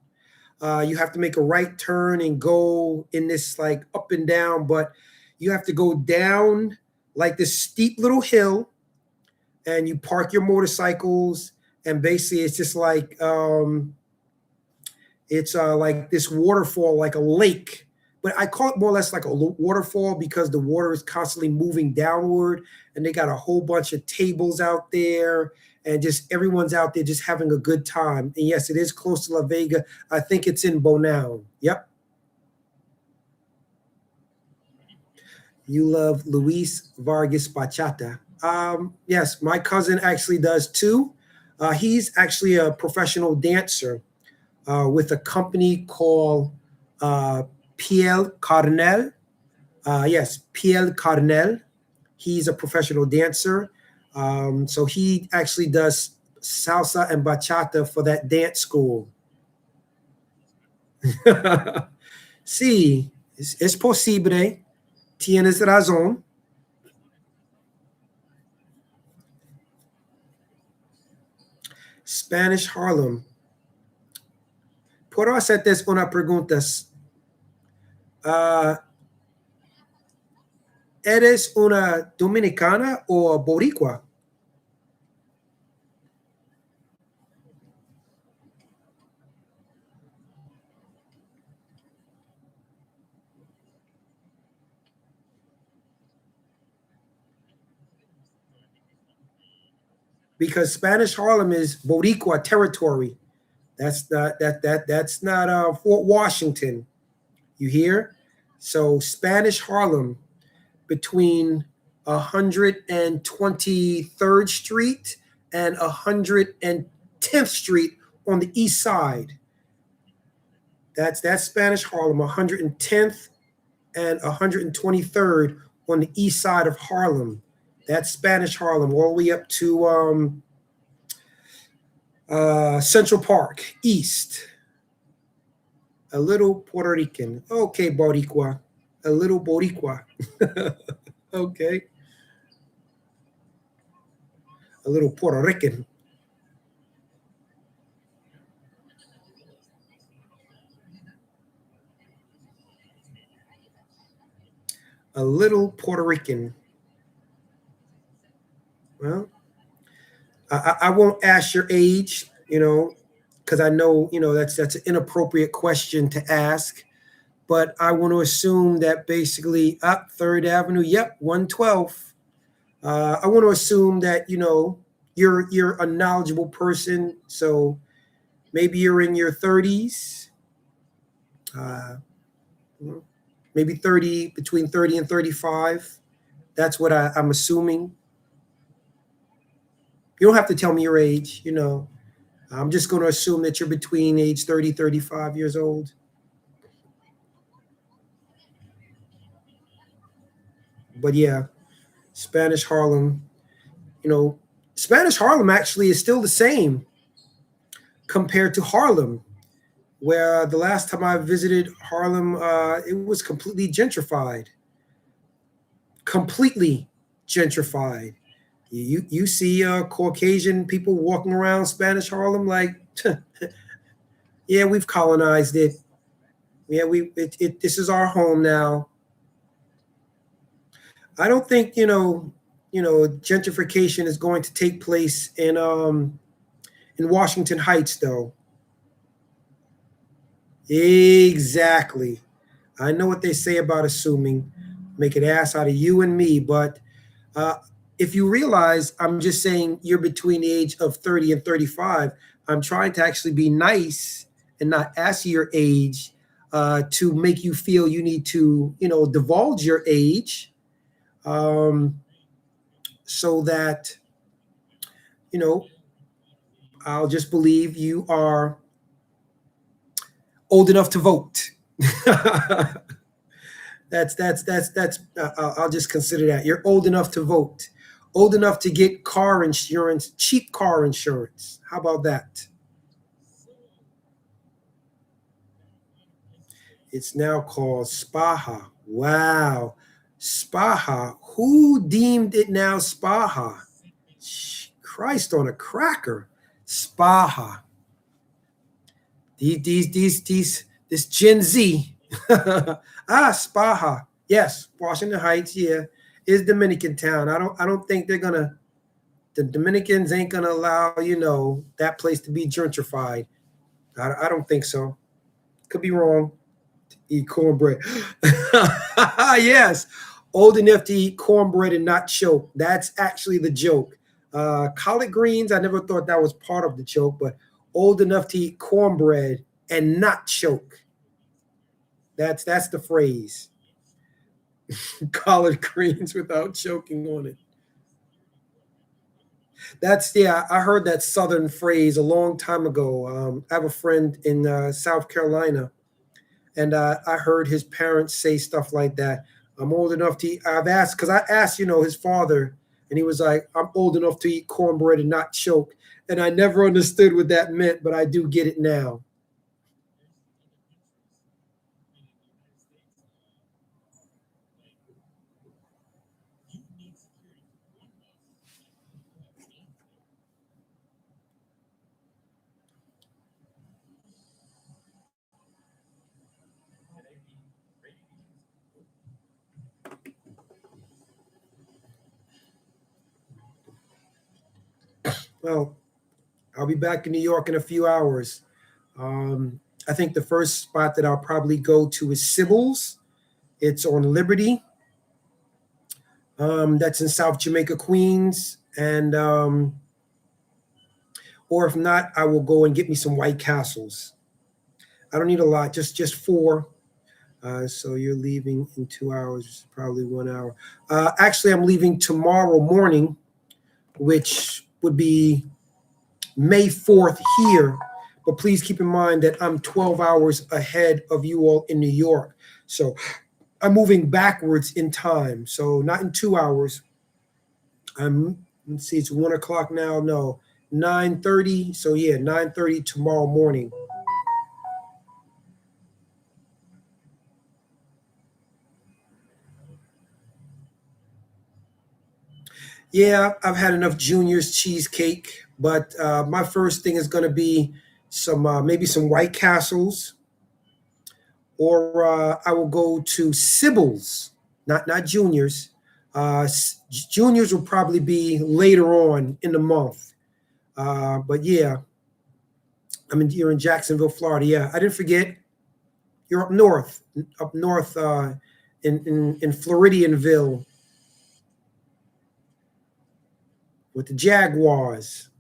You have to make a right turn and go in this like up and down, but you have to go down like this steep little hill, and you park your motorcycles, and basically it's just like like this waterfall, like a lake, but I call it more or less like a waterfall because the water is constantly moving downward, and they got a whole bunch of tables out there, and just everyone's out there just having a good time. And yes, it is close to La Vega. I think it's in Bonao. Yep. You love Luis Vargas bachata. Yes, my cousin actually does too. He's actually a professional dancer with a company called Piel Carnel. Yes, Piel Carnel. He's a professional dancer. So he actually does salsa and bachata for that dance school. Sí, es posible. Tienes razón. Spanish Harlem. Puedo hacerte una pregunta. ¿Eres una dominicana o boricua? Because Spanish Harlem is Boricua territory. That's not Fort Washington. You hear? So Spanish Harlem between 123rd Street and 110th Street on the east side. That's Spanish Harlem, 110th and 123rd on the east side of Harlem. That's Spanish Harlem, all the way up to Central Park, east. A little Puerto Rican. Okay, Boricua. A little Boricua. Okay. A little Puerto Rican. A little Puerto Rican. Well, I won't ask your age, because I know, that's an inappropriate question to ask. but I want to assume that basically up Third Avenue, yep, 112. I want to assume that you're a knowledgeable person, so maybe you're in your 30s, uh, maybe 30, between 30 and 35. That's what I'm assuming. You don't have to tell me your age, I'm just going to assume that you're between age 30, 35 years old. But yeah, Spanish Harlem, Spanish Harlem actually is still the same compared to Harlem, where the last time I visited Harlem, it was completely gentrified. Completely gentrified. You see Caucasian people walking around Spanish Harlem like, yeah, we've colonized it. Yeah, this is our home now. I don't think gentrification is going to take place in Washington Heights, though. Exactly. I know what they say about assuming, make an ass out of you and me, but if you realize I'm just saying you're between the age of 30 and 35, I'm trying to actually be nice and not ask your age to make you feel you need to, divulge your age, so that, I'll just believe you are old enough to vote. I'll just consider that you're old enough to vote, old enough to get car insurance, cheap car insurance. How about that? It's now called Spaha. Wow. Spaha. Who deemed it now Spaha? Christ on a cracker. Spaha. This Gen Z. Spaha. Yes, Washington Heights, yeah, is Dominican town. I don't think the Dominicans ain't gonna allow, that place to be gentrified. I don't think so. Could be wrong. Eat cornbread. Yes, old enough to eat cornbread and not choke. That's actually the joke. Collard greens, I never thought that was part of the joke, but old enough to eat cornbread and not choke. That's the phrase. Collard greens without choking on it. I heard that Southern phrase a long time ago. I have a friend in South Carolina, and I heard his parents say stuff like that. I'm old enough to eat. Because I asked, his father, and he was like, I'm old enough to eat cornbread and not choke. And I never understood what that meant, but I do get it now. Well, I'll be back in New York in a few hours. I think the first spot that I'll probably go to is Sybil's. It's on Liberty. That's in South Jamaica, Queens. And or if not, I will go and get me some White Castles. I don't need a lot, just four. So you're leaving in 2 hours, probably 1 hour. Actually, I'm leaving tomorrow morning, which would be May 4th here. But please keep in mind that I'm 12 hours ahead of you all in New York. So I'm moving backwards in time. So not in 2 hours. Let's see, it's 1 o'clock now. No, 9:30. So yeah, 9:30 tomorrow morning. Yeah, I've had enough Junior's cheesecake, but my first thing is going to be maybe some White Castles, or I will go to Sybil's, not Junior's. Junior's will probably be later on in the month. But yeah, you're in Jacksonville, Florida. Yeah, I didn't forget. You're up north in Floridianville with the Jaguars.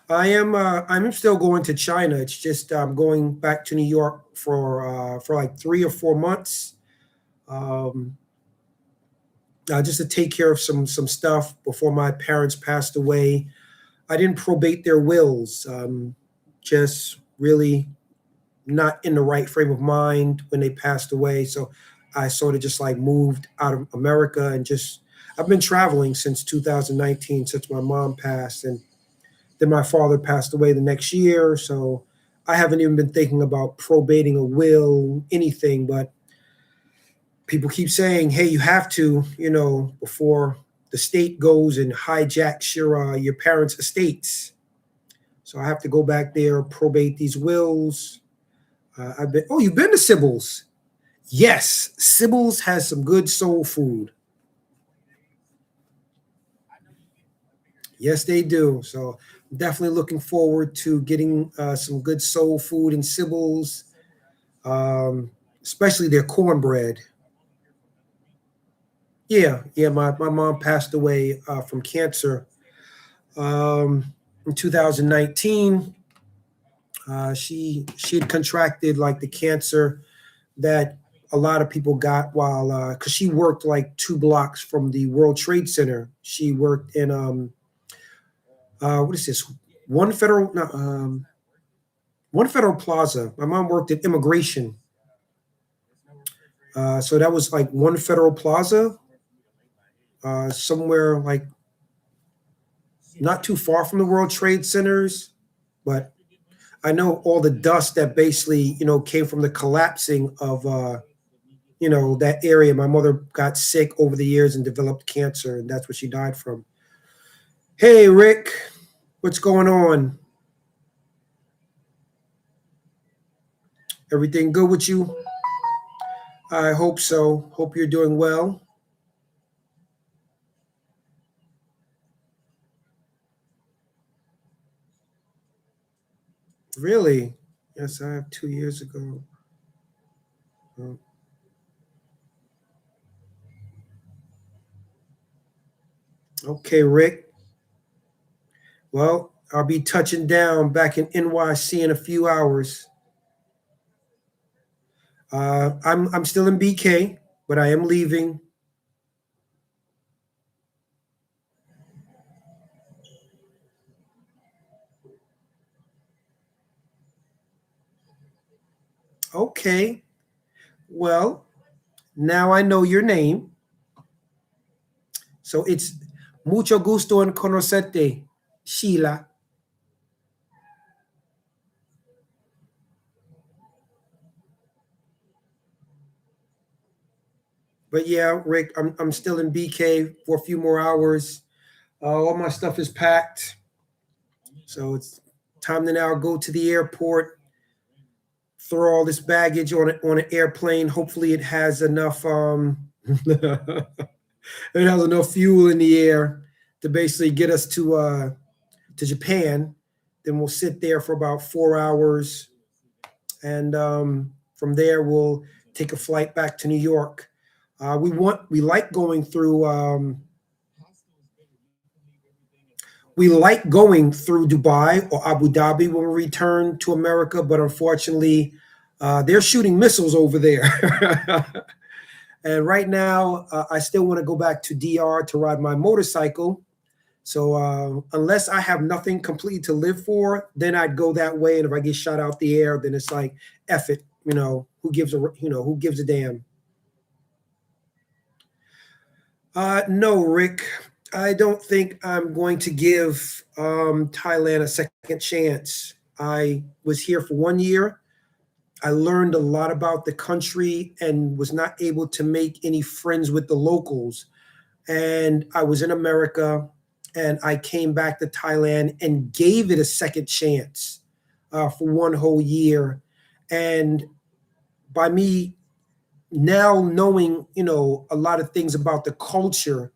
I'm still going to China. It's just I'm going back to New York for like 3 or 4 months, um, just to take care of some stuff before my parents passed away. I didn't probate their wills. Just really not in the right frame of mind when they passed away. So I sort of just like moved out of America and just I've been traveling since 2019, since my mom passed, and then my father passed away the next year. So I haven't even been thinking about probating a will, anything, but people keep saying, hey, you have to, before the state goes and hijacks your parents' estates. So I have to go back there, probate these wills. You've been to Sybil's? Yes, Sybil's has some good soul food. Yes, they do. So definitely looking forward to getting some good soul food in Sybil's, especially their cornbread. Yeah, yeah. My mom passed away from cancer in 2019. She had contracted like the cancer that a lot of people got while because she worked like 2 blocks from the World Trade Center. She worked in what is this? One federal no, One Federal Plaza. My mom worked at immigration, so that was like One Federal Plaza, somewhere like not too far from the World Trade Centers, but I know all the dust that basically came from the collapsing of that area. My mother got sick over the years and developed cancer, and that's what she died from. Hey, Rick, what's going on? Everything good with you? I hope so. Hope you're doing well. Really? Yes, I have 2 years ago. Oh, okay, Rick. Well, I'll be touching down back in NYC in a few hours. I'm still in BK, but I am leaving. Okay. Well, now I know your name. So it's mucho gusto en conocerte, Sheila. But yeah, Rick, I'm still in BK for a few more hours. All my stuff is packed. So it's time to now go to the airport, throw all this baggage on an airplane. Hopefully it has enough it has enough fuel in the air to basically get us to Japan. Then we'll sit there for about 4 hours, and from there we'll take a flight back to New York. We like going through we like going through Dubai or Abu Dhabi when we return to America, but unfortunately, they're shooting missiles over there. And right now, I still want to go back to DR to ride my motorcycle. So unless I have nothing completely to live for, then I'd go that way. And if I get shot out the air, then it's like, F it. Who gives a damn? No, Rick, I don't think I'm going to give Thailand a second chance. I was here for 1 year. I learned a lot about the country and was not able to make any friends with the locals. And I was in America and I came back to Thailand and gave it a second chance for 1 whole year. And by me now knowing, a lot of things about the culture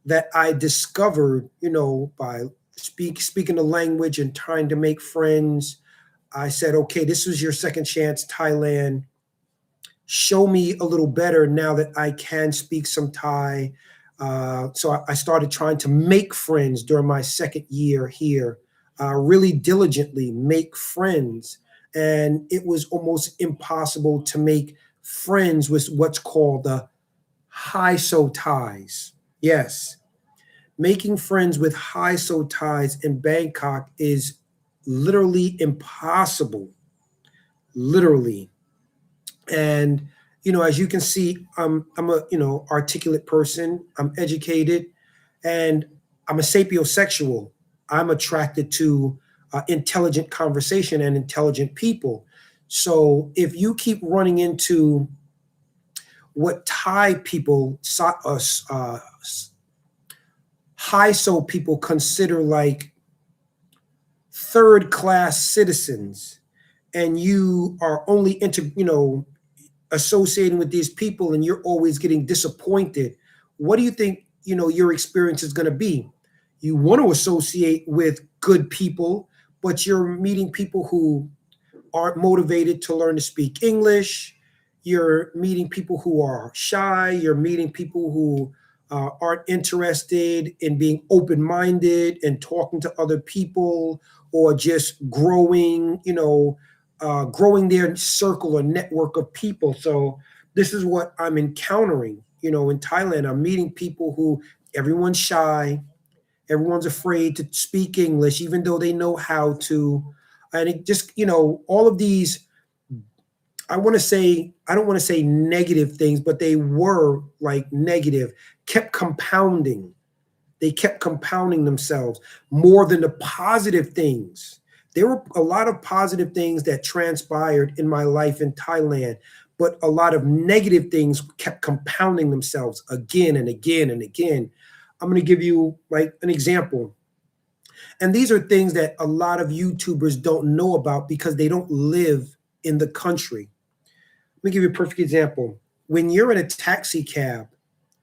that I discovered, by speaking the language and trying to make friends, I said, okay, this was your second chance, Thailand. Show me a little better now that I can speak some Thai. So I started trying to make friends during my second year here, really diligently make friends. And it was almost impossible to make friends with what's called the high so Thais. Yes, making friends with high so Thais in Bangkok is literally impossible, literally. And as you can see, I'm a articulate person. I'm educated, and I'm a sapiosexual. I'm attracted to intelligent conversation and intelligent people. So if you keep running into what Thai people, high so people consider like third class citizens, and you are only associating with these people and you're always getting disappointed, what do you think your experience is going to be? You want to associate with good people, but you're meeting people who aren't motivated to learn to speak English. You're meeting people who are shy. You're meeting people who aren't interested in being open-minded and talking to other people, or just growing their circle or network of people. So this is what I'm encountering, in Thailand. I'm meeting people who everyone's shy, everyone's afraid to speak English, even though they know how to. And it just, all of these, I don't want to say negative things, but they were like negative, kept compounding. They kept compounding themselves more than the positive things. There were a lot of positive things that transpired in my life in Thailand, but a lot of negative things kept compounding themselves again and again and again. I'm going to give you like an example. And these are things that a lot of YouTubers don't know about because they don't live in the country. Let me give you a perfect example. When you're in a taxi cab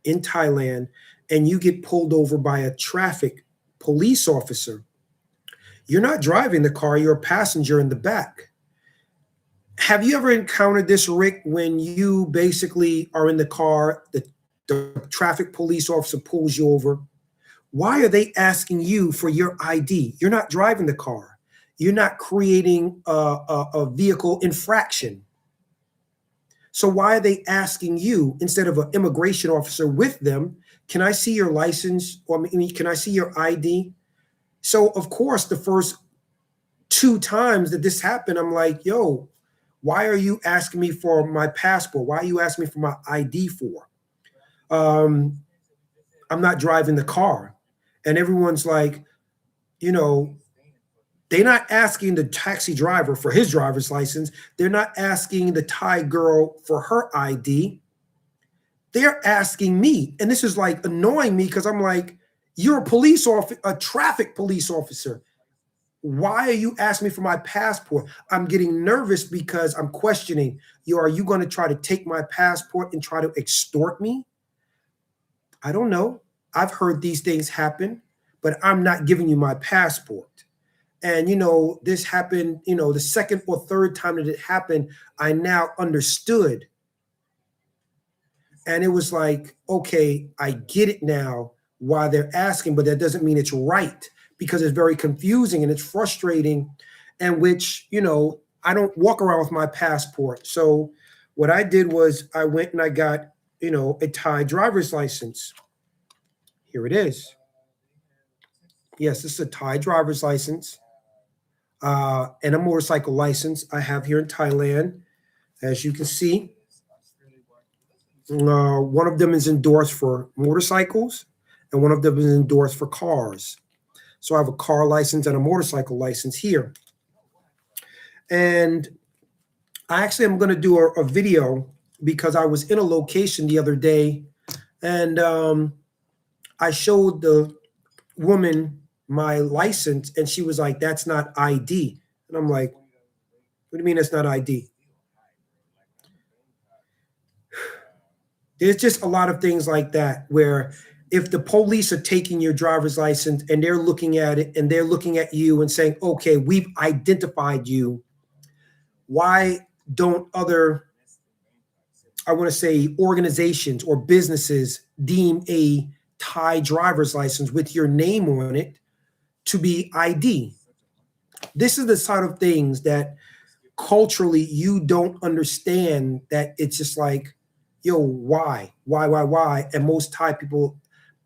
in Thailand and you get pulled over by a traffic police officer, you're not driving the car, you're a passenger in the back. Have you ever encountered this, Rick, when you basically are in the car, the traffic police officer pulls you over? Why are they asking you for your ID? You're not driving the car. You're not creating a vehicle infraction. So why are they asking you, instead of an immigration officer with them, can I see your license? Or can I see your ID? So of course, the first 2 times that this happened, I'm like, yo, why are you asking me for my passport? Why are you asking me for my ID for? I'm not driving the car. And everyone's like, they're not asking the taxi driver for his driver's license. They're not asking the Thai girl for her ID. They're asking me. And this is like annoying me because I'm like, you're a police officer, a traffic police officer. Why are you asking me for my passport? I'm getting nervous because I'm questioning, are you going to try to take my passport and try to extort me? I don't know. I've heard these things happen, but I'm not giving you my passport. And, this happened, the second or third time that it happened, I now understood. And it was like, okay, I get it now why they're asking, but that doesn't mean it's right, because it's very confusing and it's frustrating, and which, I don't walk around with my passport. So what I did was I went and I got, a Thai driver's license. Here it is. Yes, this is a Thai driver's license and a motorcycle license I have here in Thailand. As you can see, one of them is endorsed for motorcycles and one of them is endorsed for cars. So I have a car license and a motorcycle license here. And I actually am going to do a video because I was in a location the other day and I showed the woman my license and she was like, that's not ID. And I'm like, what do you mean that's not ID? There's just a lot of things like that where if the police are taking your driver's license and they're looking at it and they're looking at you and saying, okay, we've identified you Why don't other, I want to say, organizations or businesses deem a Thai driver's license with your name on it to be ID? This is the side of things that culturally you don't understand, that it's just like, yo, why? And most Thai people,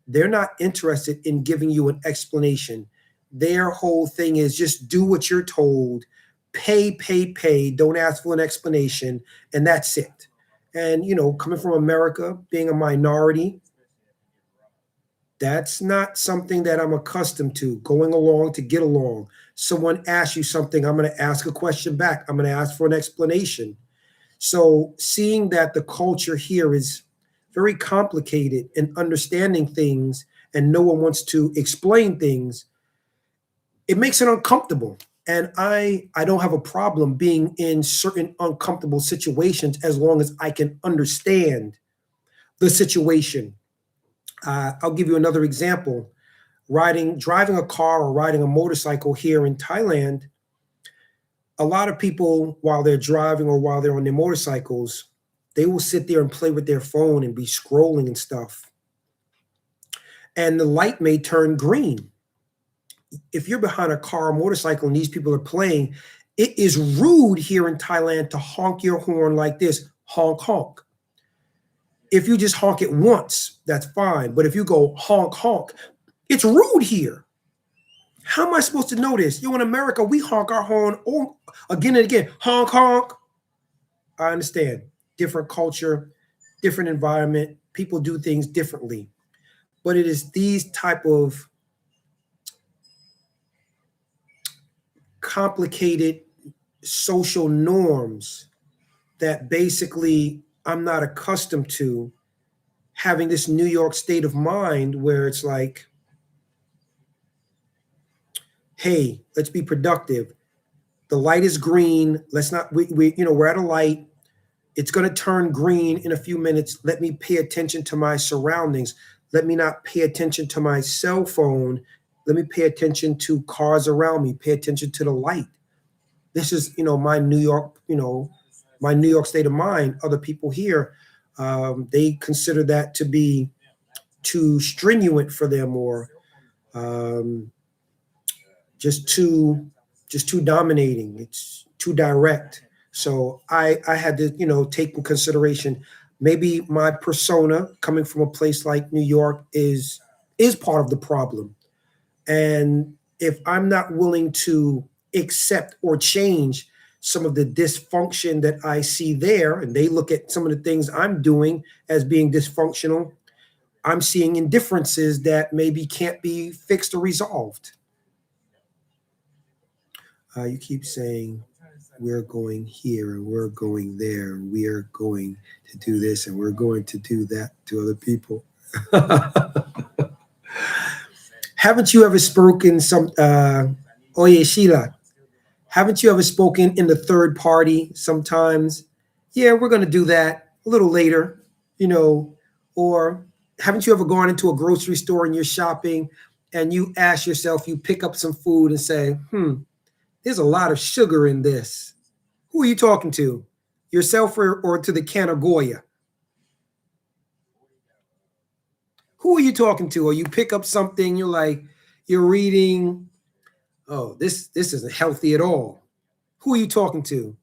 they're not interested in giving you an explanation. Their whole thing is just do what you're told, pay, don't ask for an explanation, and that's it. And, coming from America, being a minority, that's not something that I'm accustomed to, going along to get along. Someone asks you something, I'm going to ask a question back. I'm going to ask for an explanation. So seeing that the culture here is very complicated in understanding things and no one wants to explain things, it makes it uncomfortable. And I don't have a problem being in certain uncomfortable situations as long as I can understand the situation. I'll give you another example. Driving a car or riding a motorcycle here in Thailand, a lot of people, while they're driving or while they're on their motorcycles, they will sit there and play with their phone and be scrolling and stuff. And the light may turn green. If you're behind a car or motorcycle and these people are playing, it is rude here in Thailand to honk your horn like this, honk, honk. If you just honk it once, that's fine. But if you go honk, honk, it's rude here. How am I supposed to know this? In America, we honk our horn again and again. Honk, honk. I understand. Different culture, different environment. People do things differently. But it is these type of complicated social norms that basically I'm not accustomed to, having this New York state of mind where it's like, hey, let's be productive. The light is green. Let's not, we're at a light. It's going to turn green in a few minutes. Let me pay attention to my surroundings. Let me not pay attention to my cell phone. Let me pay attention to cars around me. Pay attention to the light. This is, my New York, my New York state of mind. Other people here, they consider that to be too stringent for them, or just too dominating. It's too direct. So I had to, take in consideration, maybe my persona coming from a place like New York is part of the problem. And if I'm not willing to accept or change some of the dysfunction that I see there, and they look at some of the things I'm doing as being dysfunctional, I'm seeing indifferences that maybe can't be fixed or resolved. You keep saying, we're going here and we're going there, and we are going to do this and we're going to do that to other people. Haven't you ever spoken Oye Sheila, haven't you ever spoken in the third party sometimes? Yeah, we're going to do that a little later, or haven't you ever gone into a grocery store and you're shopping and you ask yourself, you pick up some food and say, there's a lot of sugar in this. Who are you talking to? Yourself or to the can of Goya? Who are you talking to? Or you pick up something, you're reading, oh, this isn't healthy at all. Who are you talking to?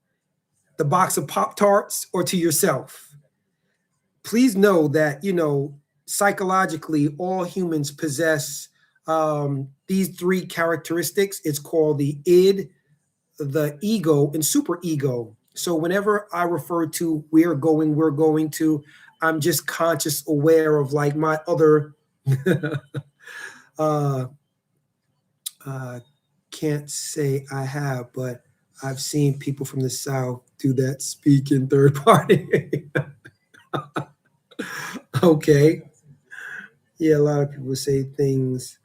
The box of Pop-Tarts or to yourself? Please know that, psychologically, all humans possess these three characteristics. It's called the id, the ego, and superego. So whenever I refer to we're going to, I'm just conscious aware of my other can't say I have, but I've seen people from the South do that, speak in third party. Okay. Yeah, a lot of people say things,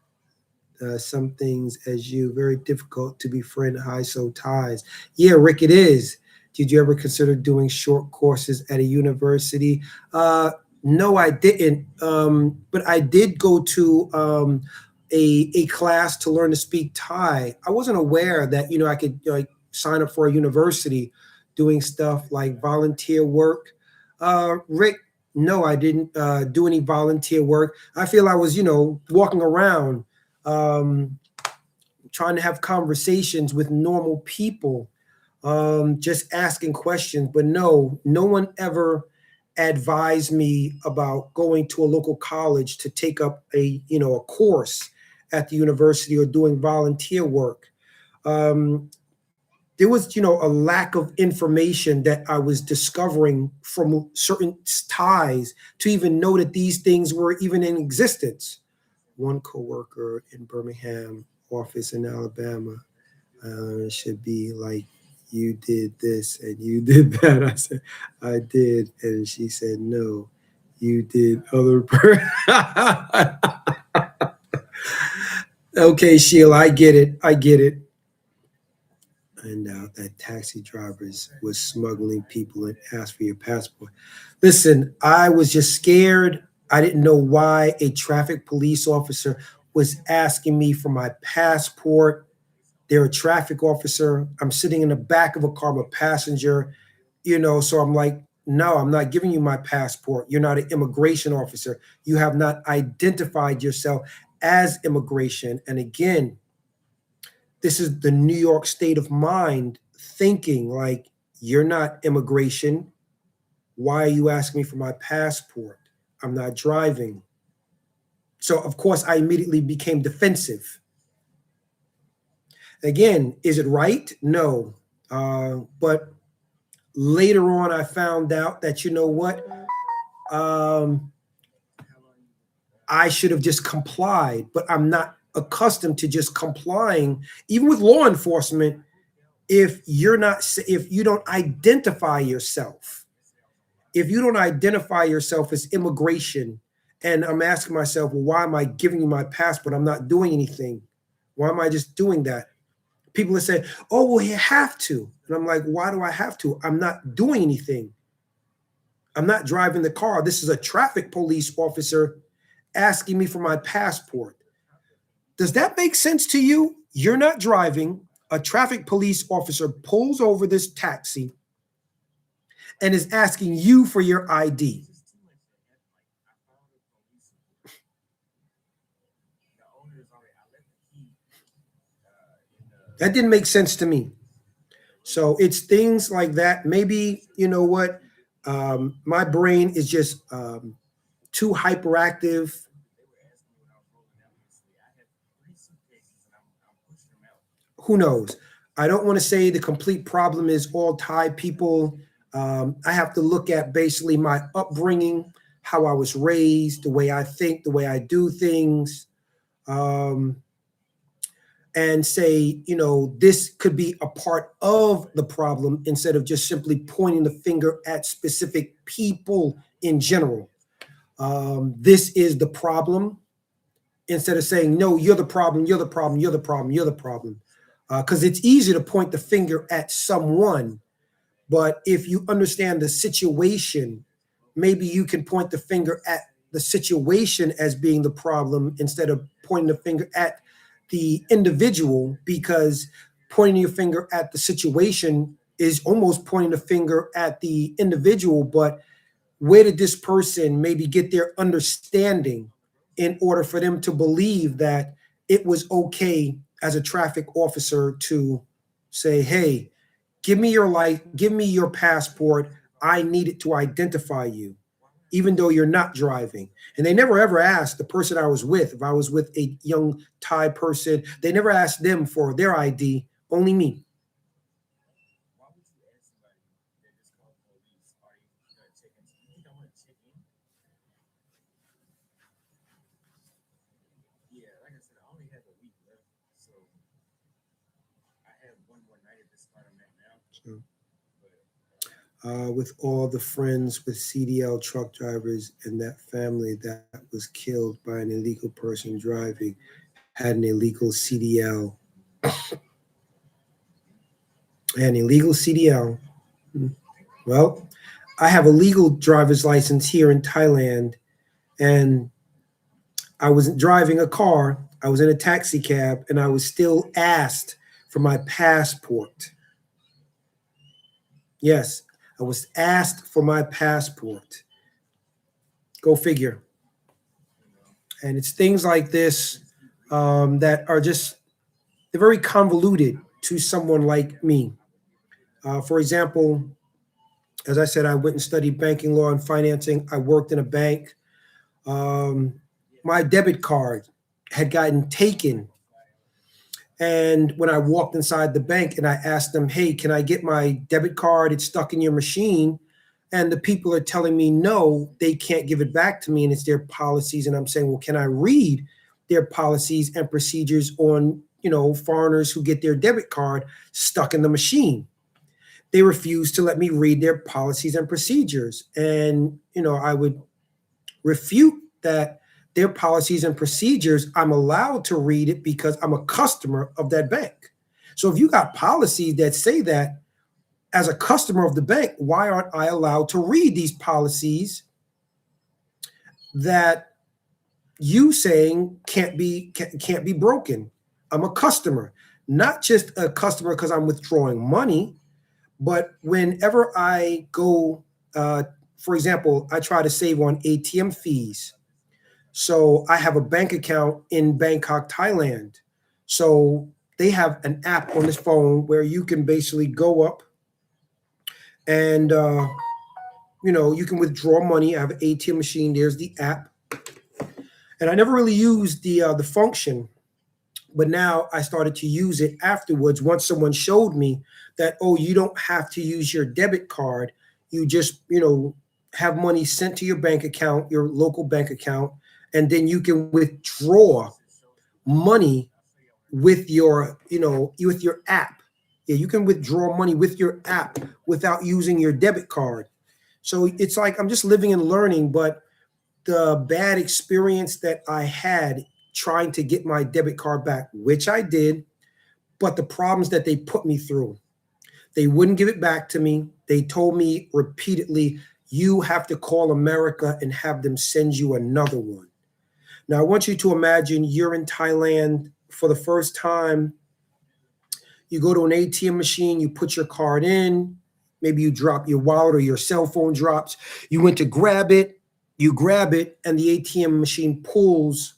some things as you, very difficult to befriend high soul ties. Yeah, Rick, it is. Did you ever consider doing short courses at a university? No, I didn't. But I did go to a class to learn to speak Thai. I wasn't aware that, I could sign up for a university doing stuff like volunteer work. Rick, no, I didn't do any volunteer work. I feel I was, walking around, trying to have conversations with normal people, just asking questions. But no one ever advised me about going to a local college to take up a course at the university or doing volunteer work. There was, a lack of information that I was discovering from certain ties to even know that these things were even in existence. One coworker in Birmingham office in Alabama should be like, you did this and you did that. I said, I did. And she said, no, you did other. Okay, Sheila, I get it. I get it. And that taxi drivers was smuggling people and asked for your passport. Listen, I was just scared. I didn't know why a traffic police officer was asking me for my passport. They're a traffic officer. I'm sitting in the back of a car, I'm a passenger, so I'm like, no, I'm not giving you my passport. You're not an immigration officer. You have not identified yourself as immigration. And again, this is the New York state of mind thinking like, you're not immigration. Why are you asking me for my passport? I'm not driving. So, of course, I immediately became defensive. Again, is it right? No. But later on, I found out that, you know what? I should have just complied, but I'm not accustomed to just complying, even with law enforcement, if you don't identify yourself. If you don't identify yourself as immigration, and I'm asking myself, well, why am I giving you my passport? I'm not doing anything. Why am I just doing that? People are saying, oh, well, you have to. And I'm like, why do I have to? I'm not doing anything. I'm not driving the car. This is a traffic police officer asking me for my passport. Does that make sense to you? You're not driving. A traffic police officer pulls over this taxi and is asking you for your ID. That didn't make sense to me. So it's things like that. Maybe, you know what? My brain is just too hyperactive. Who knows? I don't want to say the complete problem is all Thai people. I have to look at basically my upbringing, how I was raised, the way I think, the way I do things, and say, this could be a part of the problem instead of just simply pointing the finger at specific people in general. This is the problem instead of saying, no, you're the problem, you're the problem, you're the problem, you're the problem. Because it's easy to point the finger at someone, but if you understand the situation, maybe you can point the finger at the situation as being the problem instead of pointing the finger at the individual, because pointing your finger at the situation is almost pointing the finger at the individual. But where did this person maybe get their understanding in order for them to believe that it was okay as a traffic officer to say, hey, give me your life, give me your passport. I need it to identify you, even though you're not driving. And they never ever asked the person I was with, if I was with a young Thai person, they never asked them for their ID, only me. With all the friends with CDL truck drivers and that family that was killed by an illegal person driving had an illegal CDL. An illegal CDL. Well, I have a legal driver's license here in Thailand, and I wasn't driving a car. I was in a taxi cab, and I was still asked for my passport. Yes, I was asked for my passport. Go figure. And it's things like this that are just, they're very convoluted to someone like me. For example, as I said, I went and studied banking law and financing. I worked in a bank. Um, my debit card had gotten taken. And when I walked inside the bank and I asked them, hey, can I get my debit card? It's stuck in your machine. And the people are telling me, no, they can't give it back to me. And it's their policies. And I'm saying, well, can I read their policies and procedures on, foreigners who get their debit card stuck in the machine? They refuse to let me read their policies and procedures. And, I would refute that their policies and procedures, I'm allowed to read it because I'm a customer of that bank. So if you got policies that say that, as a customer of the bank, why aren't I allowed to read these policies that you saying can't be broken? I'm a customer, not just a customer because I'm withdrawing money, but whenever I go, for example, I try to save on ATM fees. So I have a bank account in Bangkok, Thailand. So they have an app on this phone where you can basically go up and you can withdraw money. I have an ATM machine. There's the app, and I never really used the function, but now I started to use it afterwards. Once someone showed me that, oh, you don't have to use your debit card. You just have money sent to your bank account, your local bank account, and then you can withdraw money with your app. Yeah, you can withdraw money with your app without using your debit card. So it's like I'm just living and learning, but the bad experience that I had trying to get my debit card back, which I did, but the problems that they put me through, they wouldn't give it back to me. They told me repeatedly, you have to call America and have them send you another one. Now, I want you to imagine you're in Thailand for the first time. You go to an ATM machine, you put your card in, maybe you drop your wallet or your cell phone drops. You went to grab it, you grab it, and the ATM machine pulls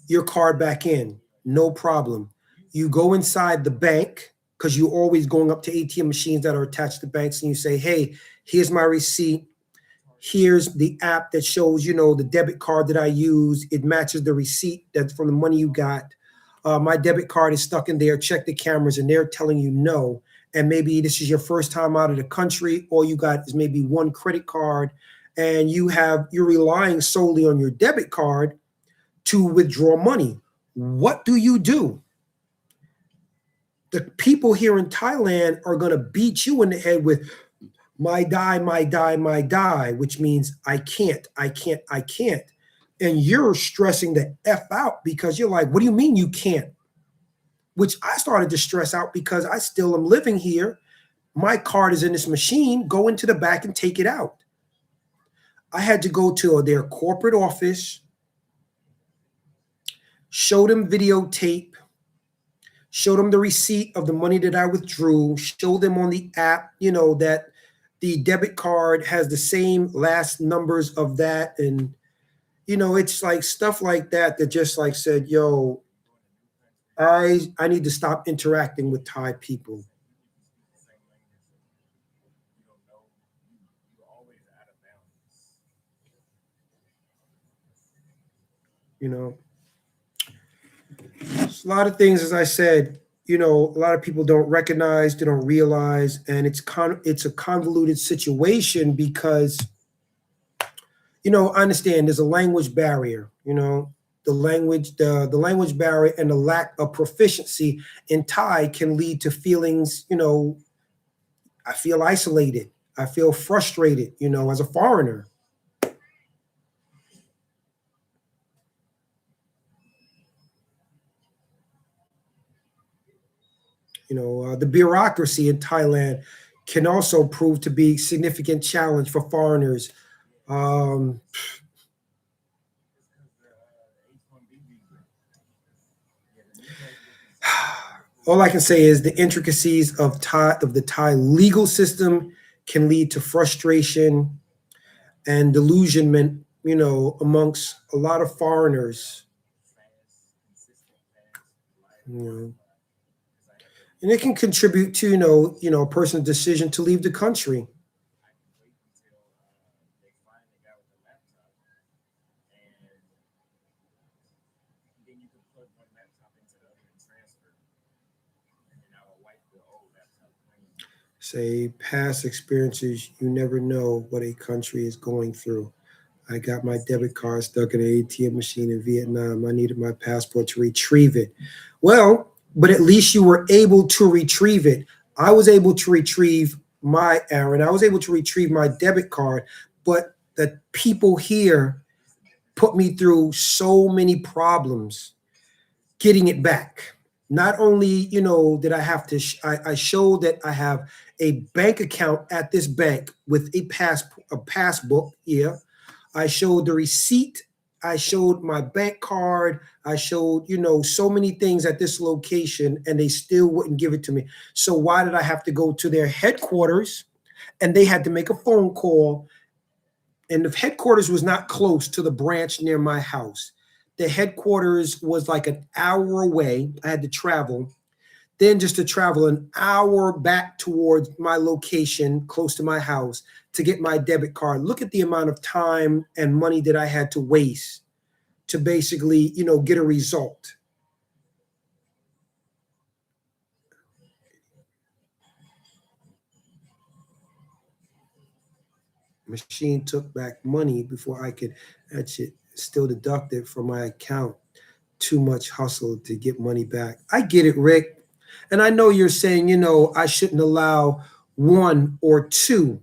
your card back in. No problem. You go inside the bank because you're always going up to ATM machines that are attached to banks and you say, hey, here's my receipt. Here's the app that shows, the debit card that I use. It matches the receipt that's from the money you got. My debit card is stuck in there. Check the cameras, and they're telling you no. And maybe this is your first time out of the country. All you got is maybe one credit card, and you're relying solely on your debit card to withdraw money. What do? The people here in Thailand are going to beat you in the head with my die, which means I can't. And you're stressing the F out because you're like, what do you mean you can't? Which I started to stress out because I still am living here. My card is in this machine. Go into the back and take it out. I had to go to their corporate office, show them videotape, show them the receipt of the money that I withdrew, show them on the app, that the debit card has the same last numbers of that. And, it's like stuff like that just like said, yo, I need to stop interacting with Thai people. It's a lot of things, as I said, a lot of people don't recognize, they don't realize, and it's a convoluted situation because, I understand there's a language barrier, the language barrier and the lack of proficiency in Thai can lead to feelings, I feel isolated. I feel frustrated, as a foreigner. The bureaucracy in Thailand can also prove to be a significant challenge for foreigners. Um, All I can say is the intricacies of the Thai legal system can lead to frustration and delusionment, amongst a lot of foreigners, you know, and it can contribute to, a person's decision to leave the country. Say past experiences, you never know what a country is going through. I got my debit card stuck in an ATM machine in Vietnam. I needed my passport to retrieve it. Well, but at least you were able to retrieve it. I was able to retrieve my Aaron. I was able to retrieve my debit card, but the people here put me through so many problems getting it back. Not only, did I have to, I showed that I have a bank account at this bank with a passbook. Yeah, I showed the receipt. I showed my bank card. I showed, so many things at this location, and they still wouldn't give it to me. So why did I have to go to their headquarters? And they had to make a phone call, and the headquarters was not close to the branch near my house. The headquarters was like an hour away. I had to travel. Then just to travel an hour back towards my location close to my house to get my debit card. Look at the amount of time and money that I had to waste to basically, get a result. Machine took back money before I could actually still deduct it from my account. Too much hustle to get money back. I get it, Rick. And I know you're saying, I shouldn't allow one or two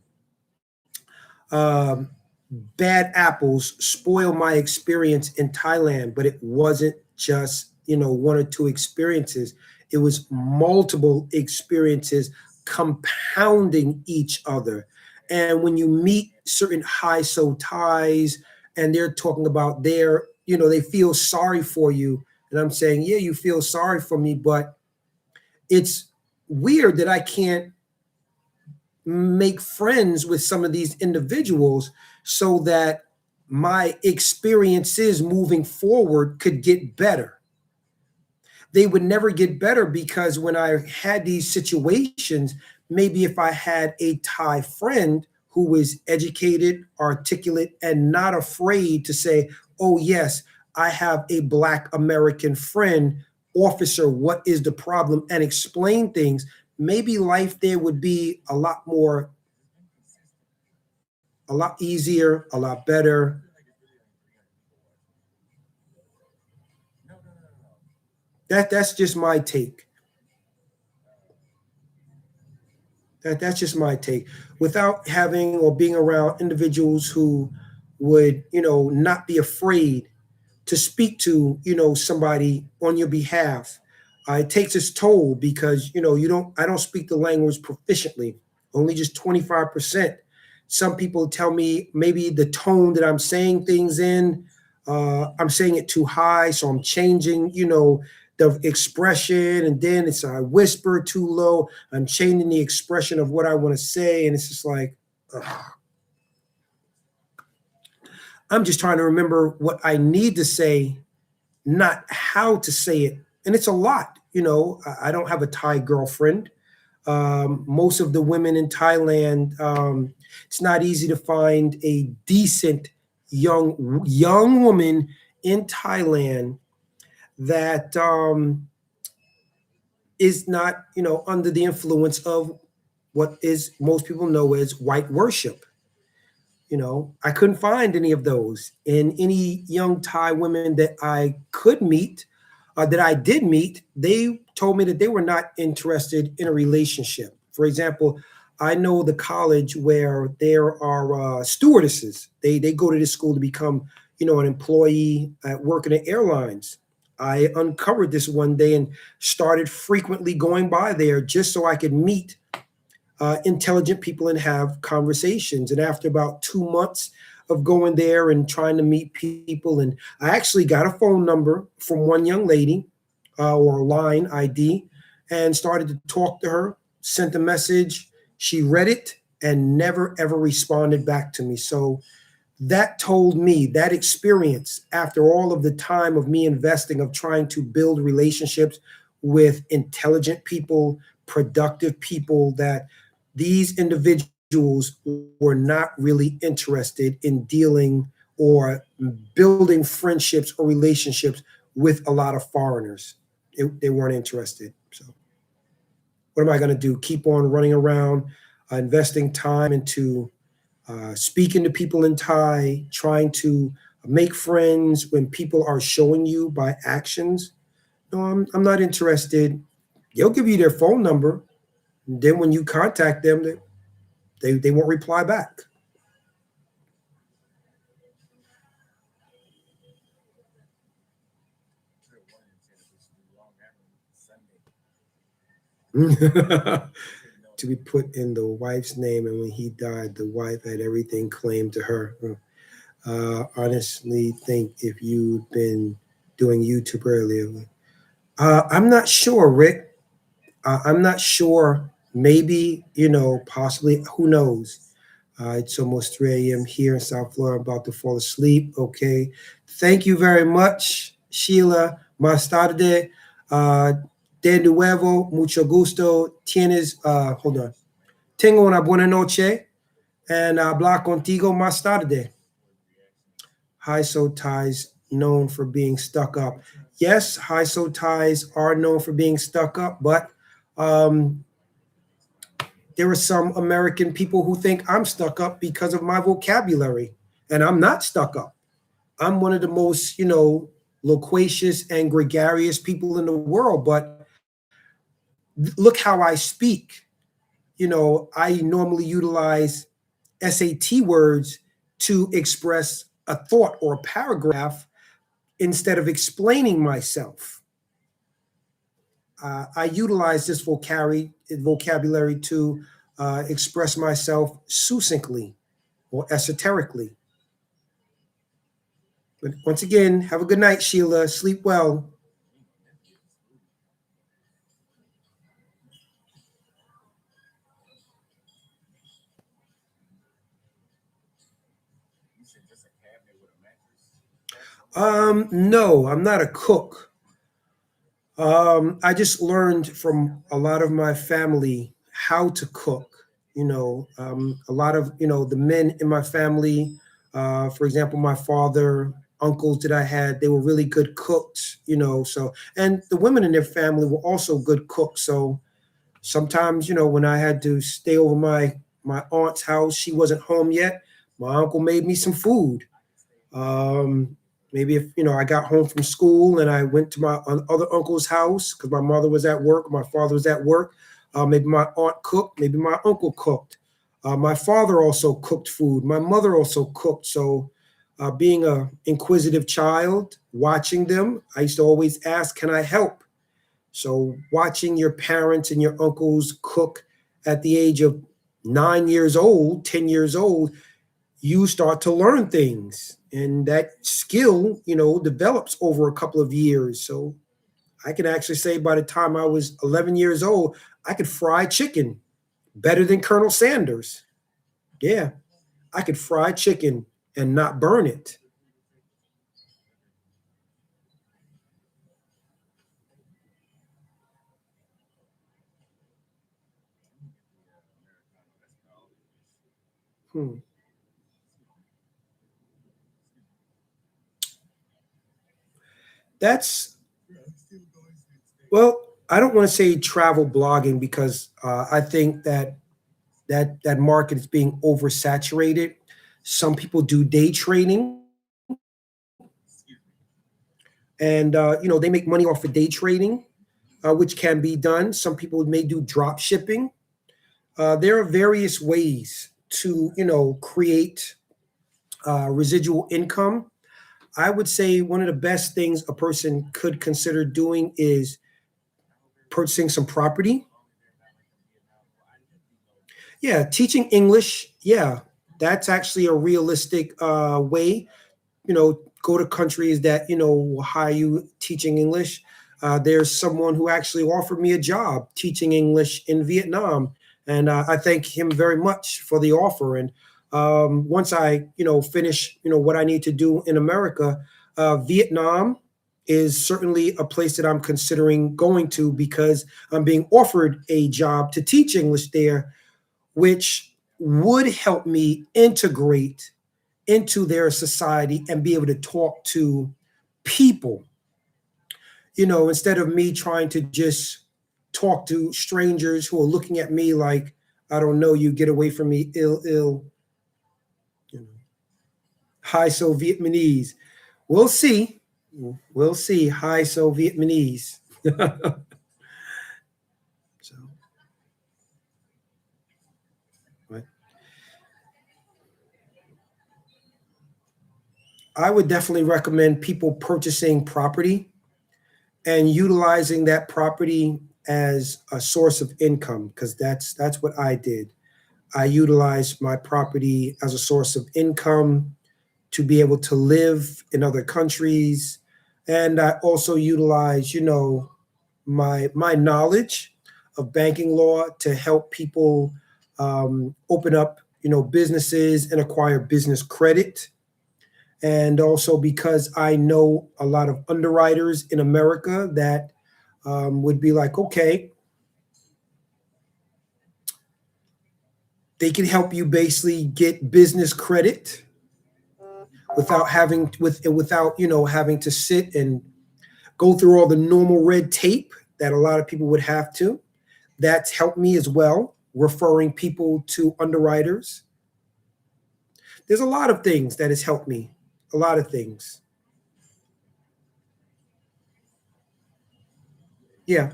um, bad apples spoil my experience in Thailand, but it wasn't just, one or two experiences. It was multiple experiences compounding each other. And when you meet certain high so Thais and they're talking about they feel sorry for you. And I'm saying, yeah, you feel sorry for me, but it's weird that I can't make friends with some of these individuals so that my experiences moving forward could get better. They would never get better because when I had these situations, maybe if I had a Thai friend who was educated, articulate, and not afraid to say, oh, yes, I have a Black American friend, officer, what is the problem, and explain things, maybe life there would be a lot easier, a lot better. That's just my take. That's just my take. Without having or being around individuals who would, not be afraid to speak to, somebody on your behalf, it takes its toll because, I don't speak the language proficiently, only just 25%. Some people tell me maybe the tone that I'm saying things in, I'm saying it too high, so I'm changing, the expression, and then it's I whisper too low. I'm changing the expression of what I want to say, and it's just like, ugh. I'm just trying to remember what I need to say, not how to say it, and it's a lot. I don't have a Thai girlfriend. Most of the women in Thailand, it's not easy to find a decent young woman in Thailand that is not, under the influence of what is most people know as white worship. I couldn't find any of those. And any young Thai women that I could meet, that I did meet, they told me that they were not interested in a relationship. For example, I know the college where there are stewardesses. They go to this school to become, an employee at working at airlines. I uncovered this one day and started frequently going by there just so I could meet intelligent people and have conversations. And after about 2 months of going there and trying to meet people, and I actually got a phone number from one young lady or a line ID, and started to talk to her, sent a message. She read it and never ever responded back to me. So that told me, that experience, after all of the time of me investing, of trying to build relationships with intelligent people, productive people, that these individuals were not really interested in dealing or building friendships or relationships with a lot of foreigners. They weren't interested. So what am I going to do? Keep on running around, investing time into speaking to people in Thai, trying to make friends when people are showing you by actions? No, I'm not interested. They'll give you their phone number. And then when you contact them, they won't reply back. To be put in the wife's name, and when he died, the wife had everything claimed to her. Honestly, think if you'd been doing YouTube earlier, I'm not sure, Rick. I'm not sure. Maybe, possibly. Who knows? It's almost 3 a.m. here in South Florida. About to fall asleep. Okay. Thank you very much, Sheila. Más tarde. De nuevo, mucho gusto. Tienes, hold on. Tengo una buena noche and hablar contigo más tarde. High So Ties known for being stuck up. Yes, High So Ties are known for being stuck up, but there are some American people who think I'm stuck up because of my vocabulary, and I'm not stuck up. I'm one of the most, loquacious and gregarious people in the world, but look how I speak. I normally utilize SAT words to express a thought or a paragraph instead of explaining myself. I utilize this vocabulary to express myself succinctly or esoterically. But once again, have a good night, Sheila. Sleep well. No, I'm not a cook. I just learned from a lot of my family how to cook. A lot of the men in my family, for example, my father, uncles that I had, they were really good cooks. So, and the women in their family were also good cooks. So sometimes, when I had to stay over my aunt's house, she wasn't home yet. My uncle made me some food. Maybe if I got home from school and I went to my other uncle's house because my mother was at work, my father was at work. Maybe my aunt cooked, maybe my uncle cooked. My father also cooked food. My mother also cooked. So, being a inquisitive child, watching them, I used to always ask, "Can I help?" So, watching your parents and your uncles cook at the age of 9 years old, 10 years old, you start to learn things, and that skill develops over a couple of years. So I can actually say by the time I was 11 years old, I could fry chicken better than Colonel Sanders. Yeah, I could fry chicken and not burn it. Hmm. That's, well, I don't want to say travel blogging because I think that market is being oversaturated. Some people do day trading, and they make money off of day trading, which can be done. Some people may do drop shipping. There are various ways to create residual income. I would say one of the best things a person could consider doing is purchasing some property. Yeah, teaching English. Yeah, that's actually a realistic way. Go to countries that will hire you teaching English. There's someone who actually offered me a job teaching English in Vietnam, and I thank him very much for the offer. And once I, finish, what I need to do in America, Vietnam is certainly a place that I'm considering going to because I'm being offered a job to teach English there, which would help me integrate into their society and be able to talk to people, instead of me trying to just talk to strangers who are looking at me like, I don't know you, get away from me, ill. Hi, so Vietnamese. We'll see. We'll see. Hi, so Vietnamese. So, right. I would definitely recommend people purchasing property and utilizing that property as a source of income, because that's what I did. I utilized my property as a source of income to be able to live in other countries, and I also utilize, my knowledge of banking law to help people open up, businesses and acquire business credit. And also because I know a lot of underwriters in America that would be like, okay, they can help you basically get business credit without having to sit and go through all the normal red tape that a lot of people would have to. That's helped me as well, referring people to underwriters. There's a lot of things that has helped me, a lot of things. Yeah.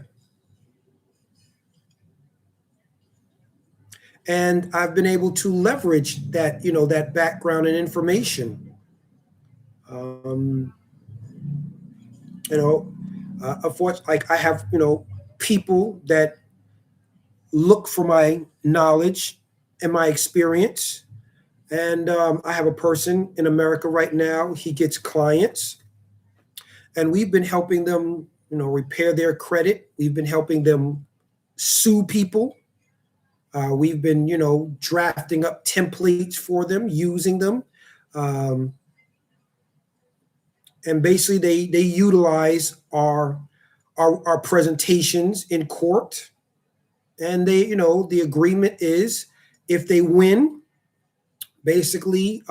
And I've been able to leverage that, that background and information. Um, you know, unfortunately, like I have, people that look for my knowledge and my experience. And I have a person in America right now. He gets clients, and we've been helping them, repair their credit. We've been helping them sue people. We've been, drafting up templates for them, using them, um, and basically they utilize our presentations in court, and the agreement is if they win, basically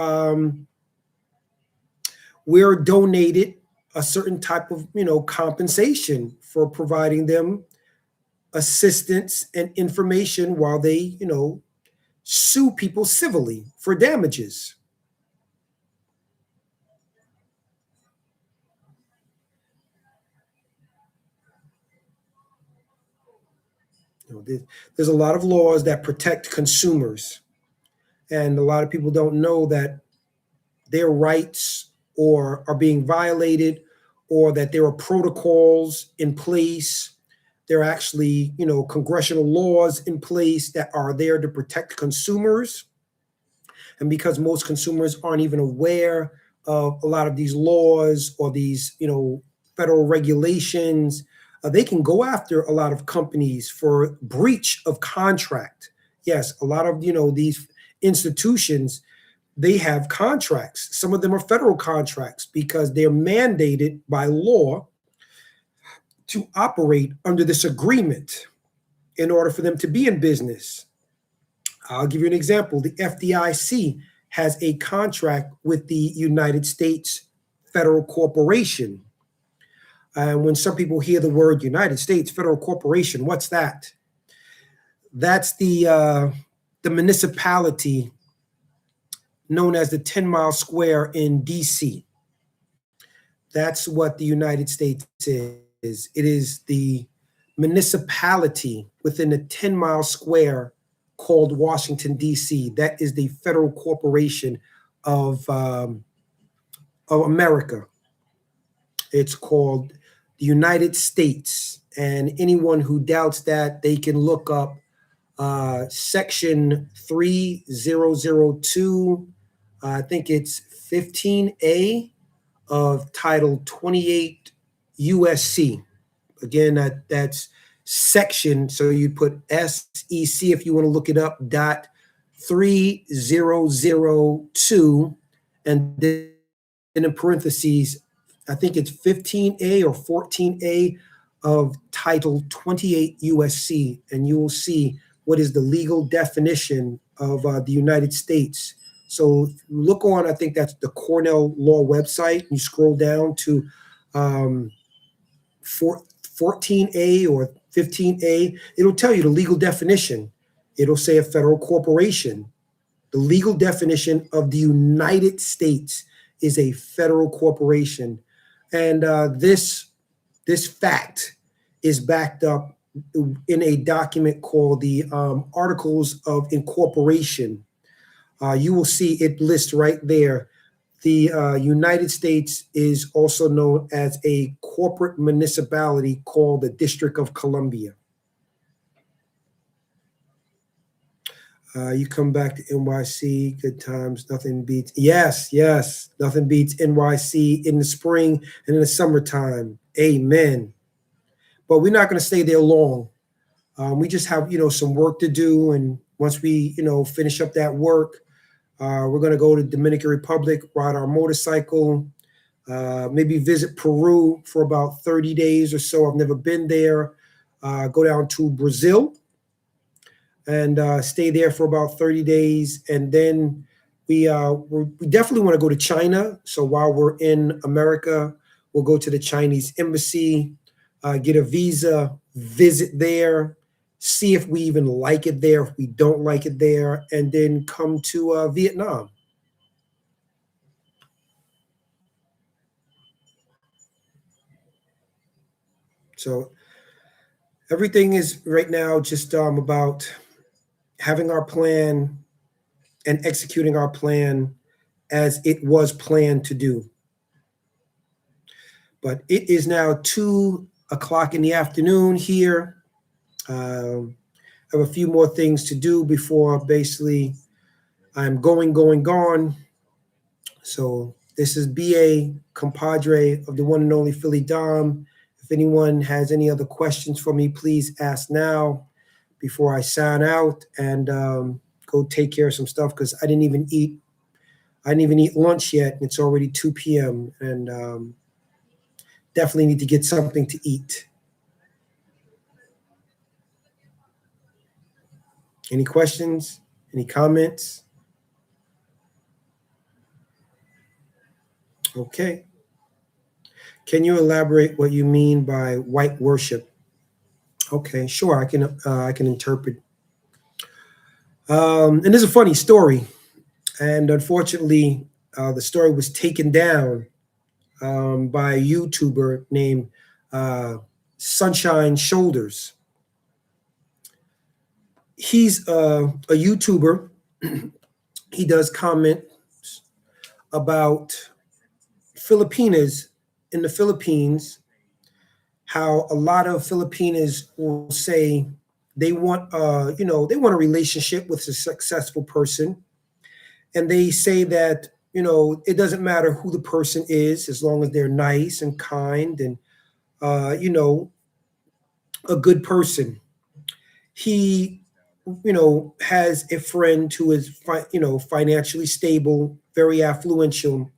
we're donated a certain type of compensation for providing them assistance and information while they sue people civilly for damages. There's a lot of laws that protect consumers, and a lot of people don't know that their rights or are being violated, or that there are protocols in place. There are actually, congressional laws in place that are there to protect consumers. And because most consumers aren't even aware of a lot of these laws or these, federal regulations, they can go after a lot of companies for breach of contract. Yes, a lot of, these institutions, they have contracts. Some of them are federal contracts because they're mandated by law to operate under this agreement in order for them to be in business. I'll give you an example. The FDIC has a contract with the United States Federal Corporation. And when some people hear the word United States Federal Corporation, what's that? That's the municipality known as the 10 Mile Square in DC. That's what the United States is. It is the municipality within the 10 Mile Square called Washington, D.C. That is the federal corporation of America. It's called the United States. And anyone who doubts that, they can look up Section 3002, I think it's 15A of Title 28 USC. Again, that's section. So you put SEC if you want to look it up, dot 3002, and then in parentheses, I think it's 15A or 14A of Title 28 USC, and you will see what is the legal definition of the United States. So look on, I think that's the Cornell Law website. You scroll down to 14A or 15A. It'll tell you the legal definition. It'll say a federal corporation. The legal definition of the United States is a federal corporation. And this fact is backed up in a document called the Articles of Incorporation. You will see it lists right there. The United States is also known as a corporate municipality called the District of Columbia. You come back to NYC, good times, nothing beats. Yes, nothing beats NYC in the spring and in the summertime. Amen. But we're not going to stay there long. We just have, some work to do. And once we, finish up that work, we're going to go to Dominican Republic, ride our motorcycle, maybe visit Peru for about 30 days or so. I've never been there. Go down to Brazil and stay there for about 30 days. And then we definitely want to go to China. So while we're in America, we'll go to the Chinese embassy, get a visa, visit there, see if we even like it there, if we don't like it there, and then come to Vietnam. So everything is right now just about having our plan and executing our plan as it was planned to do. But it is now 2:00 in the afternoon here. I have a few more things to do before basically I'm gone. So this is BA, compadre of the one and only Philly Dom. If anyone has any other questions for me, please ask now before I sign out and go take care of some stuff, because I didn't even eat lunch yet, and it's already 2 p.m. and definitely need to get something to eat. Any questions? Any comments? Okay. Can you elaborate what you mean by white worship? Okay, sure. I can interpret. And there's a funny story, and unfortunately, the story was taken down by a YouTuber named Sunshine Shoulders. He's a YouTuber. He does comments about Filipinas in the Philippines, how a lot of Filipinas will say they want they want a relationship with a successful person, and they say that it doesn't matter who the person is as long as they're nice and kind and a good person. He has a friend who is financially stable, very affluential,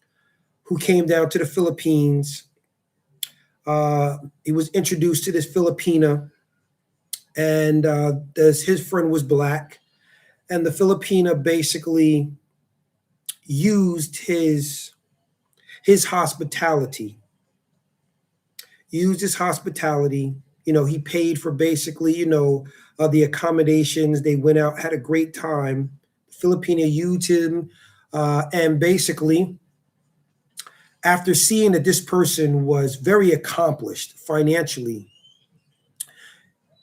who came down to the Philippines. He was introduced to this Filipina, and his friend was black, and the Filipina basically used his hospitality. He paid for basically the accommodations. They went out, had a great time. Filipina used him, and basically, after seeing that this person was very accomplished financially,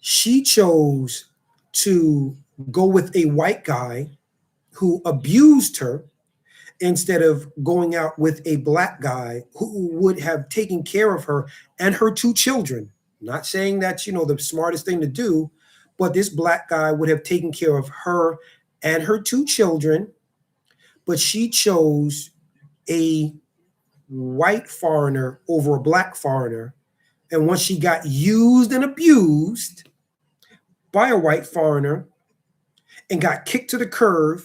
she chose to go with a white guy who abused her instead of going out with a black guy who would have taken care of her and her 2 children. Not saying that's, the smartest thing to do, but this black guy would have taken care of her and her 2 children, but she chose a white foreigner over a black foreigner, And once she got used and abused by a white foreigner and got kicked to the curb,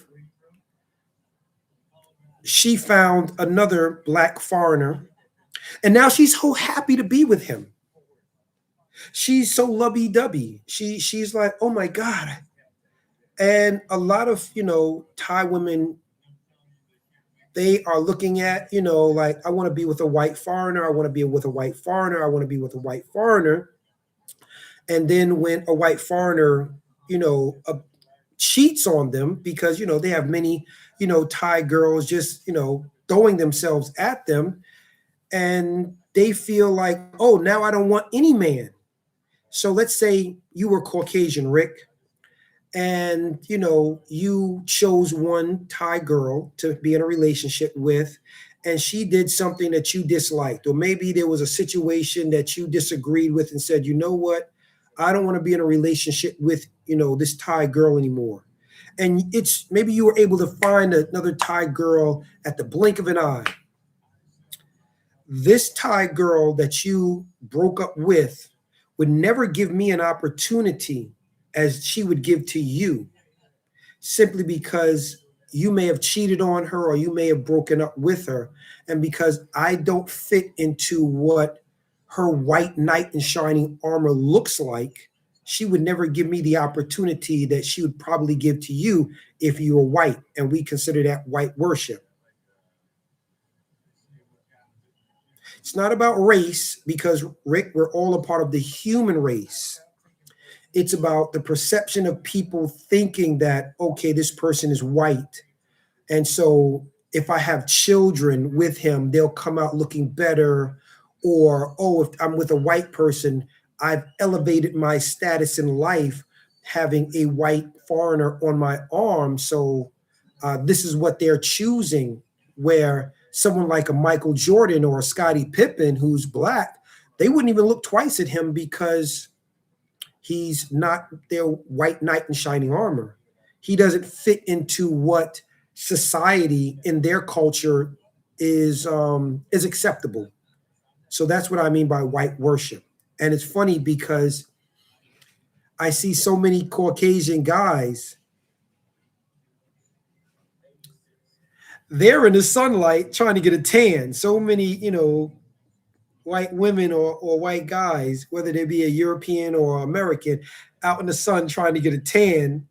she found another black foreigner. And now she's so happy to be with him. She's so lovey-dovey. She's like, oh my God. And a lot of, Thai women, they are looking at, like, I want to be with a white foreigner. I want to be with a white foreigner. I want to be with a white foreigner. And then when a white foreigner, cheats on them because, they have many, Thai girls just, throwing themselves at them, and they feel like, oh, now I don't want any man. So let's say you were Caucasian, Rick, and you chose one Thai girl to be in a relationship with, and she did something that you disliked, or maybe there was a situation that you disagreed with and said, you know what, I don't want to be in a relationship with this Thai girl anymore. And it's maybe you were able to find another Thai girl at the blink of an eye. This Thai girl that you broke up with would never give me an opportunity as she would give to you, simply because you may have cheated on her or you may have broken up with her. And because I don't fit into what her white knight in shining armor looks like, she would never give me the opportunity that she would probably give to you if you were white. And we consider that white worship. It's not about race, because, Rick, we're all a part of the human race. It's about the perception of people thinking that, okay, this person is white. And so if I have children with him, they'll come out looking better. Or, oh, if I'm with a white person, I've elevated my status in life having a white foreigner on my arm. So this is what they're choosing, where someone like a Michael Jordan or a Scottie Pippen who's black, they wouldn't even look twice at him because he's not their white knight in shining armor. He doesn't fit into what society in their culture is acceptable. So that's what I mean by white worship. And it's funny because I see so many Caucasian guys, they're in the sunlight trying to get a tan. So many, white women or white guys, whether they be a European or American, out in the sun trying to get a tan.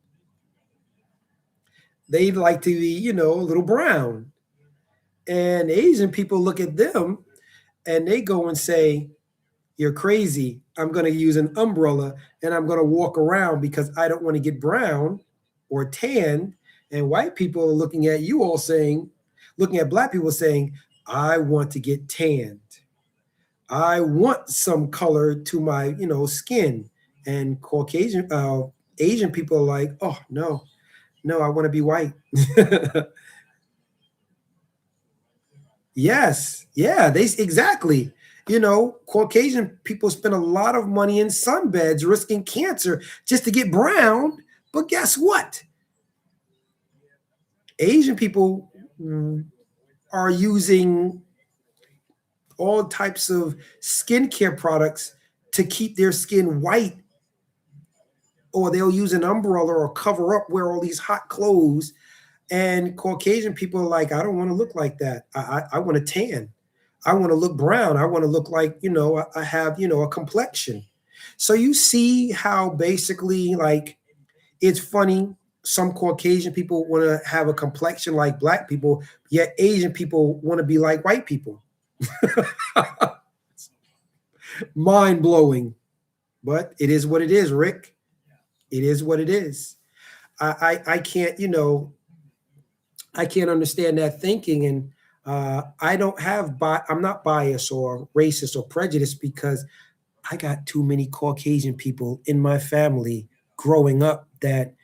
They'd like to be, a little brown. And Asian people look at them and they go and say, you're crazy. I'm going to use an umbrella and I'm going to walk around because I don't want to get brown or tan. And white people are looking at you all saying, looking at black people saying, I want to get tanned. I want some color to my, skin. And Caucasian, Asian people are like, oh, no, I want to be white. Yes. Yeah, exactly. Caucasian people spend a lot of money in sunbeds risking cancer just to get brown. But guess what? Asian people are using all types of skincare products to keep their skin white, or they'll use an umbrella or cover up, wear all these hot clothes. And Caucasian people are like, I don't want to look like that. I want to tan. I want to look brown. I want to look like, I have, a complexion. So you see how basically, like, it's funny. Some Caucasian people want to have a complexion like black people, yet Asian people want to be like white people. Mind blowing, but it is what it is, Rick. It is what it is. I can't, I can't understand that thinking. And I'm not biased or racist or prejudiced, because I got too many Caucasian people in my family growing up that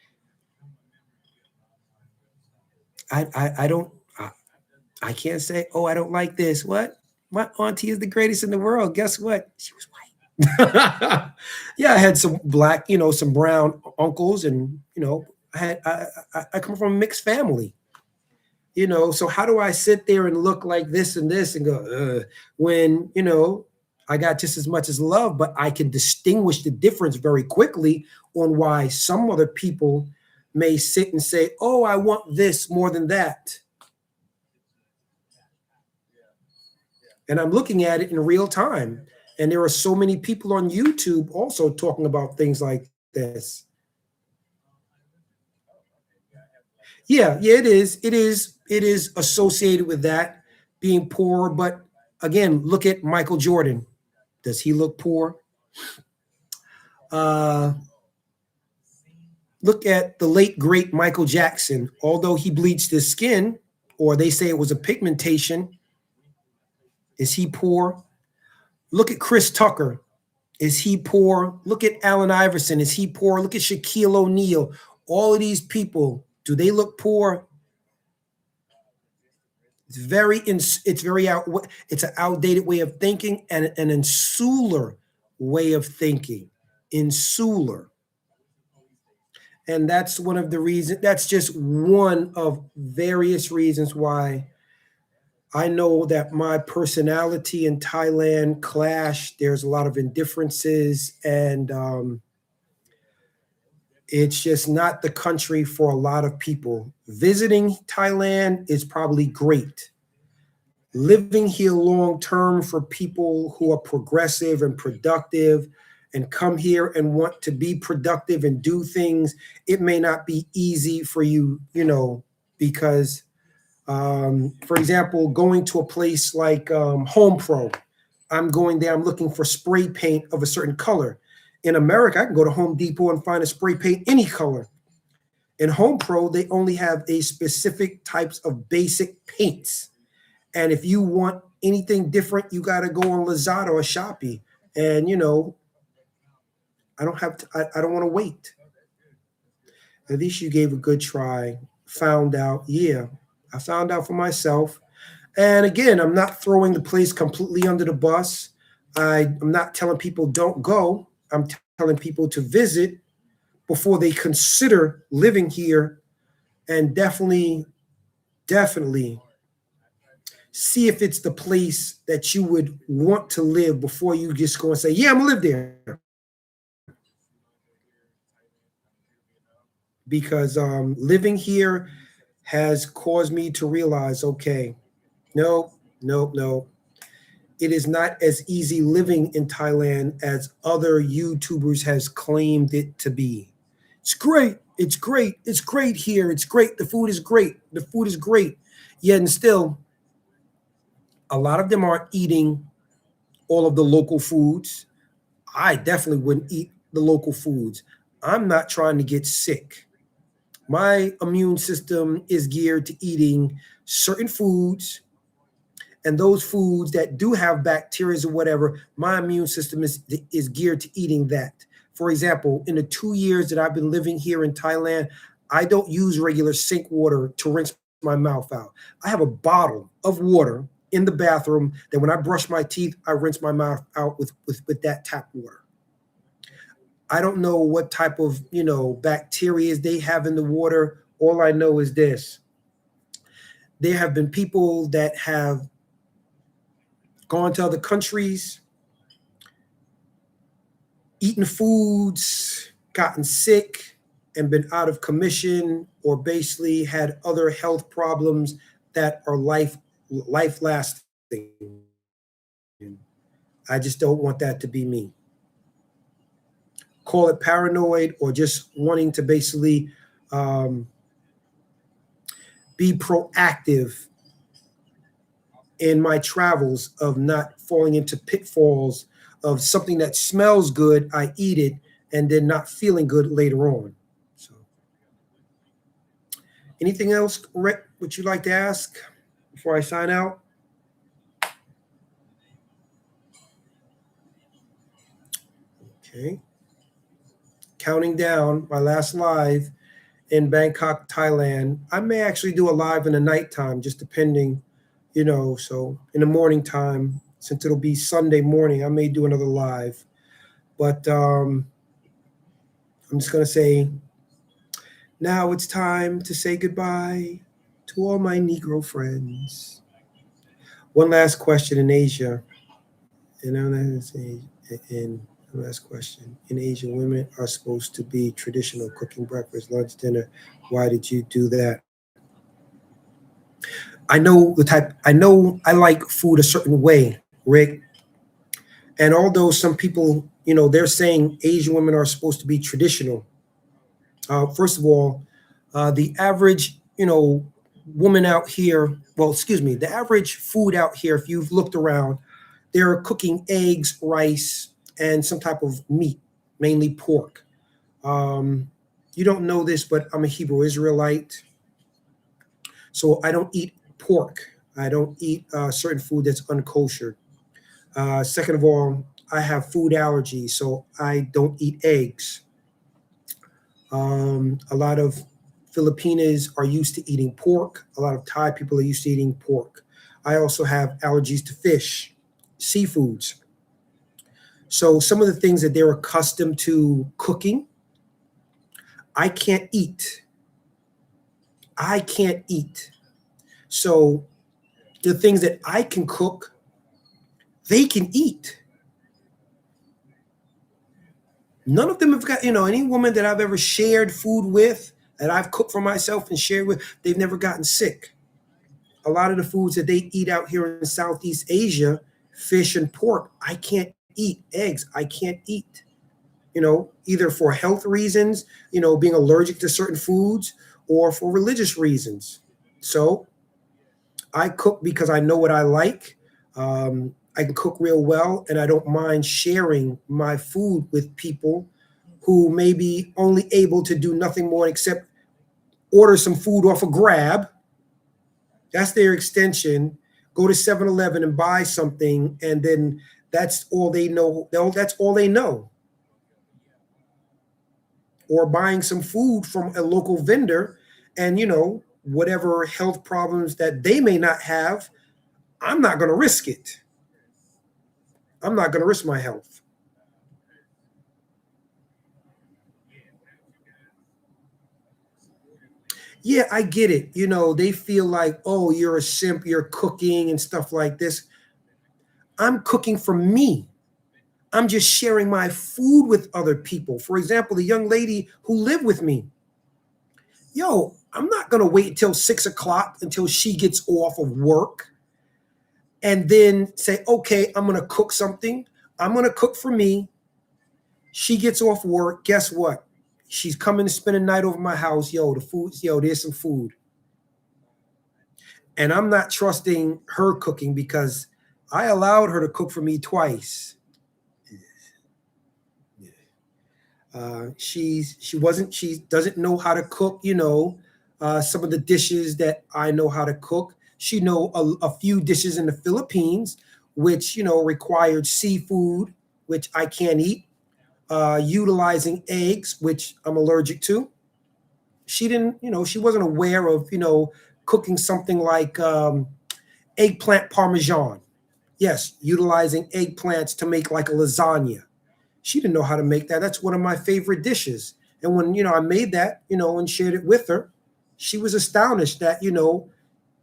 I can't say, oh, I don't like this. What? My auntie is the greatest in the world. Guess what? She was white. Yeah, I had some black, some brown uncles, and I come from a mixed family. So how do I sit there and look like this and this and go, when I got just as much as love, but I can distinguish the difference very quickly on why some other people may sit and say, oh, I want this more than that. And I'm looking at it in real time. And there are so many people on YouTube also talking about things like this. Yeah, it is. It is associated with that being poor. But again, look at Michael Jordan. Does he look poor? Uh, Look at the late great Michael Jackson. Although he bleached his skin, or they say it was a pigmentation, is he poor? Look at Chris Tucker. Is he poor? Look at Allen Iverson. Is he poor? Look at Shaquille O'Neal. All of these people, do they look poor? It's an outdated way of thinking and an insular way of thinking. Insular. And that's one of the reasons, that's just one of various reasons why I know that my personality in Thailand clash. There's a lot of indifferences, and it's just not the country for a lot of people. Visiting Thailand is probably great. Living here long term for people who are progressive and productive and come here and want to be productive and do things, it may not be easy for you, because, for example, going to a place like Home Pro, I'm going there, I'm looking for spray paint of a certain color. In America, I can go to Home Depot and find a spray paint any color. In Home Pro, they only have a specific types of basic paints. And if you want anything different, you got to go on Lazada or Shopee. And I don't have to. I don't want to wait. At least you gave a good try. Found out. Yeah, I found out for myself. And again, I'm not throwing the place completely under the bus. I'm not telling people don't go. I'm telling people to visit before they consider living here, and definitely see if it's the place that you would want to live before you just go and say, yeah, I'm gonna live there. Because living here has caused me to realize, okay, no, no, no. It is not as easy living in Thailand as other YouTubers has claimed it to be. It's great. It's great. It's great here. It's great. The food is great. The food is great. Yet and still, a lot of them aren't eating all of the local foods. I definitely wouldn't eat the local foods. I'm not trying to get sick. My immune system is geared to eating certain foods, and those foods that do have bacteria or whatever, my immune system is geared to eating that. For example, in the 2 years that I've been living here in Thailand, I don't use regular sink water to rinse my mouth out. I have a bottle of water in the bathroom that when I brush my teeth, I rinse my mouth out with that tap water. I don't know what type of, bacteria they have in the water. All I know is this. There have been people that have gone to other countries, eaten foods, gotten sick, and been out of commission, or basically had other health problems that are life lasting. I just don't want that to be me. Call it paranoid or just wanting to basically be proactive in my travels of not falling into pitfalls of something that smells good, I eat it, and then not feeling good later on. So, anything else, Rick, would you like to ask before I sign out? Okay. Counting down my last live in Bangkok, Thailand. I may actually do a live in the nighttime, just depending, so in the morning time, since it'll be Sunday morning, I may do another live. But I'm just going to say, now it's time to say goodbye to all my Negro friends. One last question in Asia. And now that's and last question. In Asian, women are supposed to be traditional, cooking breakfast, lunch, dinner. Why did you do that? I know the type. I know I like food a certain way, Rick. And although some people, they're saying Asian women are supposed to be traditional. First of all, the average, woman out here. Well, excuse me. The average food out here, if you've looked around, they're cooking eggs, rice, and some type of meat, mainly pork. Um, you don't know this, but I'm a Hebrew Israelite, so I don't eat pork. I don't eat certain food that's unkosher. Second of all, I have food allergies, so I don't eat eggs. A lot of Filipinos are used to eating pork. A lot of Thai people are used to eating pork. I also have allergies to fish, seafoods. So some of the things that they're accustomed to cooking, I can't eat. I can't eat. So the things that I can cook, they can eat. None of them have got, any woman that I've ever shared food with, that I've cooked for myself and shared with, they've never gotten sick. A lot of the foods that they eat out here in Southeast Asia, fish and pork, I can't eat. Eggs, I can't eat. Either for health reasons, being allergic to certain foods, or for religious reasons. So I cook because I know what I like. I can cook real well, and I don't mind sharing my food with people who may be only able to do nothing more except order some food off a Grab. That's their extension. Go to 7-Eleven and buy something, and then that's all they know. That's all they know. Or buying some food from a local vendor, and whatever health problems that they may not have, I'm not going to risk it. I'm not going to risk my health. Yeah, I get it. They feel like, oh, you're a simp, you're cooking and stuff like this. I'm cooking for me. I'm just sharing my food with other people. For example, the young lady who lived with me, I'm not going to wait until 6 o'clock until she gets off of work and then say, okay, I'm going to cook something. I'm going to cook for me. She gets off work. Guess what? She's coming to spend a night over my house. The food, there's some food. And I'm not trusting her cooking because I allowed her to cook for me twice. She doesn't know how to cook, some of the dishes that I know how to cook. She know a few dishes in the Philippines, which, required seafood, which I can't eat, utilizing eggs, which I'm allergic to. She didn't, she wasn't aware of, cooking something like eggplant parmesan. Yes, utilizing eggplants to make like a lasagna. She didn't know how to make that. That's one of my favorite dishes. And when, I made that, and shared it with her, she was astonished that,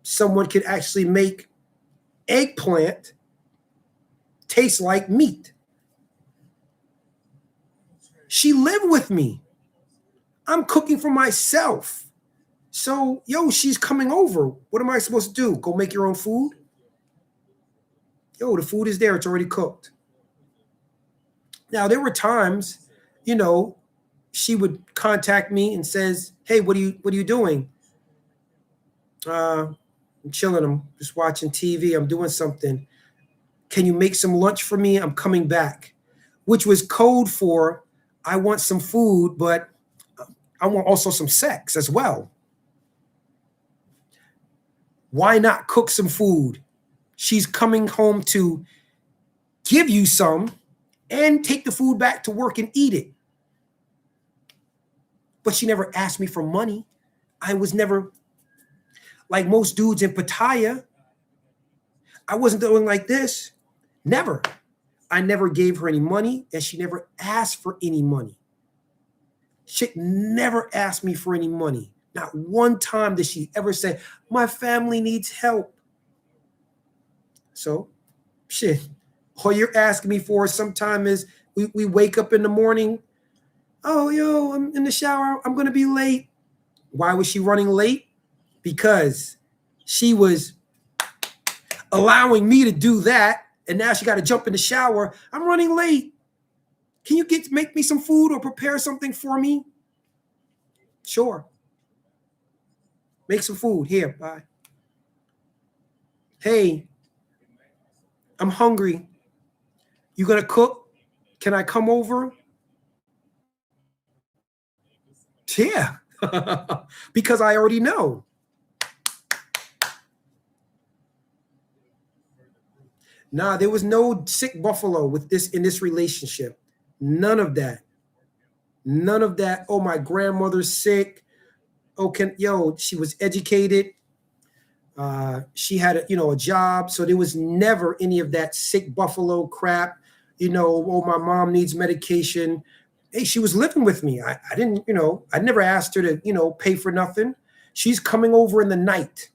someone could actually make eggplant taste like meat. She lived with me. I'm cooking for myself. So, she's coming over. What am I supposed to do? Go make your own food? The food is there. It's already cooked. Now, there were times, you know, she would contact me and says, "Hey, what are you doing?" I'm chilling. I'm just watching TV. I'm doing something. Can you make some lunch for me? I'm coming back, which was code for I want some food, but I want also some sex as well. Why not cook some food? She's coming home to give you some and take the food back to work and eat it. But she never asked me for money. I was never like most dudes in Pattaya. I wasn't doing like this. Never. I never gave her any money, and she never asked for any money. She never asked me for any money. Not one time did she ever say, "My family needs help." So, shit, All you're asking me for sometime is we wake up in the morning. Oh, yo, I'm in the shower. I'm going to be late. Why was she running late? Because she was allowing me to do that. And now she got to jump in the shower. I'm running late. Can you make me some food or prepare something for me? Sure. Make some food. Here, bye. Hey, I'm hungry. You gonna cook? Can I come over? Yeah. Because I already know. Nah, there was no sick buffalo with this in this relationship. None of that. None of that. Oh, my grandmother's sick. Oh, she was educated. She had a job. So there was never any of that sick buffalo crap. Oh, my mom needs medication. Hey, she was living with me. I didn't, I never asked her to, pay for nothing. She's coming over in the night.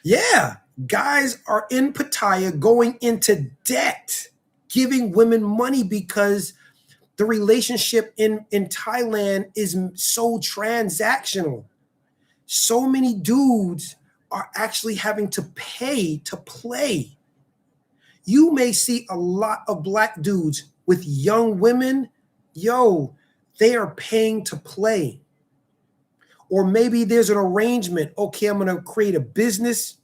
Yeah, guys are in Pattaya going into debt, giving women money because the relationship in Thailand is so transactional. So many dudes are actually having to pay to play. You may see a lot of black dudes with young women. Yo, they are paying to play. Or maybe there's an arrangement. Okay, I'm going to create a business.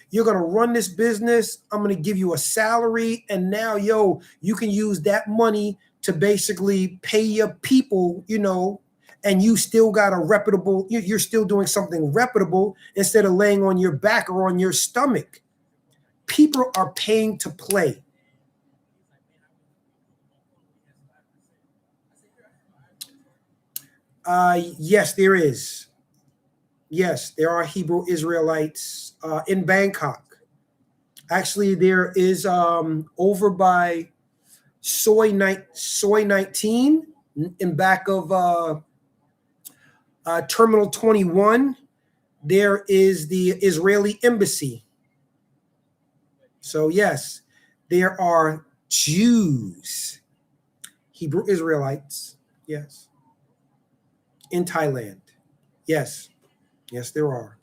You're going to run this business. I'm going to give you a salary. And now, you can use that money to basically pay your people, and you still got a reputable, you're still doing something reputable instead of laying on your back or on your stomach. People are paying to play. Yes, there is. Yes, there are Hebrew Israelites in Bangkok. Actually, there is over by Soy 19 in back of Terminal 21. There is the Israeli embassy. So yes, there are Jews, Hebrew Israelites, yes, in Thailand. Yes, yes, there are.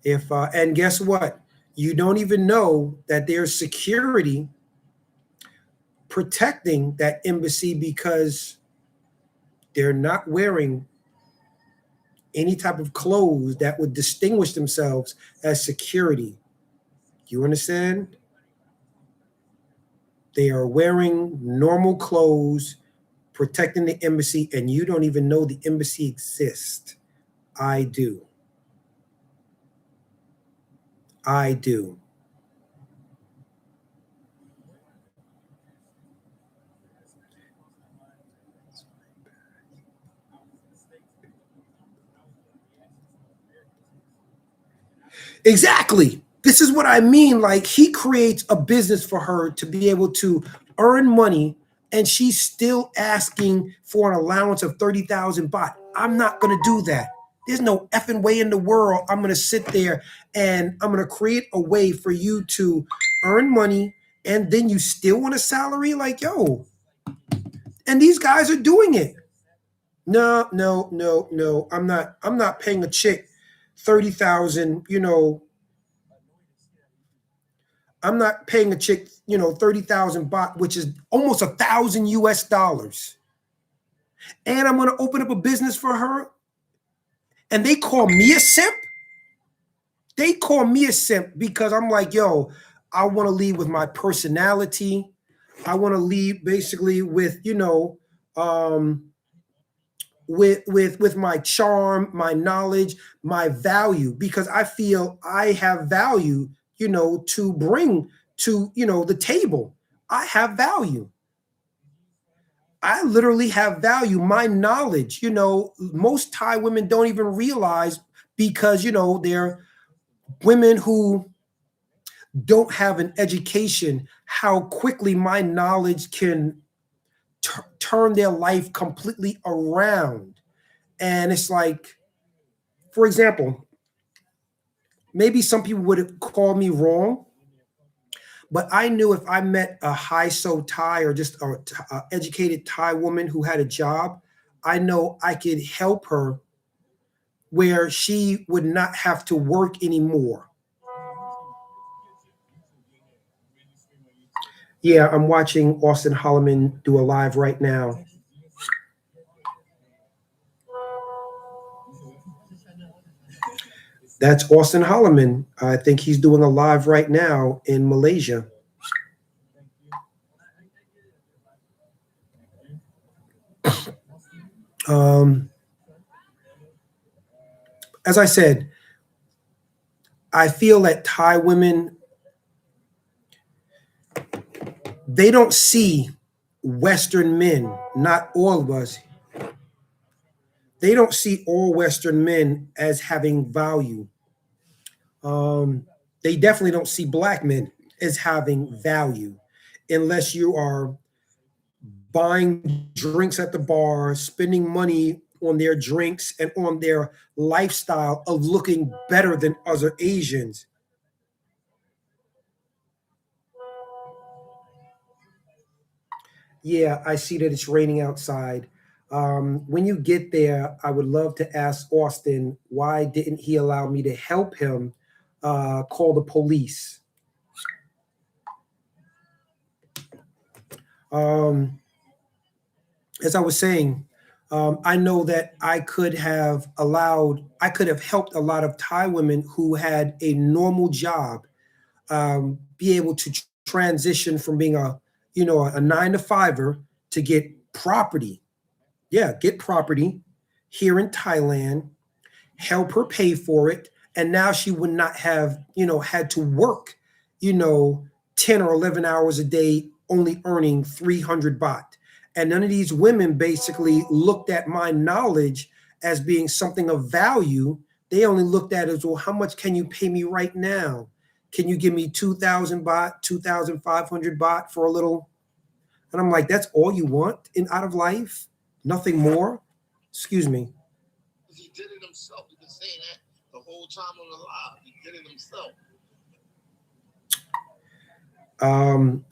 And guess what? You don't even know that there's security protecting that embassy because they're not wearing any type of clothes that would distinguish themselves as security. You understand? They are wearing normal clothes, protecting the embassy, and you don't even know the embassy exists. I do. I do. Exactly. This is what I mean. Like, he creates a business for her to be able to earn money, and she's still asking for an allowance of 30,000 baht. I'm not going to do that. There's no effing way in the world I'm going to sit there and I'm going to create a way for you to earn money and then you still want a salary? Like, yo. And these guys are doing it. No, no, no, no. I'm not paying a chick 30,000, I'm not paying a chick, 30,000 baht, which is almost $1,000 US. And I'm going to open up a business for her. And they call me a simp. They call me a simp because I'm like, yo, I want to lead with my personality. I want to lead basically with, with my charm, my knowledge, my value, because I feel I have value, to bring to, the table. I have value. I literally have value. My knowledge, most Thai women don't even realize because, they're women who don't have an education, how quickly my knowledge can turn their life completely around. And it's like, for example, maybe some people would have called me wrong, but I knew if I met a high so Thai or just a educated Thai woman who had a job, I know I could help her where she would not have to work anymore. Yeah, I'm watching Austin Holloman do a live right now. That's Austin Holloman. I think he's doing a live right now in Malaysia. Um, as I said, I feel that Thai women, they don't see Western men, not all of us. They don't see all Western men as having value. Um, they definitely don't see black men as having value unless you are buying drinks at the bar, spending money on their drinks and on their lifestyle of looking better than other Asians. Yeah, I see that it's raining outside. When you get there, I would love to ask Austin why didn't he allow me to help him call the police? Um, as I was saying, I know that I could have helped a lot of Thai women who had a normal job be able to transition from being a 9 to 5er to get property. Yeah, get property here in Thailand, help her pay for it, and now she would not have had to work you know 10 or 11 hours a day only earning 300 baht. And none of these women basically looked at my knowledge as being something of value. They only looked at it as, well, how much can you pay me right now? Can you give me 2,000 baht, 2,500 baht for a little? And I'm like, that's all you want in out of life? Nothing more? Excuse me. He did it himself. He's been saying that the whole time on the live. He did it himself.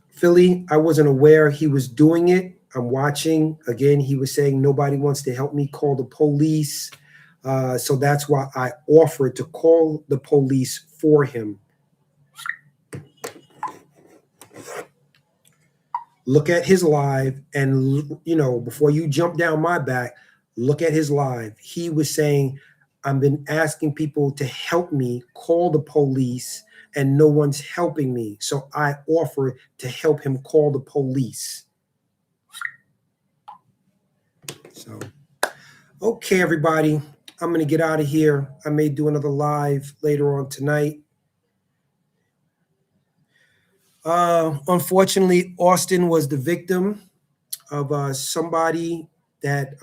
Philly, I wasn't aware he was doing it. I'm watching. Again, he was saying nobody wants to help me call the police. So that's why I offered to call the police for him. Look at his live, and before you jump down my back, look at his live. He was saying, I've been asking people to help me call the police and no one's helping me. So I offer to help him call the police. So, okay, everybody, I'm going to get out of here. I may do another live later on tonight. Unfortunately, Austin was the victim of somebody that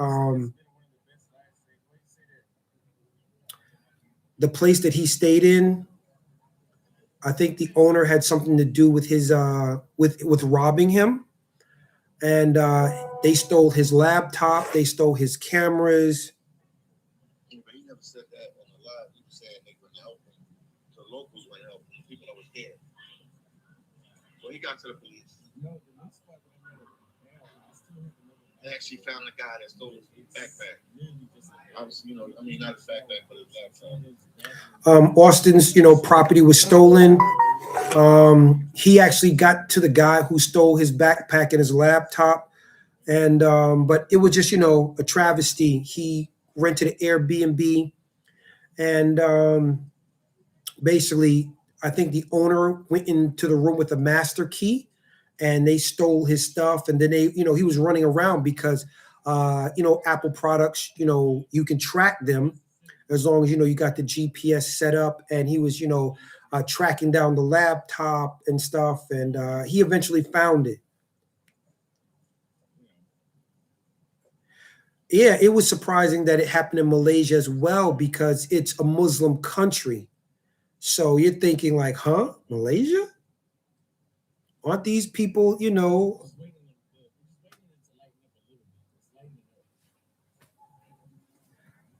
the place that he stayed in. I think the owner had something to do with his with robbing him, and they stole his laptop. They stole his cameras. But he never said that on the live. He was saying they wouldn't help him. The locals wouldn't help him. People that was there. So he got to the police. They actually found the guy that stole his backpack. Obviously, not his backpack, but his laptop. Austin's, property was stolen. He actually got to the guy who stole his backpack and his laptop, and but it was just, a travesty. He rented an Airbnb, and basically, I think the owner went into the room with a master key, and they stole his stuff. And then he was running around because, Apple products, you can track them as long as, you got the GPS set up. And he was, tracking down the laptop and stuff. And he eventually found it. Yeah, it was surprising that it happened in Malaysia as well, because it's a Muslim country. So you're thinking like, huh, Malaysia? Aren't these people,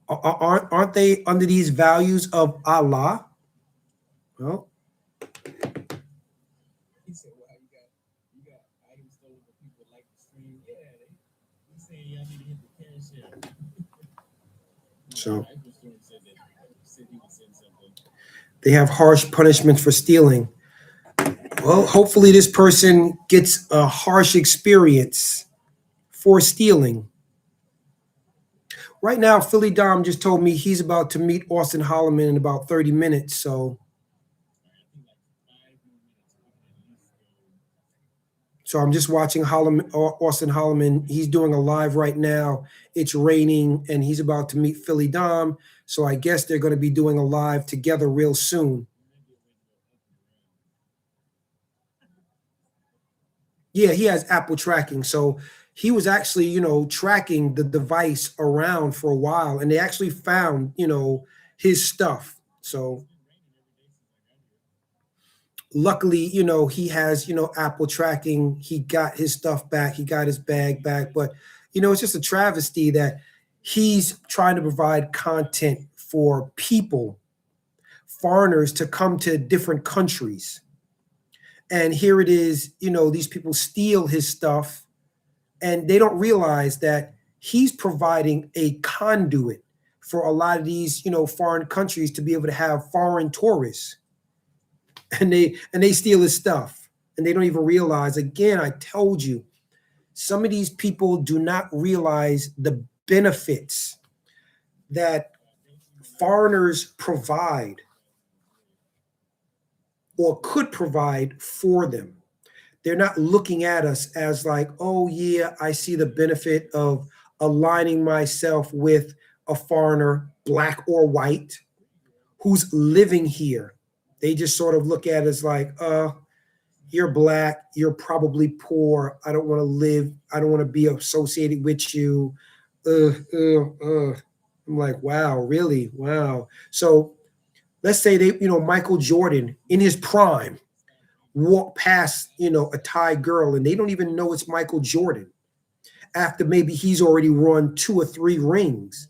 aren't they under these values of Allah? Well, He said, "Well, you got items stolen for people like the stream." Yeah, he saying y'all need to hit the cash app. so Michael Stern said he would send something. they have harsh punishments for stealing. Well, hopefully this person gets a harsh experience for stealing. Right now, Philly Dom just told me he's about to meet Austin Holloman in about 30 minutes. So, I'm just watching Austin Holloman. He's doing a live right now. It's raining and he's about to meet Philly Dom. So I guess they're going to be doing a live together real soon. Yeah, he has Apple tracking. So he was actually, tracking the device around for a while and they actually found, his stuff. So luckily, he has, Apple tracking. He got his stuff back. He got his bag back. But, it's just a travesty that he's trying to provide content for people, foreigners to come to different countries. And here it is, these people steal his stuff and they don't realize that he's providing a conduit for a lot of these, foreign countries to be able to have foreign tourists. And they steal his stuff and they don't even realize. Again, I told you, some of these people do not realize the benefits that foreigners provide or could provide for them. They're not looking at us as like, oh yeah, I see the benefit of aligning myself with a foreigner, black or white, who's living here. They just sort of look at it as like, you're black, you're probably poor. I don't want to live, I don't want to be associated with you. I'm like, wow, really? Wow. So let's say Michael Jordan in his prime walk past, a Thai girl and they don't even know it's Michael Jordan after maybe he's already won 2 or 3 rings.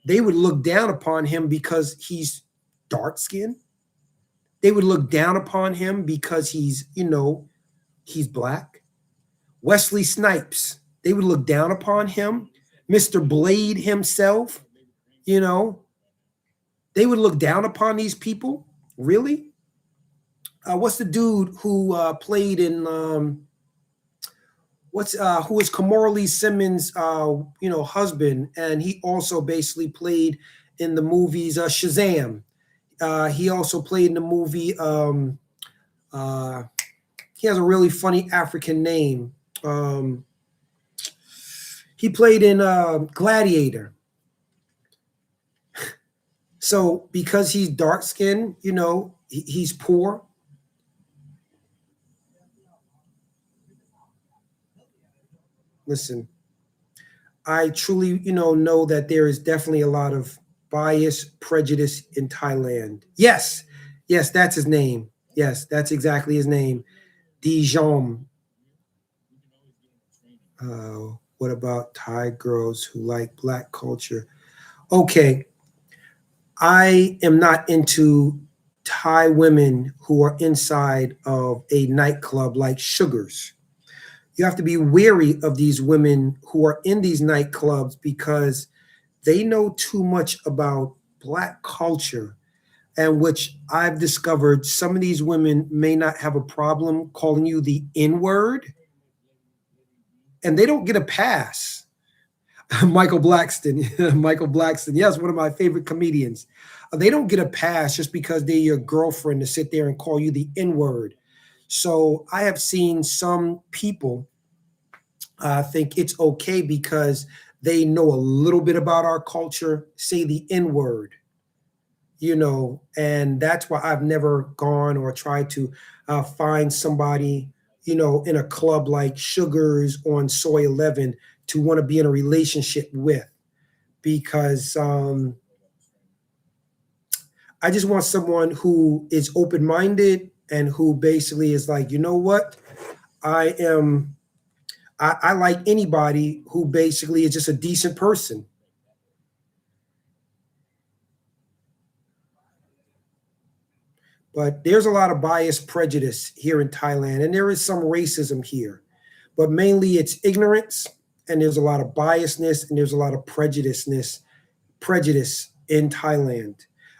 They would look down upon him because he's dark skinned. They would look down upon him because he's black. Wesley Snipes, they would look down upon him. Mr. Blade himself, they would look down upon these people. Really? What's the dude who played in who was Kamora Lee Simmons husband, and he also basically played in the movies Shazam. He also played in the movie he has a really funny African name. He played in Gladiator. So because he's dark skinned, he's poor. Listen, I truly, know that there is definitely a lot of bias, prejudice in Thailand. Yes, that's his name. Yes, that's exactly his name. Dijon. What about Thai girls who like black culture? Okay, I am not into Thai women who are inside of a nightclub like Sugars. You have to be wary of these women who are in these nightclubs because they know too much about black culture, and which I've discovered some of these women may not have a problem calling you the N word, and they don't get a pass. Michael Blackston, Michael Blackston, yes, one of my favorite comedians. They don't get a pass just because they're your girlfriend to sit there and call you the N word. So I have seen some people think it's okay because they know a little bit about our culture, say the N word, and that's why I've never gone or tried to find somebody, in a club like Sugars on Soy 11 to want to be in a relationship with, because I just want someone who is open-minded and who basically is like, you know what, I like anybody who basically is just a decent person. But there's a lot of bias prejudice here in Thailand, and there is some racism here. But mainly it's ignorance, and there's a lot of biasness, and there's a lot of prejudice in Thailand.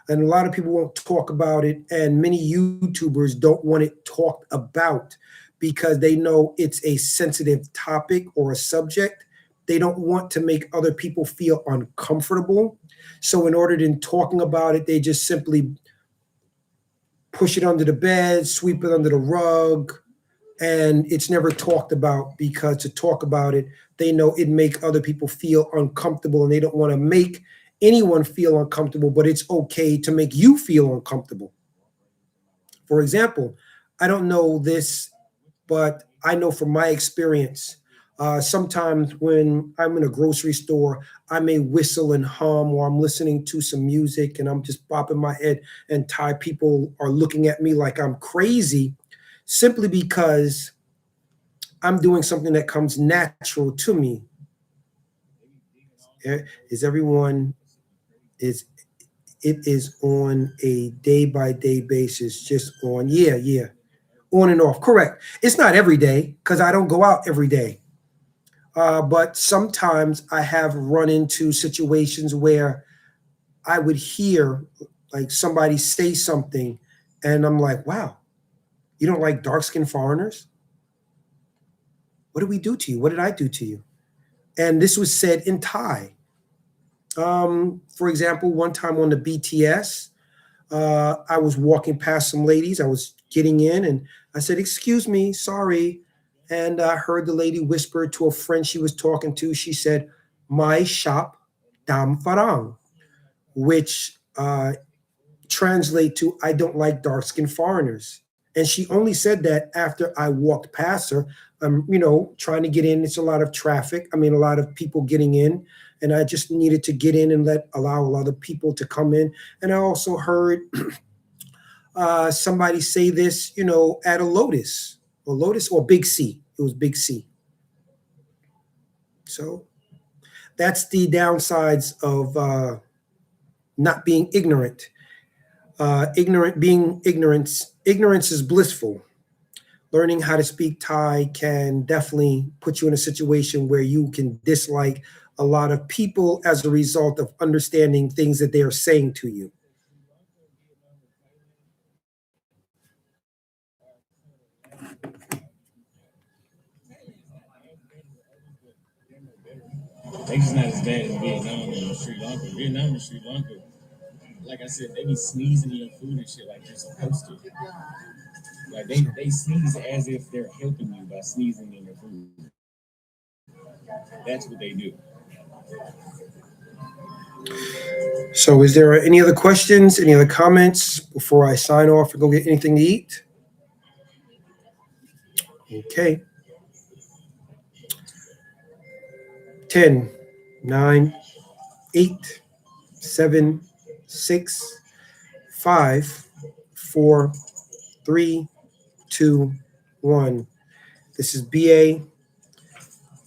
And a lot of people won't talk about it, and many YouTubers don't want it talked about because they know it's a sensitive topic or a subject. They don't want to make other people feel uncomfortable. So in order to talking about it, they just simply push it under the bed, sweep it under the rug, and it's never talked about because to talk about it, they know it make other people feel uncomfortable, and they don't want to make anyone feel uncomfortable, but it's okay to make you feel uncomfortable. For example, I don't know this, but I know from my experience, sometimes when I'm in a grocery store, I may whistle and hum, or I'm listening to some music and I'm just bopping my head, and Thai people are looking at me like I'm crazy simply because I'm doing something that comes natural to me. Is everyone is it is on a day by day basis, just on, yeah, on and off. Correct. It's not every day because I don't go out every day. But sometimes I have run into situations where I would hear like somebody say something, and I'm like, wow, you don't like dark skinned foreigners? What did we do to you? What did I do to you? And this was said in Thai. For example, one time on the BTS, I was walking past some ladies. I was getting in, and I said, "Excuse me, sorry." And I heard the lady whisper to a friend she was talking to. She said, "My shop, dam farang," which translate to "I don't like dark skinned foreigners." And she only said that after I walked past her. I'm, trying to get in. It's a lot of traffic. I mean, a lot of people getting in, and I just needed to get in and allow a lot of people to come in. And I also heard somebody say this, at a Lotus or Big C. It was Big C. So that's the downsides of not being ignorant. Ignorance is blissful. Learning how to speak Thai can definitely put you in a situation where you can dislike a lot of people as a result of understanding things that they are saying to you. They just not as bad as Vietnam and Sri Lanka. Vietnam and Sri Lanka, like I said, they be sneezing in your food and shit like you're supposed to. Like they sneeze as if they're helping you by sneezing in your food. That's what they do. So, is there any other questions, any other comments before I sign off and go get anything to eat? Okay. 10, 9, 8, 7, 6, 5, 4, 3, 2, 1. This is BA,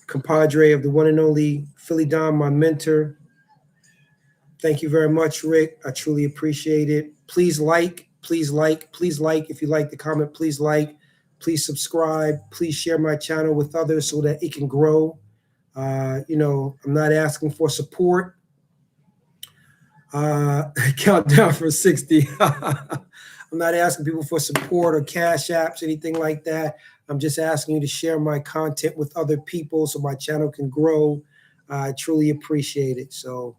compadre of the one and only Philly Dom, my mentor. Thank you very much, Rick. I truly appreciate it. Please like. If you like the comment, please like. Please subscribe. Please share my channel with others so that it can grow. I'm not asking for support. Count down from 60. I'm not asking people for support or cash apps, anything like that. I'm just asking you to share my content with other people so my channel can grow. I truly appreciate it. So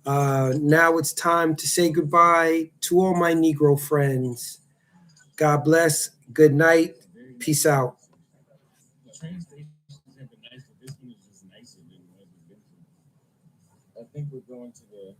now it's time to say goodbye to all my Negro friends. God bless. Good night. Peace out. The train stations have been nice, but this one is just nicer than what we've been to. I think we're going to the